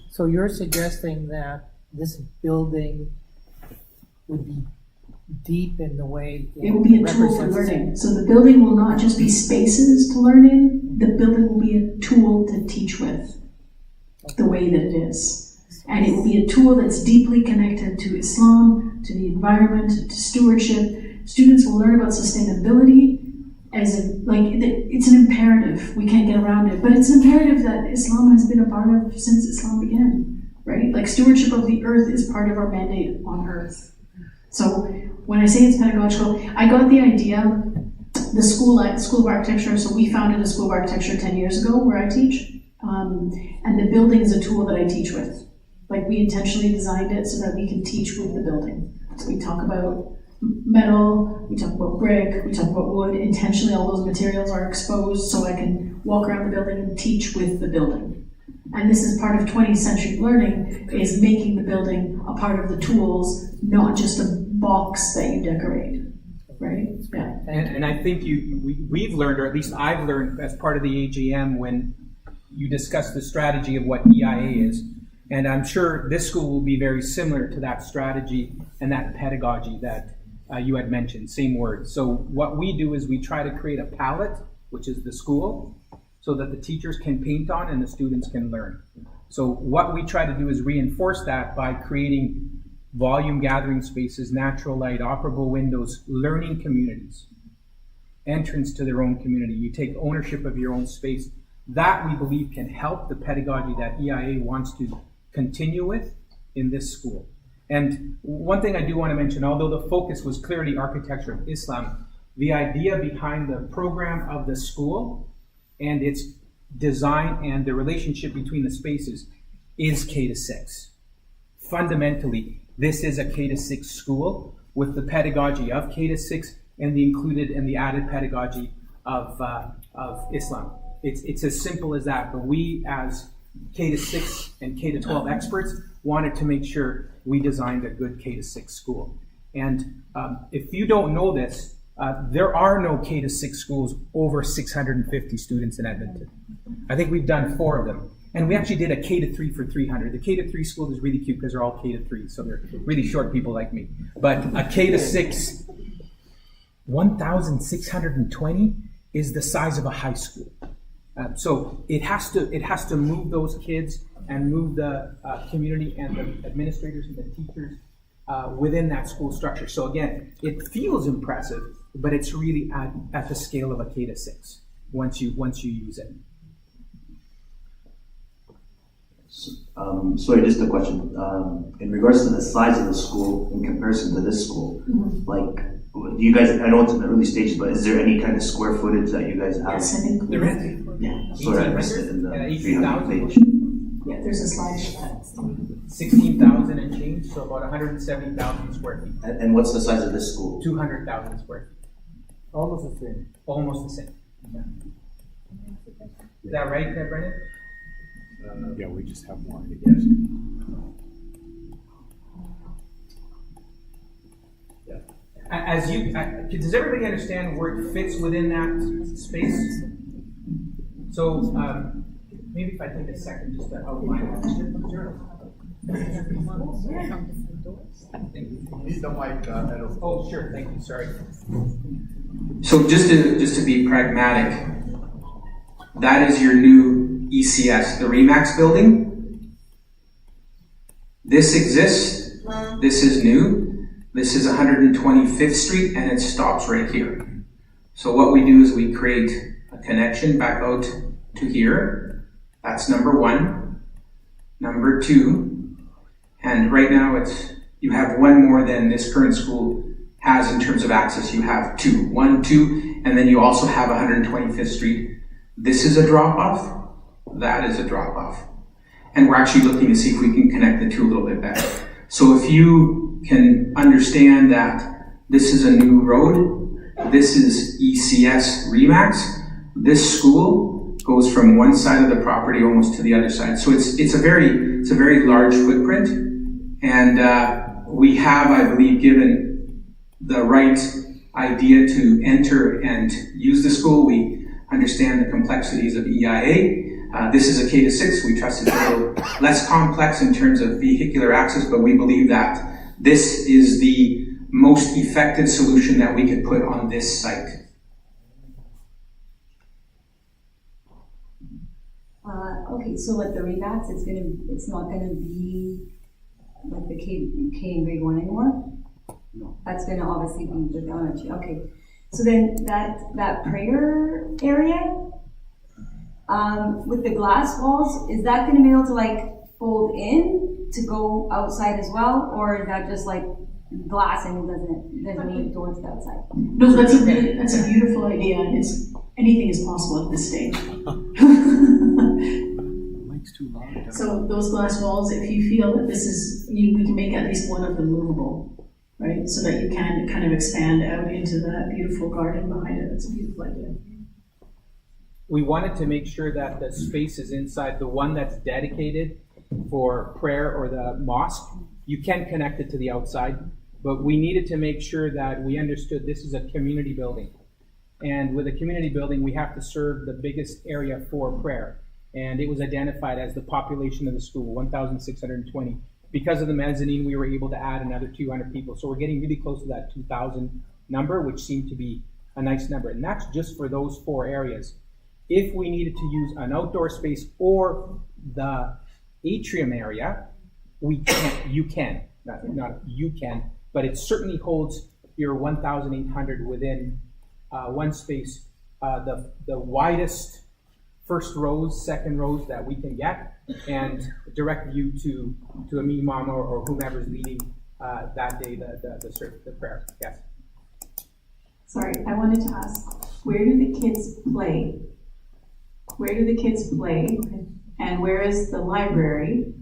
So you're suggesting that this building would be deep in the way it will be a tool for learning. So the building will not just be spaces to learn in, the building will be a tool to teach with, the way that it is. And it will be a tool that's deeply connected to Islam, to the environment, to stewardship. Students will learn about sustainability it's an imperative. We can't get around it, but it's an imperative that Islam has been a part of since Islam began, right? Like stewardship of the earth is part of our mandate on earth. So when I say it's pedagogical, I got the idea, the school of architecture, so we founded a school of architecture 10 years ago where I teach, and the building is a tool that I teach with. Like we intentionally designed it so that we can teach with the building. So we talk about metal, we talk about brick, we talk about wood. Intentionally all those materials are exposed so I can walk around the building and teach with the building. And this is part of 20th century learning, is making the building a part of the tools, not just a box that you decorate, right? Yeah. And I think we've learned, or at least I've learned as part of the AGM when you discuss the strategy of what EIA is. And I'm sure this school will be very similar to that strategy and that pedagogy that you had mentioned, same word. So what we do is we try to create a palette, which is the school, so that the teachers can paint on and the students can learn. So what we try to do is reinforce that by creating volume gathering spaces, natural light, operable windows, learning communities, entrance to their own community. You take ownership of your own space. That we believe can help the pedagogy that EIA wants to continue with in this school. And one thing I do want to mention, although the focus was clearly architecture of Islam, the idea behind the program of the school and its design and the relationship between the spaces is K-6. Fundamentally, this is a K-6 school with the pedagogy of K-6 and the included and the added pedagogy of Islam. It's as simple as that, but we as K-6 and K-12 experts wanted to make sure we designed a good K-6 school. And if you don't know this, there are no K-6 schools over 650 students in Edmonton. I think we've done 4 of them. And we actually did a K-3 for 300. The K-3 school is really cute because they're all K-3, so they're really short people like me. But a K-6, 1,620 is the size of a high school. So it has to move those kids and move the community and the administrators and the teachers within that school structure. So again, it feels impressive, but it's really at the scale of a K-6 once you use it. Sorry, just a question. In regards to the size of the school in comparison to this school, like, do you guys, I know it's in the early stages, but is there any kind of square footage that you guys have? Yes, I think there is. Yeah. Sorry, I missed it in the 300 page. Yeah, there's a slide. 16,000 and change, so about 170,000 square feet. And what's the size of this school? 200,000 square feet. Almost the same. Almost the same. Yeah. Is that right, Brendan? Yeah, we just have more. As does everybody understand where it fits within that space? So maybe if I take a second just to outline that. Need the mic, oh, sure. Thank you. Sorry. So just to be pragmatic, that is your new ECS, the Remax building. This exists. This is new. This is 125th Street, and it stops right here. So what we do is we create a connection back out to here. That's number 1. Number 2, and right now you have one more than this current school has in terms of access. You have 2, 1, 2, and then you also have 125th Street. This is a drop-off. That is a drop-off. And we're actually looking to see if we can connect the two a little bit better. So if you can understand that this is a new road, this is ECS Remax, this school goes from one side of the property almost to the other side. So it's a very large footprint, and we have, I believe, given the right idea to enter and use the school. We understand the complexities of EIA. This is a K-6. We trust it's a little less complex in terms of vehicular access, but we believe that this is the most effective solution that we could put on this site. Okay, so like the Remax, it's not gonna be like the K in grade 1 anymore? No. That's gonna obviously be the elementary, okay. So then that prayer area, with the glass walls, is that gonna be able to like fold in to go outside as well? Or is that just like glass and there's no doors to outside? No, that's a beautiful idea, and anything is possible at this stage. Mike's too loud. So those glass walls, if you feel that we can make at least one of them movable, right? So that you can kind of expand out into that beautiful garden behind it. It's a beautiful idea. We wanted to make sure that the space is inside, the one that's dedicated for prayer or the mosque. You can connect it to the outside, but we needed to make sure that we understood this is a community building. And with a community building, we have to serve the biggest area for prayer. And it was identified as the population of the school, 1,620. Because of the mezzanine, we were able to add another 200 people. So we're getting really close to that 2,000 number, which seemed to be a nice number. And that's just for those 4 areas. If we needed to use an outdoor space or the atrium area, you can, but it certainly holds your 1,800 within one space. The widest first rows, second rows that we can get, and direct view to a imam or whomever's leading that day the prayer. Yes. Sorry, I wanted to ask, where do the kids play? Where do the kids play? And where is the library?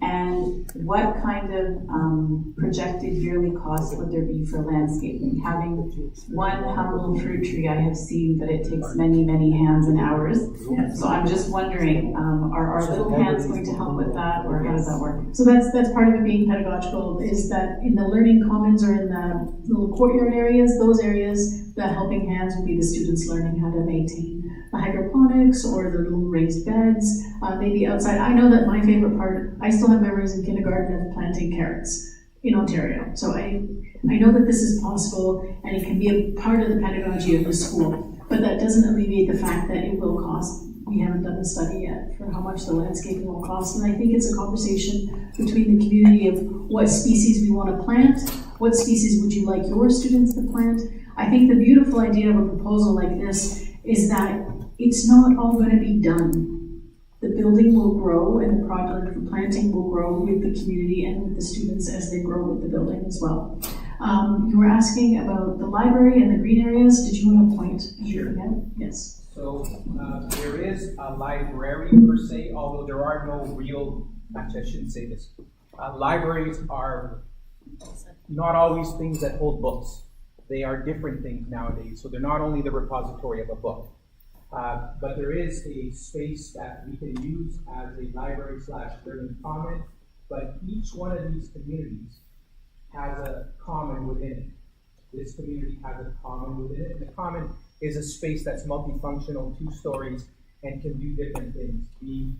And what kind of projected yearly cost would there be for landscaping? Having one humble fruit tree, I have seen that it takes many, many hands and hours. So I'm just wondering, are our little hands going to help with that, or how does that work? So that's part of it being pedagogical, is that in the learning commons or in the little courtyard areas, those areas, the helping hands would be the students learning how to maintain the hydroponics or the little raised beds, maybe outside. I know that my favorite part, I still have memories in kindergarten of planting carrots in Ontario. So I know that this is possible and it can be a part of the pedagogy of the school, but that doesn't alleviate the fact that it will cost. We haven't done a study yet for how much the landscaping will cost, and I think it's a conversation between the community of what species we want to plant, what species would you like your students to plant. I think the beautiful idea of a proposal like this is that it's not all going to be done. The building will grow and the project for planting will grow with the community and with the students as they grow with the building as well. You were asking about the library and the green areas. Did you want to point? Sure. Yes. So there is a library per se, although there are no real, actually I shouldn't say this. Libraries are not always things that hold books. They are different things nowadays. So they're not only the repository of a book. But there is a space that we can use as a library/learning common, but each one of these communities has a common within it. This community has a common within it, and the common is a space that's multifunctional, 2 stories, and can do different things. The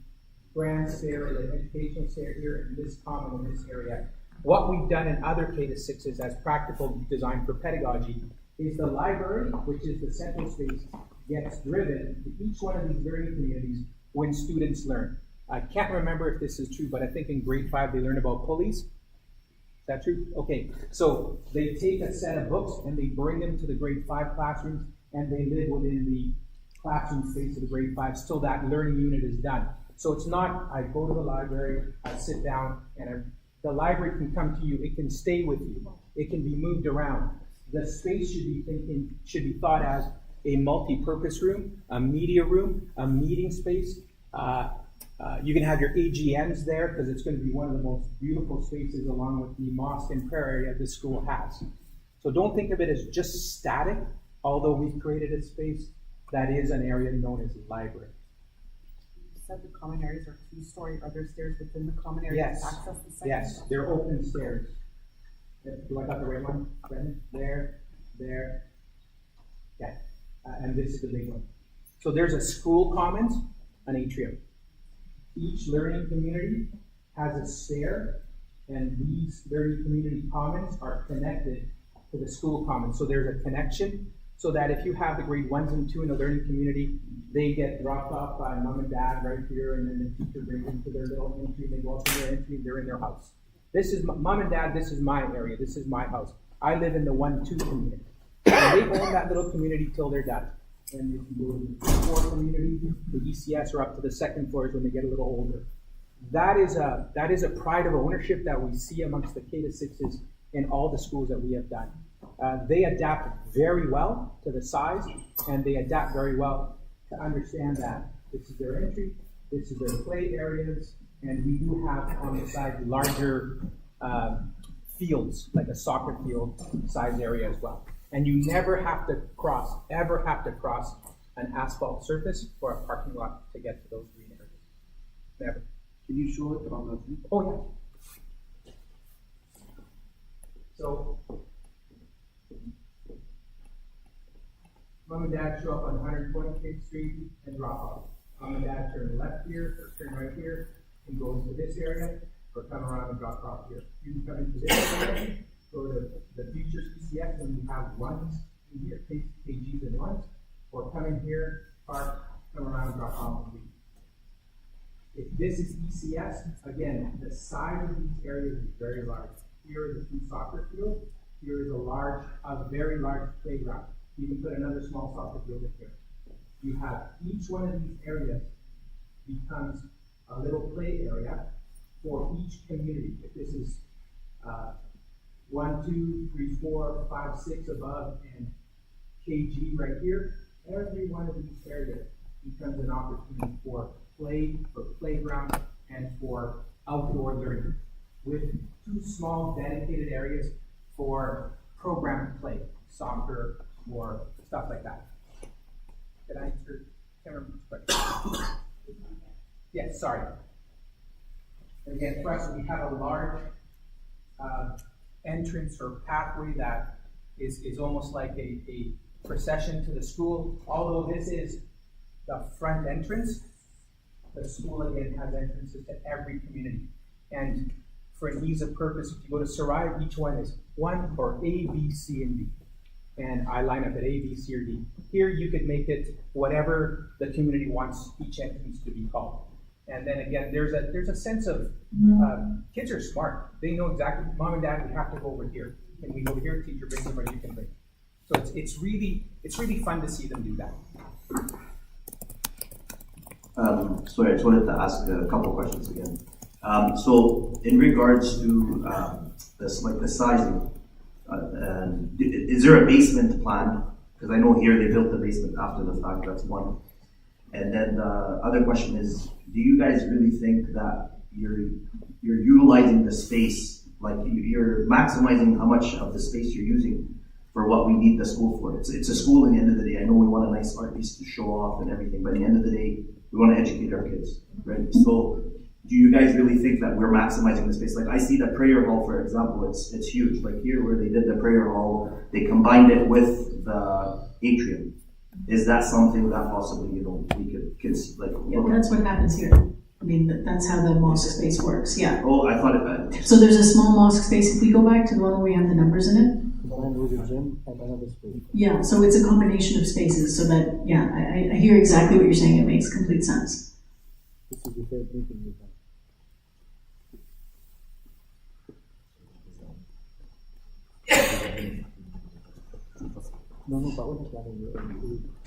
grants area, the educational area here, and this common in this area. What we've done in other K-6s as practical design for pedagogy is the library, which is the central space, gets driven to each one of these learning communities when students learn. I can't remember if this is true, but I think in grade 5 they learn about pulleys. Is that true? Okay, so they take a set of books and they bring them to the grade 5 classrooms, and they live within the classroom space of the grade 5 till that learning unit is done. So it's not, I go to the library, I sit down, and the library can come to you, it can stay with you, it can be moved around. The space should be thought as a multi-purpose room, a media room, a meeting space. You can have your AGMs there because it's going to be one of the most beautiful spaces along with the mosque and prayer area this school has. So don't think of it as just static, although we've created a space that is an area known as library. You said the common areas are 2-story. Are there stairs within the common areas Yes. to access the second? Yes, they're open stairs. Do I got the right one, Brendan? There. Yeah. And this is the big one. So there's a school commons, an atrium. Each learning community has a stair, and these learning community commons are connected to the school commons. So there's a connection so that if you have the grade 1s and 2 in a learning community, they get dropped off by mom and dad right here, and then the teacher brings them to their little entry, and they go up in their entry, and they're in their house. This is mom and dad, this is my area, this is my house. I live in the 1-2 community. And they own that little community till they're done. And if you go to the 4 community, the ECS are up to the second floors when they get a little older. That is a pride of ownership that we see amongst the K-6s in all the schools that we have done. They adapt very well to the size, and they adapt very well to understand that this is their entry, this is their play areas, and we do have on the side larger fields, like a soccer field size area as well. And you never have to cross, ever have to cross an asphalt surface or a parking lot to get to those green areas. Never. Can you show it on the thing? Oh, yeah. So, mom and dad show up on 125th Street and drop off. Mom and dad turn left here, or turn right here, and go into this area, or come around and drop off here. You can come into this area, go to the future CCF when you have 1s in here, KGs and 1s, or come in here, park, come around and drop off and leave. If this is ECS, again, the size of these areas is very large. Here is a 2 soccer field. Here is a very large playground. You can put another small soccer field in here. You have each one of these areas becomes a little play area for each community. If this is 1, 2, 3, 4, 5, 6 above, and KG right here, every one of these areas becomes an opportunity for play, for playground, and for outdoor learning, with 2 small dedicated areas for programmed play, soccer, or stuff like that. Did I answer Cameron's question? Yes, sorry. And again, for us, we have a large entrance or pathway that is almost like a procession to the school. Although this is the front entrance, the school again has entrances to every community. And for an ease of purpose, if you go to Sarai, each one is 1 or A, B, C, and D. And I line up at A, B, C, or D. Here you could make it whatever the community wants each entrance to be called. And then again, there's a sense of kids are smart. They know exactly, mom and dad, we have to go over here. Can we go here? Teacher brings them, or you can bring. So it's really fun to see them do that. Sorry, I just wanted to ask a couple questions again. So in regards to the sizing, is there a basement planned? Because I know here they built the basement after the fact. That's one. And then the other question is, do you guys really think that you're utilizing the space, like you're maximizing how much of the space you're using for what we need the school for? It's a school. At the end of the day, I know we want a nice art piece to show off and everything, but at the end of the day, we want to educate our kids, right? So do you guys really think that we're maximizing the space? Like I see the prayer hall, for example, it's huge. Like here where they did the prayer hall, they combined it with the atrium. Is that something that possibly, we could like? Yeah, that's what happens here. I mean, that's how the mosque space works, yeah. Oh, I thought it. So there's a small mosque space. If we go back to the one where we have the numbers in it. Yeah, so it's a combination of spaces, so that, yeah, I hear exactly what you're saying. It makes complete sense. This is the third meeting we've had.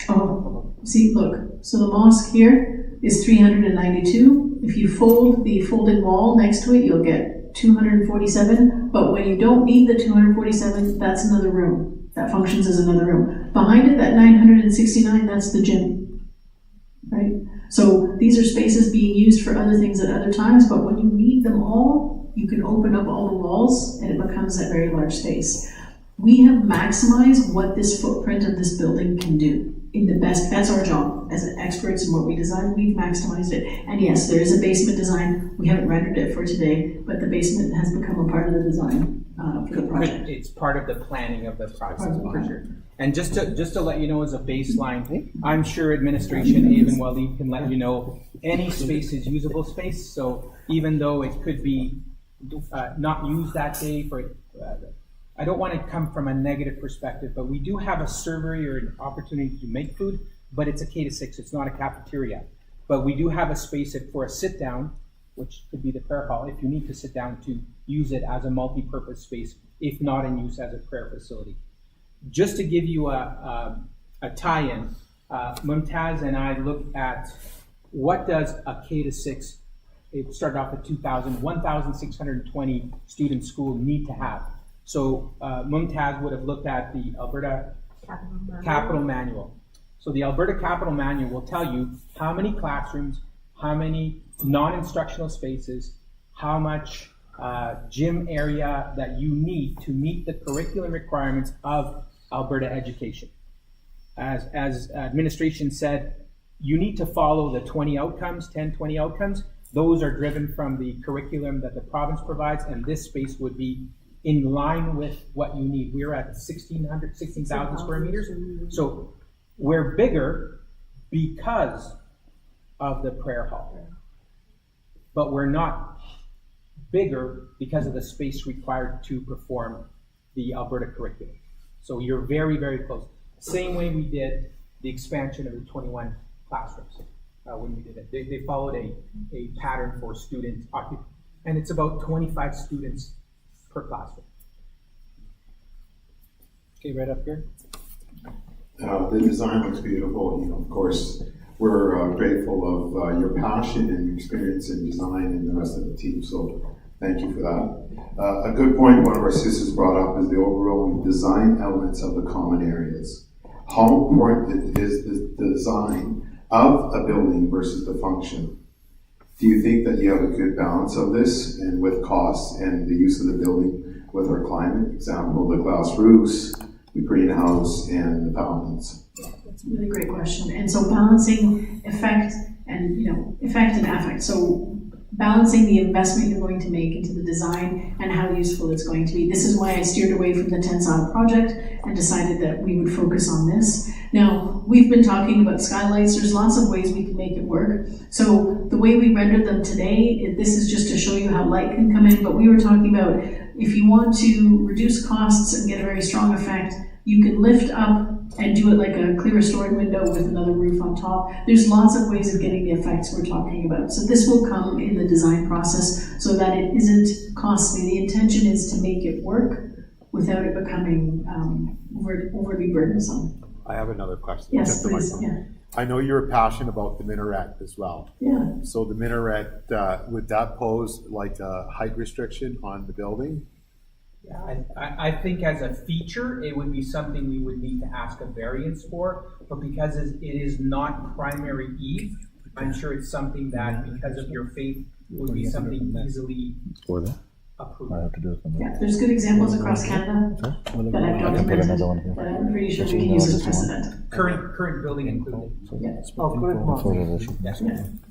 Oh, see, look. So the mosque here is 392. If you fold the folded wall next to it, you'll get 247. But when you don't need the 247, that's another room. That functions as another room. Behind it, that 969, that's the gym. Right? So these are spaces being used for other things at other times, but when you need them all, you can open up all the walls and it becomes that very large space. We have maximized what this footprint of this building can do in the best. That's our job as experts in what we design. We've maximized it. And yes, there is a basement design. We haven't rendered it for today, but the basement has become a part of the design for the project. It's part of the planning of the process, for sure. And just to let you know, as a baseline, I'm sure administration, even Waleed, can let you know any space is usable space. So even though it could be not used that day for I don't want to come from a negative perspective, but we do have a servery or an opportunity to make food, but it's a K-6, it's not a cafeteria. But we do have a space for a sit-down, which could be the prayer hall, if you need to sit down, to use it as a multi-purpose space, if not in use as a prayer facility. Just to give you a tie-in, Mumtaz and I looked at what does a K-6, it started off at 1,620 student school need to have. So Mumtaz would have looked at the Alberta Capital Manual. So the Alberta Capital Manual will tell you how many classrooms, how many non-instructional spaces, how much gym area that you need to meet the curriculum requirements of Alberta education. As administration said, you need to follow the 20 outcomes. Those are driven from the curriculum that the province provides, and this space would be in line with what you need. We're at 16,000 square meters. So we're bigger because of the prayer hall. But we're not bigger because of the space required to perform the Alberta curriculum. So you're very, very close. Same way we did the expansion of the 21 classrooms when we did it. They followed a pattern for student occupancy, and it's about 25 students per classroom. Okay, right up here. The design looks beautiful. Of course, we're grateful of your passion and your experience in design and the rest of the team. So thank you for that. A good point one of our sisters brought up is the overall design elements of the common areas. How important is the design of a building versus the function? Do you think that you have a good balance of this, and with costs and the use of the building with our climate? Example, the glass roofs, the greenhouse, and the fountains. That's a really great question. And so balancing effect and affect. So balancing the investment you're going to make into the design and how useful it's going to be. This is why I steered away from the Tensile project and decided that we would focus on this. Now, we've been talking about skylights. There's lots of ways we can make it work. So the way we rendered them today, this is just to show you how light can come in, but we were talking about if you want to reduce costs and get a very strong effect, you can lift up and do it like a clerestory window with another roof on top. There's lots of ways of getting the effects we're talking about. So this will come in the design process so that it isn't costly. The intention is to make it work without it becoming overly burdensome. I have another question. Yes, please. Yeah. I know you're passionate about the minaret as well. Yeah. So the minaret, would that pose like a height restriction on the building? Yeah, I think as a feature, it would be something we would need to ask a variance for, but because it is not primary eve, I'm sure it's something that, because of your faith, would be something easily approved. Yeah, there's good examples across Canada that I've documented that I'm pretty sure we can use as precedent. Current building included.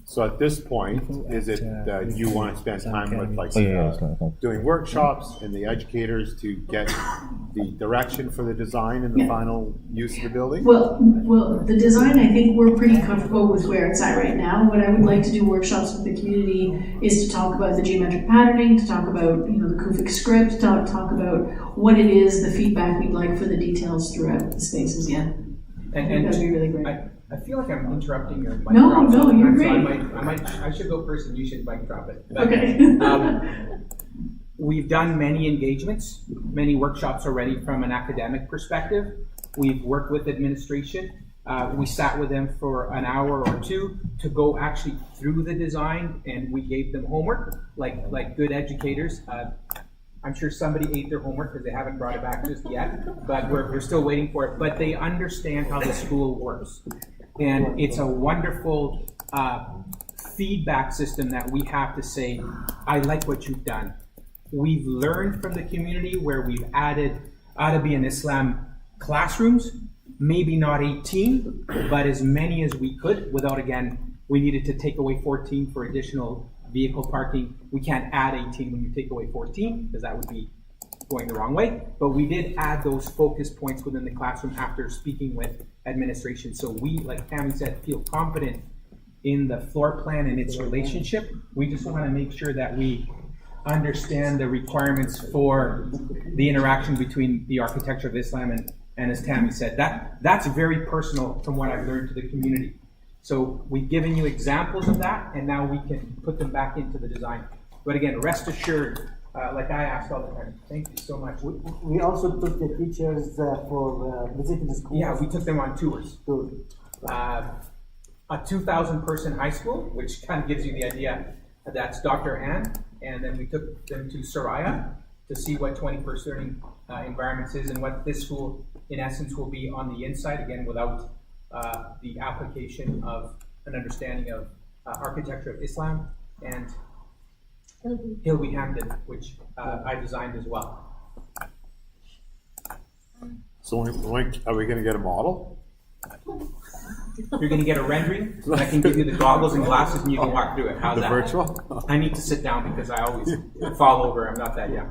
So at this point, is it that you want to spend time with doing workshops and the educators to get the direction for the design and the final use of the building? Well, the design, I think we're pretty comfortable with where it's at right now. What I would like to do workshops with the community is to talk about the geometric patterning, to talk about the Kufic script, to talk about what it is, the feedback we'd like for the details throughout the spaces. Yeah, and that'd be really great. I feel like I'm interrupting your mic No, drop. no, you're great. I should go first and you should mic drop it. Okay. We've done many engagements, many workshops already from an academic perspective. We've worked with administration. We sat with them for an hour or two to go actually through the design, and we gave them homework, like good educators. I'm sure somebody ate their homework because they haven't brought it back just yet, but we're still waiting for it. But they understand how the school works. And it's a wonderful feedback system that we have to say, I like what you've done. We've learned from the community where we've added Arabic and Islam classrooms, maybe not 18, but as many as we could without, again, we needed to take away 14 for additional vehicle parking. We can't add 18 when you take away 14 because that would be going the wrong way. But we did add those focus points within the classroom after speaking with administration. So we, like Tammy said, feel confident in the floor plan and its relationship. We just want to make sure that we understand the requirements for the interaction between the architecture of Islam and as Tammy said, that's very personal from what I've learned to the community. So we've given you examples of that, and now we can put them back into the design. But again, rest assured, like I asked all the time, thank you so much. We also took the teachers for visiting the schools. Yeah, we took them on tours. A 2,000 person high school, which kind of gives you the idea. That's Dr. Ann, and then we took them to Soraya to see what 21st learning environments is and what this school, in essence, will be on the inside, again, without the application of an understanding of architecture of Islam and Hilby Hamden, which I designed as well. So when are we going to get a model? You're going to get a rendering, and I can give you the goggles and glasses, and you can walk through it. How's The that? virtual? I need to sit down because I always fall over. I'm not that young.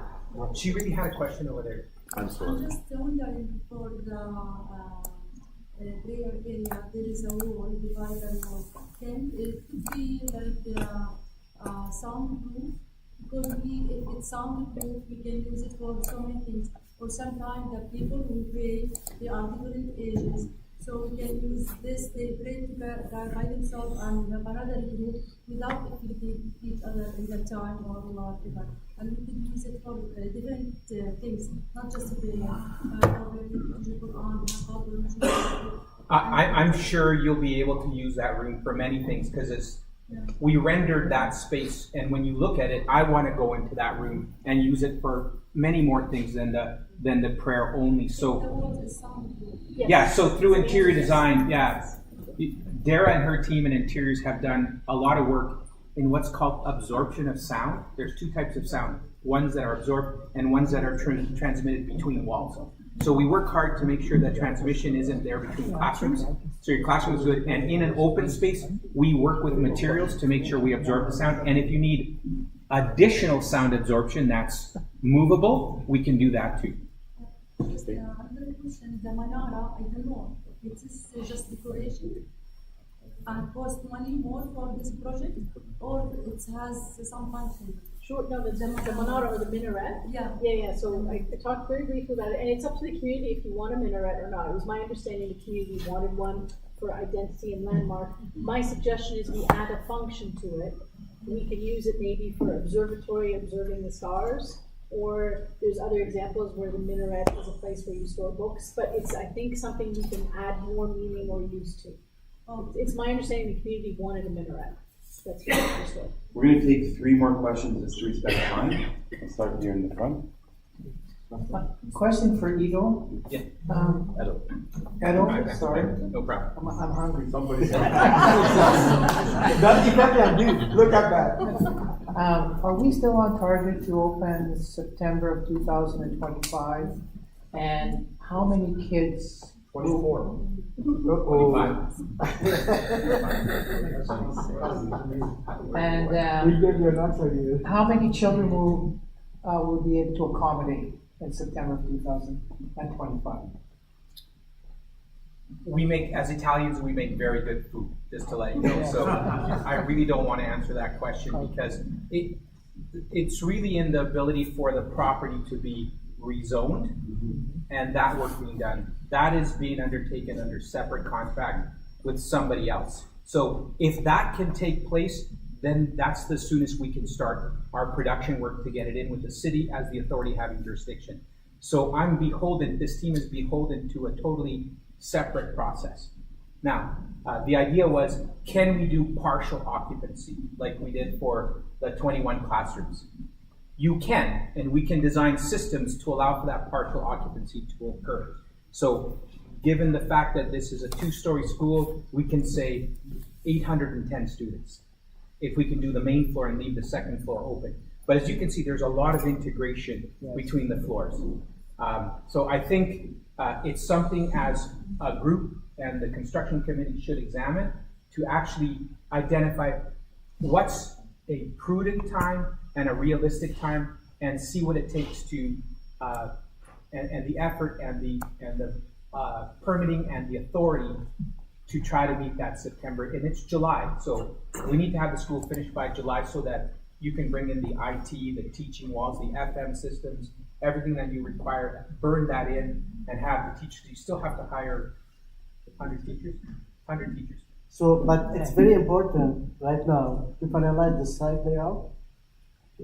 She really had a question over there. I'm sorry. I'm just wondering for the prayer area, there is a wall divider wall. Can it could be like soundproof? Because if it's soundproof, we can use it for so many things. Or sometimes the people who pray, they are different ages. So we can use this, they pray together by themselves and another group without affecting each other in the time or whatever. And we can use it for different things, not just prayer. I'm sure you'll be able to use that room for many things because we rendered that space, and when you look at it, I want to go into that room and use it for many more things than the prayer only. So yeah, so through interior design, Dara and her team in interiors have done a lot of work in what's called absorption of sound. There's two types of sound, ones that are absorbed and ones that are transmitted between walls. So we work hard to make sure that transmission isn't there between classrooms. So your classroom is good. And in an open space, we work with materials to make sure we absorb the sound. And if you need additional sound absorption that's movable, we can do that too. Just another question, the Manara, I don't know, it is just decoration and cost money more for this project or it has some function? Sure, no, the menorah or the minaret? Yeah, so I talked very briefly about it, and it's up to the community if you want a minaret or not. It was my understanding the community wanted one for identity and landmark. My suggestion is we add a function to it. We can use it maybe for observatory, observing the stars, or there's other examples where the minaret is a place where you store books, but it's, I think, something we can add more meaning or use to. It's my understanding the community wanted a minaret. That's what I understood. We're going to take 3 more questions just to respect time. I'll start here in the front. Question for Edo. Yeah. Edo, sorry. No problem. I'm hungry. Somebody Don't depend on me. Look at that. Are we still on target to open September of 2025? And how many kids? 24. 25. And how many children will be able to accommodate in September of 2025? We make, as Italians, we make very good food, just to let you know. So I really don't want to answer that question because it's really in the ability for the property to be rezoned and that work being done. That is being undertaken under separate contract with somebody else. So if that can take place, then that's the soonest we can start our production work to get it in with the city as the authority having jurisdiction. So I'm beholden, this team is beholden to a totally separate process. Now, the idea was, can we do partial occupancy like we did for the 21 classrooms? You can, and we can design systems to allow for that partial occupancy to occur. So given the fact that this is a 2-story school, we can say 810 students. If we can do the main floor and leave the second floor open. But as you can see, there's a lot of integration between the floors. So I think it's something as a group and the construction committee should examine to actually identify what's a prudent time and a realistic time and see what it takes to and the effort and the permitting and the authority to try to meet that September, and it's July, so we need to have the school finished by July so that you can bring in the IT, the teaching walls, the FM systems, everything that you require, burn that in and have the teachers. You still have to hire 100 teachers. So, but it's very important right now to finalize the site layout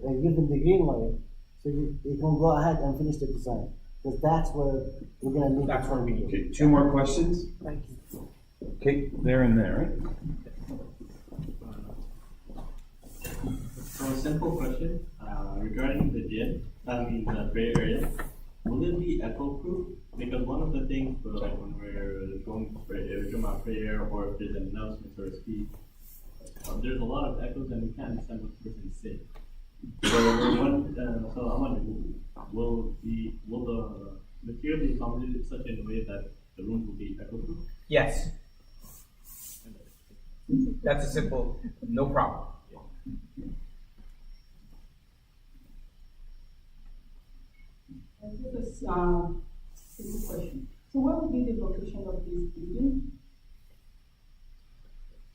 and give them the green light so you can go ahead and finish the design. Because that's where we're going to need. That's where we need. Okay, 2 more questions? Thank you. Okay, there and there, right? So a simple question regarding the gym, the prayer area. Will it be echo-proof? Because one of the things, like when we're going to pray, prayer, or if there's an announcement or a speech, there's a lot of echoes and we can't understand what the person is saying. So I'm wondering, will the material be accommodated in such a way that the rooms will be echo-proof? Yes. That's a simple, no problem. This is simple question. So what would be the location of this building?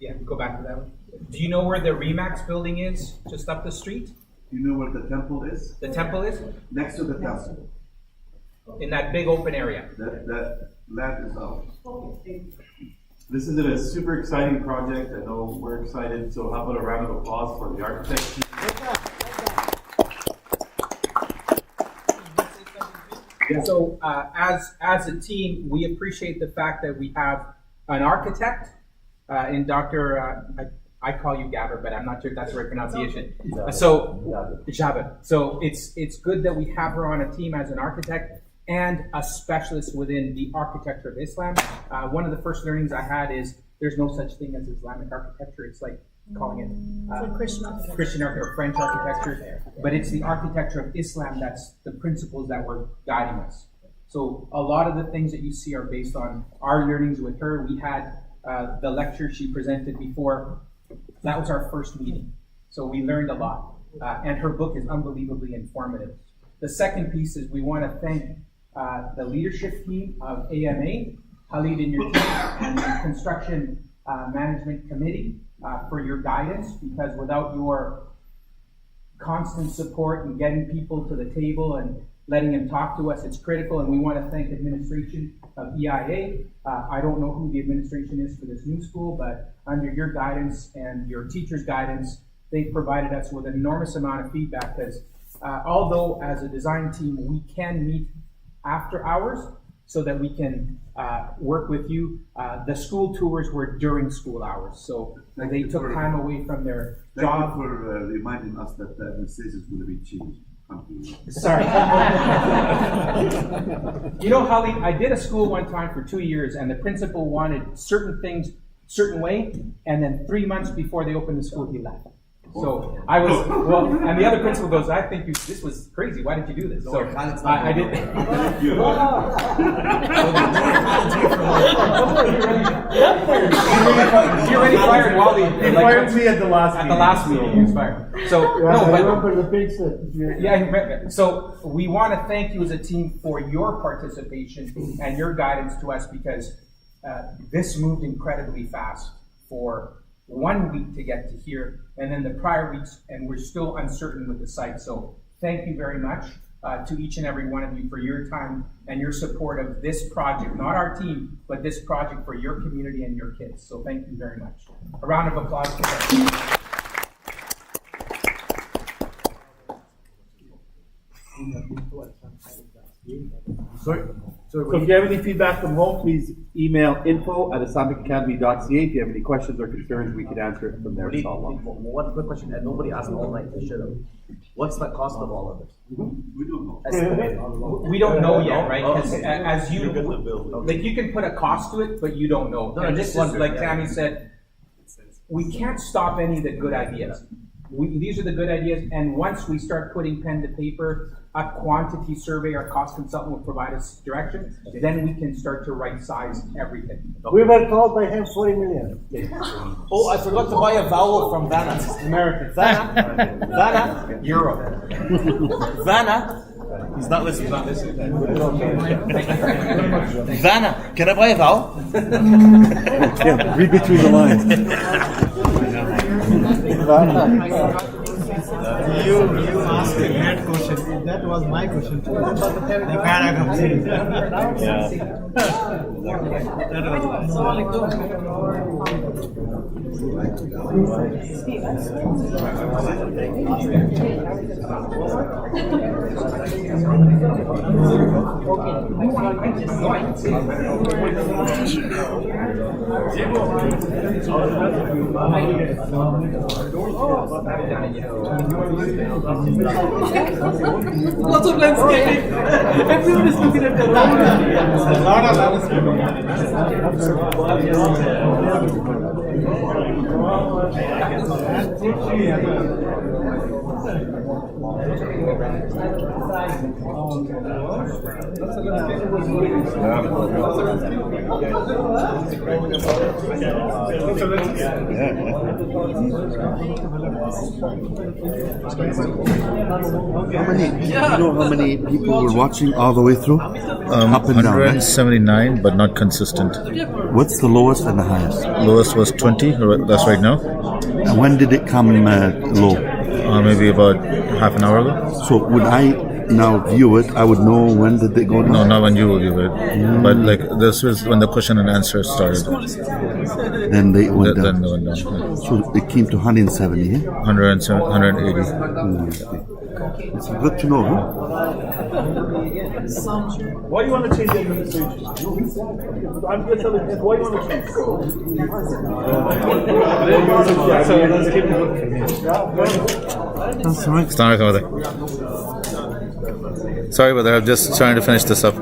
Yeah, go back to that one. Do you know where the Remax building is, just up the street? You know where the temple is? The temple is? Next to the temple. In that big open area. That land is ours. Okay. This is a super exciting project. I know we're excited, so how about a round of applause for the architect team? So as a team, we appreciate the fact that we have an architect in Dr. I call you Gabber, but I'm not sure if that's the right pronunciation. So Jabber. So it's good that we have her on a team as an architect and a specialist within the architecture of Islam. One of the first learnings I had is there's no such thing as Islamic architecture. It's like calling it Christian architecture or French architecture, but it's the architecture of Islam that's the principles that were guiding us. So a lot of the things that you see are based on our learnings with her. We had the lecture she presented before. That was our first meeting. So we learned a lot. And her book is unbelievably informative. The second piece is we want to thank the leadership team of AMA, Khalid and your team, and the construction management committee for your guidance, because without your constant support and getting people to the table and letting them talk to us, it's critical. And we want to thank administration of EIA. I don't know who the administration is for this new school, but under your guidance and your teachers' guidance, they've provided us with an enormous amount of feedback, because although as a design team we can meet after hours so that we can work with you, the school tours were during school hours, so they took time away from their job. Thank you for reminding us that the administration is going to be changed. Sorry. You know, Holly, I did a school one time for 2 years, and the principal wanted certain things certain way, and then 3 months before they opened the school, he left. So I was, well, and the other principal goes, I think this was crazy. Why did you do this? So I did. He already fired Wally. He fired me at the last meeting. He was fired. So no, I remember the pizza. yeah. So we want to thank you as a team for your participation and your guidance to us, because this moved incredibly fast for 1 week to get to here, and then the prior weeks, and we're still uncertain with the site. So thank you very much to each and every one of you for your time and your support of this project, not our team, but this project for your community and your kids. So thank you very much. A round of applause for that. So if you have any feedback from home, please email info@islamicacademy.ca. If you have any questions or concerns, we can answer it from there. One quick question, and nobody asked all night, they should have. What's the cost of all of this? We don't know. We don't know yet, right? Because as you, like, you can put a cost to it, but you don't know. No, and just this is, like yeah. Tammy said, we can't stop any of the good ideas. These are the good ideas, and once we start putting pen to paper, a quantity survey, our cost consultant will provide us direction, then we can start to right size everything. We were told by him 40 million. Oh, I forgot to buy a vowel from Vanna. American. Vanna. Euro. Vanna. He's not listening. Vanna, can I buy a vowel? Yeah, read between the lines. You asked a great question. That was my question too. The paragraph change. Lots of landscaping. Everyone is looking at their own. A lot of How many people were watching all the way through? Up and down, right? 179, but not consistent. What's the lowest and the highest? Lowest was 20, that's right now. And when did it come low? Maybe about half an hour ago. So would I now view it, I would know when did they go down? No, not when you will view it. But like this was when the question and answer started. Then they went down. Then they went down. Yeah. So it came to 170, yeah? 180. It's good to know, huh? Why do you want to change the administration? I'm going to tell you, why do you want to change? Let's keep it. Sorry about that. I'm just trying to finish this up.